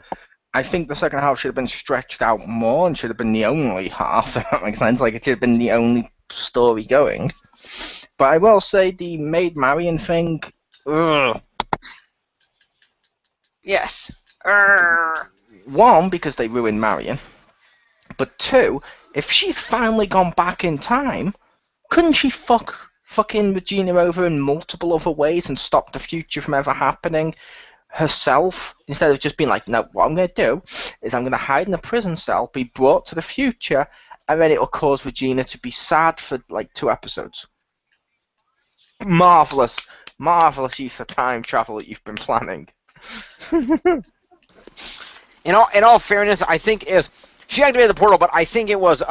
I think the second half should have been stretched out more and should have been the only half, if that makes sense. Like, it should have been the only story going. But I will say the Maid Marian thing, ugh. Yes. One, because they ruined Marian. But two, if she's finally gone back in time, couldn't she fucking Regina over in multiple other ways and stop the future from ever happening herself, instead of just being like, no, what I'm going to do is I'm going to hide in a prison cell, be brought to the future, and then it will cause Regina to be sad for like 2 episodes. Marvelous use of time travel that you've been planning. In all fairness, I think she activated the portal, but I think it was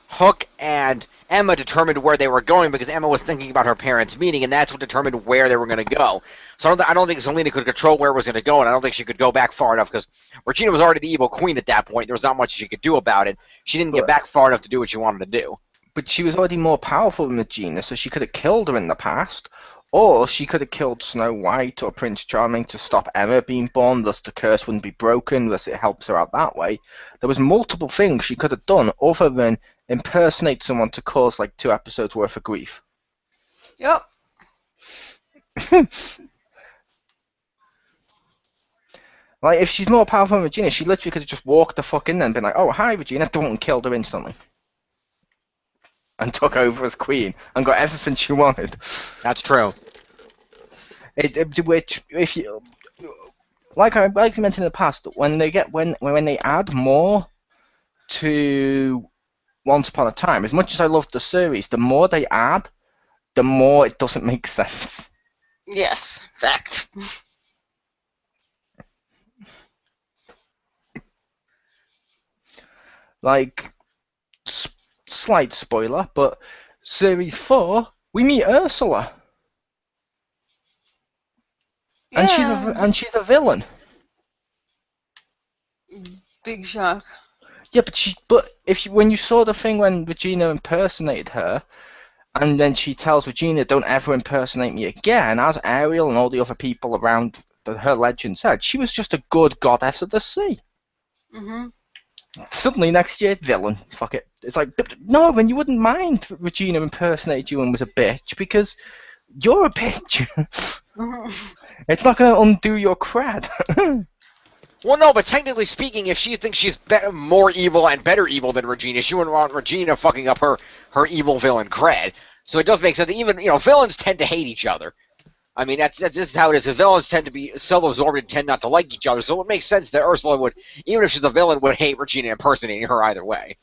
Hook and Emma determined where they were going because Emma was thinking about her parents' meeting, and that's what determined where they were going to go. So I don't think Zelena could control where it was going to go, and I don't think she could go back far enough because Regina was already the evil queen at that point. There was not much she could do about it. She didn't get back far enough to do what she wanted to do. But she was already more powerful than Regina, so she could have killed her in the past, or she could have killed Snow White or Prince Charming to stop Emma being born, thus the curse wouldn't be broken, thus it helps her out that way. There was multiple things she could have done other than impersonate someone to cause like 2 episodes worth of grief. Yep. Like, if she's more powerful than Regina, she literally could have just walked the fuck in there and been like, oh, hi, Regina, and killed her instantly. And took over as queen and got everything she wanted. That's true. Which, if you, like I mentioned in the past, when they add more to Once Upon a Time, as much as I love the series, the more they add, the more it doesn't make sense. Yes, fact. Like, slight spoiler, but series 4, we meet Ursula. Yeah. And she's a villain. Big shock. Yeah, but when you saw the thing when Regina impersonated her, And then she tells Regina, "Don't ever impersonate me again." As Ariel and all the other people around her legend said, she was just a good goddess of the sea. Mm-hmm. Suddenly next year, villain. Fuck it. It's like, no, then you wouldn't mind Regina impersonated you and was a bitch because you're a bitch. It's not going to undo your cred. Well, no, but technically speaking, if she thinks she's more evil and better evil than Regina, she wouldn't want Regina fucking up her evil villain cred. So it does make sense that even, villains tend to hate each other. I mean, that's just how it is. Because villains tend to be self-absorbed and tend not to like each other. So it makes sense that Ursula would, even if she's a villain, would hate Regina impersonating her either way.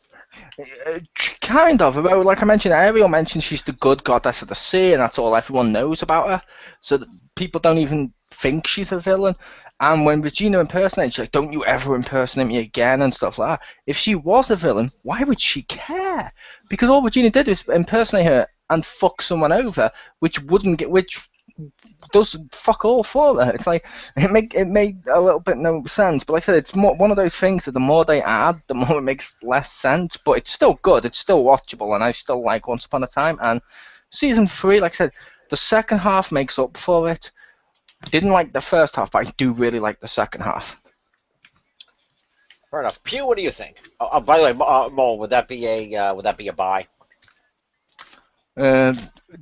Kind of. Although, like I mentioned, Ariel mentioned she's the good goddess of the sea, and that's all everyone knows about her. So that people don't even think she's a villain. And when Regina impersonates, she's like, "Don't you ever impersonate me again," and stuff like that. If she was a villain, why would she care? Because all Regina did was impersonate her and fuck someone over, which does fuck all for her. It's like it made a little bit no sense. But like I said, it's one of those things that the more they add, the more it makes less sense. But it's still good. It's still watchable, and I still like Once Upon a Time. And season 3, like I said, the second half makes up for it. Didn't like the first half, but I do really like the second half. Fair enough. Pew, what do you think? By the way, Mole, would that be a buy?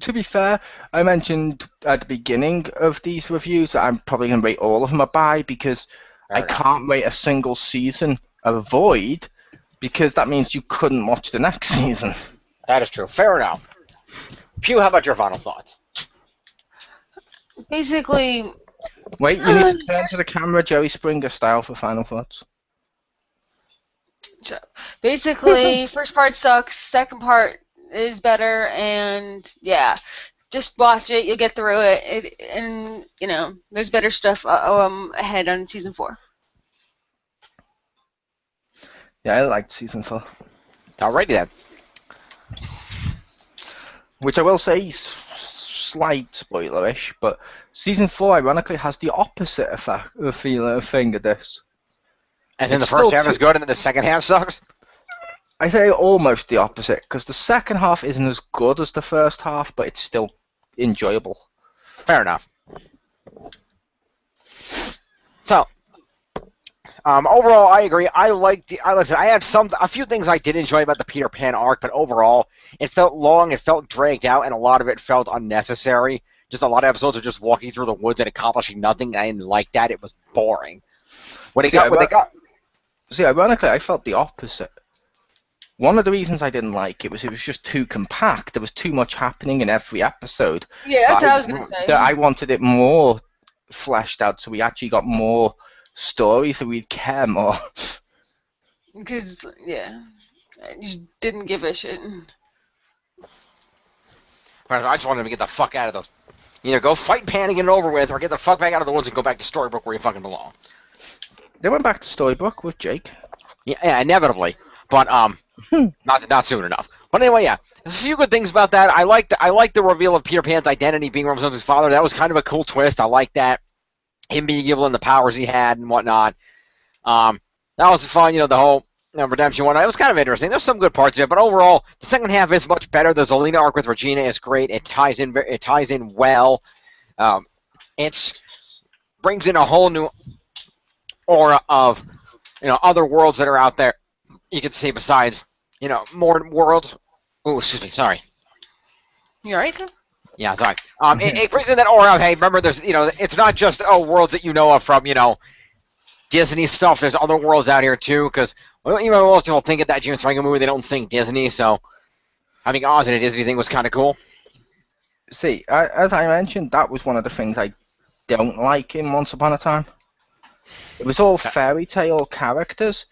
To be fair, I mentioned at the beginning of these reviews that I'm probably going to rate all of them a buy because I can't rate a single season a void because that means you couldn't watch the next season. That is true. Fair enough. Pew, how about your final thoughts? Basically, wait, you need to turn to the camera, Jerry Springer style, for final thoughts. Basically, first part sucks, second part is better, and yeah, just watch it. You'll get through it. And there's better stuff ahead on season 4. Yeah, I liked season 4. Alrighty then. Which I will say, slight spoilerish, but season 4 ironically has the opposite effect, thing of this. And then the first half is good, and then the second half sucks? I say almost the opposite, because the second half isn't as good as the first half, but it's still enjoyable. Fair enough. So, overall, I agree. I had a few things I did enjoy about the Peter Pan arc, but overall, it felt long, it felt dragged out, and a lot of it felt unnecessary. Just a lot of episodes of just walking through the woods and accomplishing nothing. I didn't like that. It was boring. See, ironically, I felt the opposite. One of the reasons I didn't like it was just too compact. There was too much happening in every episode. Yeah, that's what I was going to say. That I wanted it more fleshed out, so we actually got more story, so we'd care more. Because, yeah, I just didn't give a shit. I just wanted to get the fuck out of those. Either go fight Pan and get it over with, or get the fuck back out of the woods and go back to Storybrooke where you fucking belong. They went back to Storybrooke with Jake. Yeah, inevitably. But, not soon enough. But anyway, yeah, there's a few good things about that. I like the reveal of Peter Pan's identity being Rapunzel's father. That was kind of a cool twist. I like that. Him being given the powers he had and whatnot. That was fun. The whole redemption one. It was kind of interesting. There's some good parts of it, but overall, the second half is much better. The Zelena arc with Regina is great. It ties in well. It brings in a whole new aura of other worlds that are out there. You can see besides more worlds. Oh, excuse me. Sorry. You alright? Yeah, sorry. It brings in that aura of, hey, remember, there's it's not just worlds that you know of from Disney stuff. There's other worlds out here too, because most people think of that James Franco movie, they don't think Disney. So having Oz in a Disney thing was kind of cool. See, as I mentioned, that was one of the things I don't like in Once Upon a Time. It was all fairy tale characters,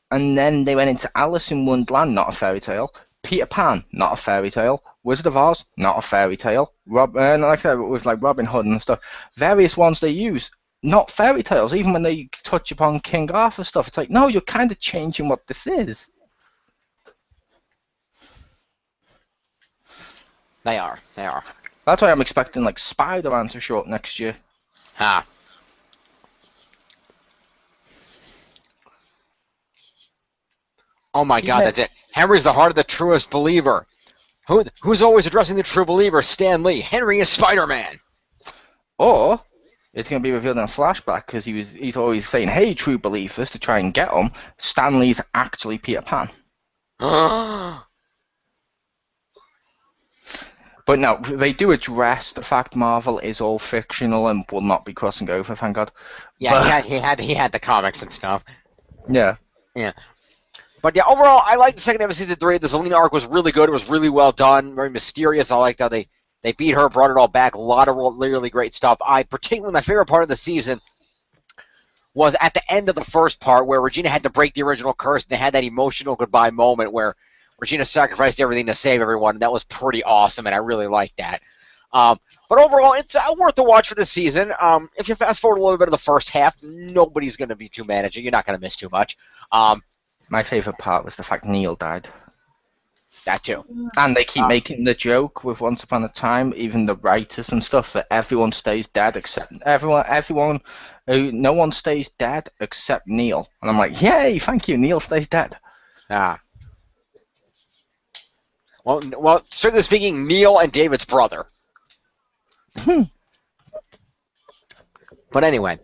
and then they went into Alice in Wonderland, not a fairy tale. Peter Pan, not a fairy tale. Wizard of Oz, not a fairy tale. Like I said, with like Robin Hood and stuff, various ones they use, not fairy tales. Even when they touch upon King Arthur stuff, it's like, no, you're kind of changing what this is. They are. That's why I'm expecting like Spider-Man to show up next year. Ha. Oh my God, that's it. Henry's the heart of the truest believer. Who's always addressing the true believer? Stan Lee. Henry is Spider-Man. Or it's going to be revealed in a flashback because he's always saying, "Hey, true believers," to try and get them. Stanley's actually Peter Pan. But no, they do address the fact Marvel is all fictional and will not be crossing over, thank God. Yeah, he had the comics and stuff. Yeah. Yeah. But yeah, overall, I liked the second half of season 3. The Zelina arc was really good. It was really well done, very mysterious. I liked how they beat her, brought it all back. A lot of really great stuff. Particularly my favorite part of the season was at the end of the first part where Regina had to break the original curse, and they had that emotional goodbye moment where Regina sacrificed everything to save everyone. And that was pretty awesome, and I really liked that. But overall, it's worth a watch for this season. If you fast forward a little bit of the first half, nobody's going to be too mad at you. You're not going to miss too much. My favorite part was the fact Neil died. That too. And they keep making the joke with Once Upon a Time, even the writers and stuff, that everyone stays dead except no one stays dead except Neil. And I'm like, yay, thank you, Neil stays dead. Well, strictly speaking, Neil and David's brother. But anyway,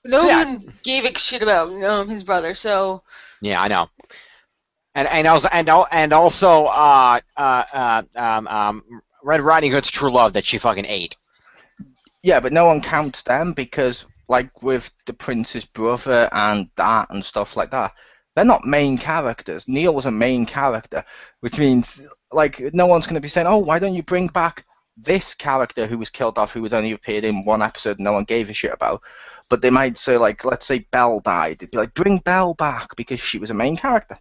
No one gave a shit about his brother, so. Yeah, I know. And also Red Riding Hood's true love that she fucking ate. Yeah, but no one counts them because, like with the prince's brother and that and stuff like that, they're not main characters. Neil was a main character, which means like no one's going to be saying, "Oh, why don't you bring back this character who was killed off, who had only appeared in one episode, and no one gave a shit about?" But they might say, like, let's say Belle died, it'd be like, bring Belle back because she was a main character.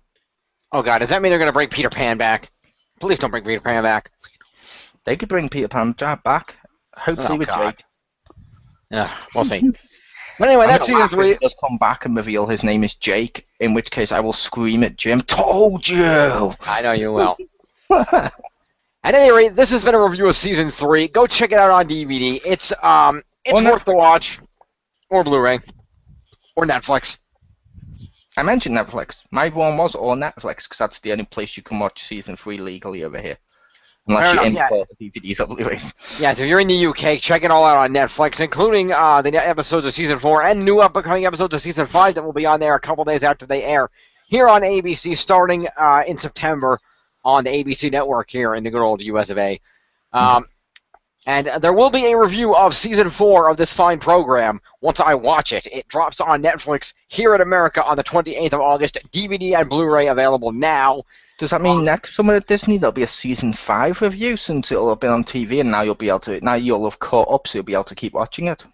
Oh God, does that mean they're going to bring Peter Pan back? Please don't bring Peter Pan back. They could bring Peter Pan back, hopefully with God. Jake. Yeah, we'll see. But anyway, that's season 3. He does come back and reveal his name is Jake, in which case I will scream at Jim, "Told you!" I know you will. At any rate, this has been a review of season 3. Go check it out on DVD. It's worth the watch, or Blu-ray, or Netflix. I mentioned Netflix. My one was or Netflix because that's the only place you can watch season 3 legally over here, unless you import the DVDs or Blu-rays. Yeah, so if you're in the UK, check it all out on Netflix, including the episodes of season 4 and new upcoming episodes of season 5 that will be on there a couple days after they air here on ABC, starting in September on the ABC network here in the good old US of A. And there will be a review of season 4 of this fine program once I watch it. It drops on Netflix here in America on the 28th of August. DVD and Blu-ray available now. Does that mean next summer at Disney there'll be a season 5 review, since it'll have been on TV and now you'll have caught up, so you'll be able to keep watching it?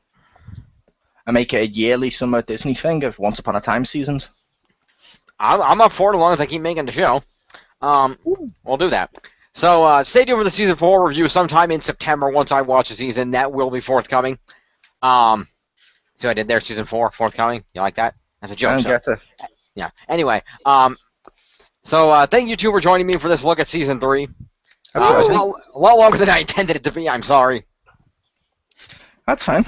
And make it a yearly summer at Disney thing of Once Upon a Time seasons? I'm up for it as long as I keep making the show. We'll do that. So stay tuned for the season 4 review sometime in September once I watch the season. That will be forthcoming. See what I did there, season 4, forthcoming? You like that? That's a joke. I don't get it. Yeah. Anyway, so thank you two for joining me for this look at season 3. A lot longer than I intended it to be. I'm sorry. That's fine.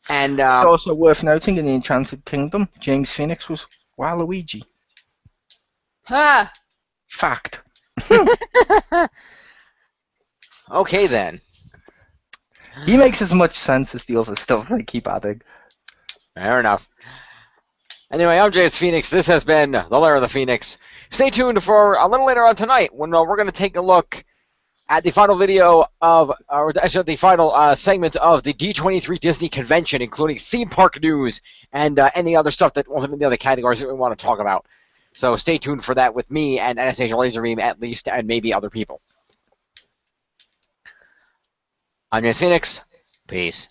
And it's also worth noting in the Enchanted Kingdom, James Phoenix was Waluigi. Ha! Fact. Okay then. He makes as much sense as the other stuff they keep adding. Fair enough. Anyway, I'm James Phoenix. This has been The Lair of the Phoenix. Stay tuned for a little later on tonight when we're going to take a look at the final video of, or actually the final segment of the D23 Disney Convention, including theme park news and any other stuff that wasn't in the other categories that we want to talk about. So stay tuned for that with me and Anastasia Laserbeam at least, and maybe other people. I'm James Phoenix. Peace.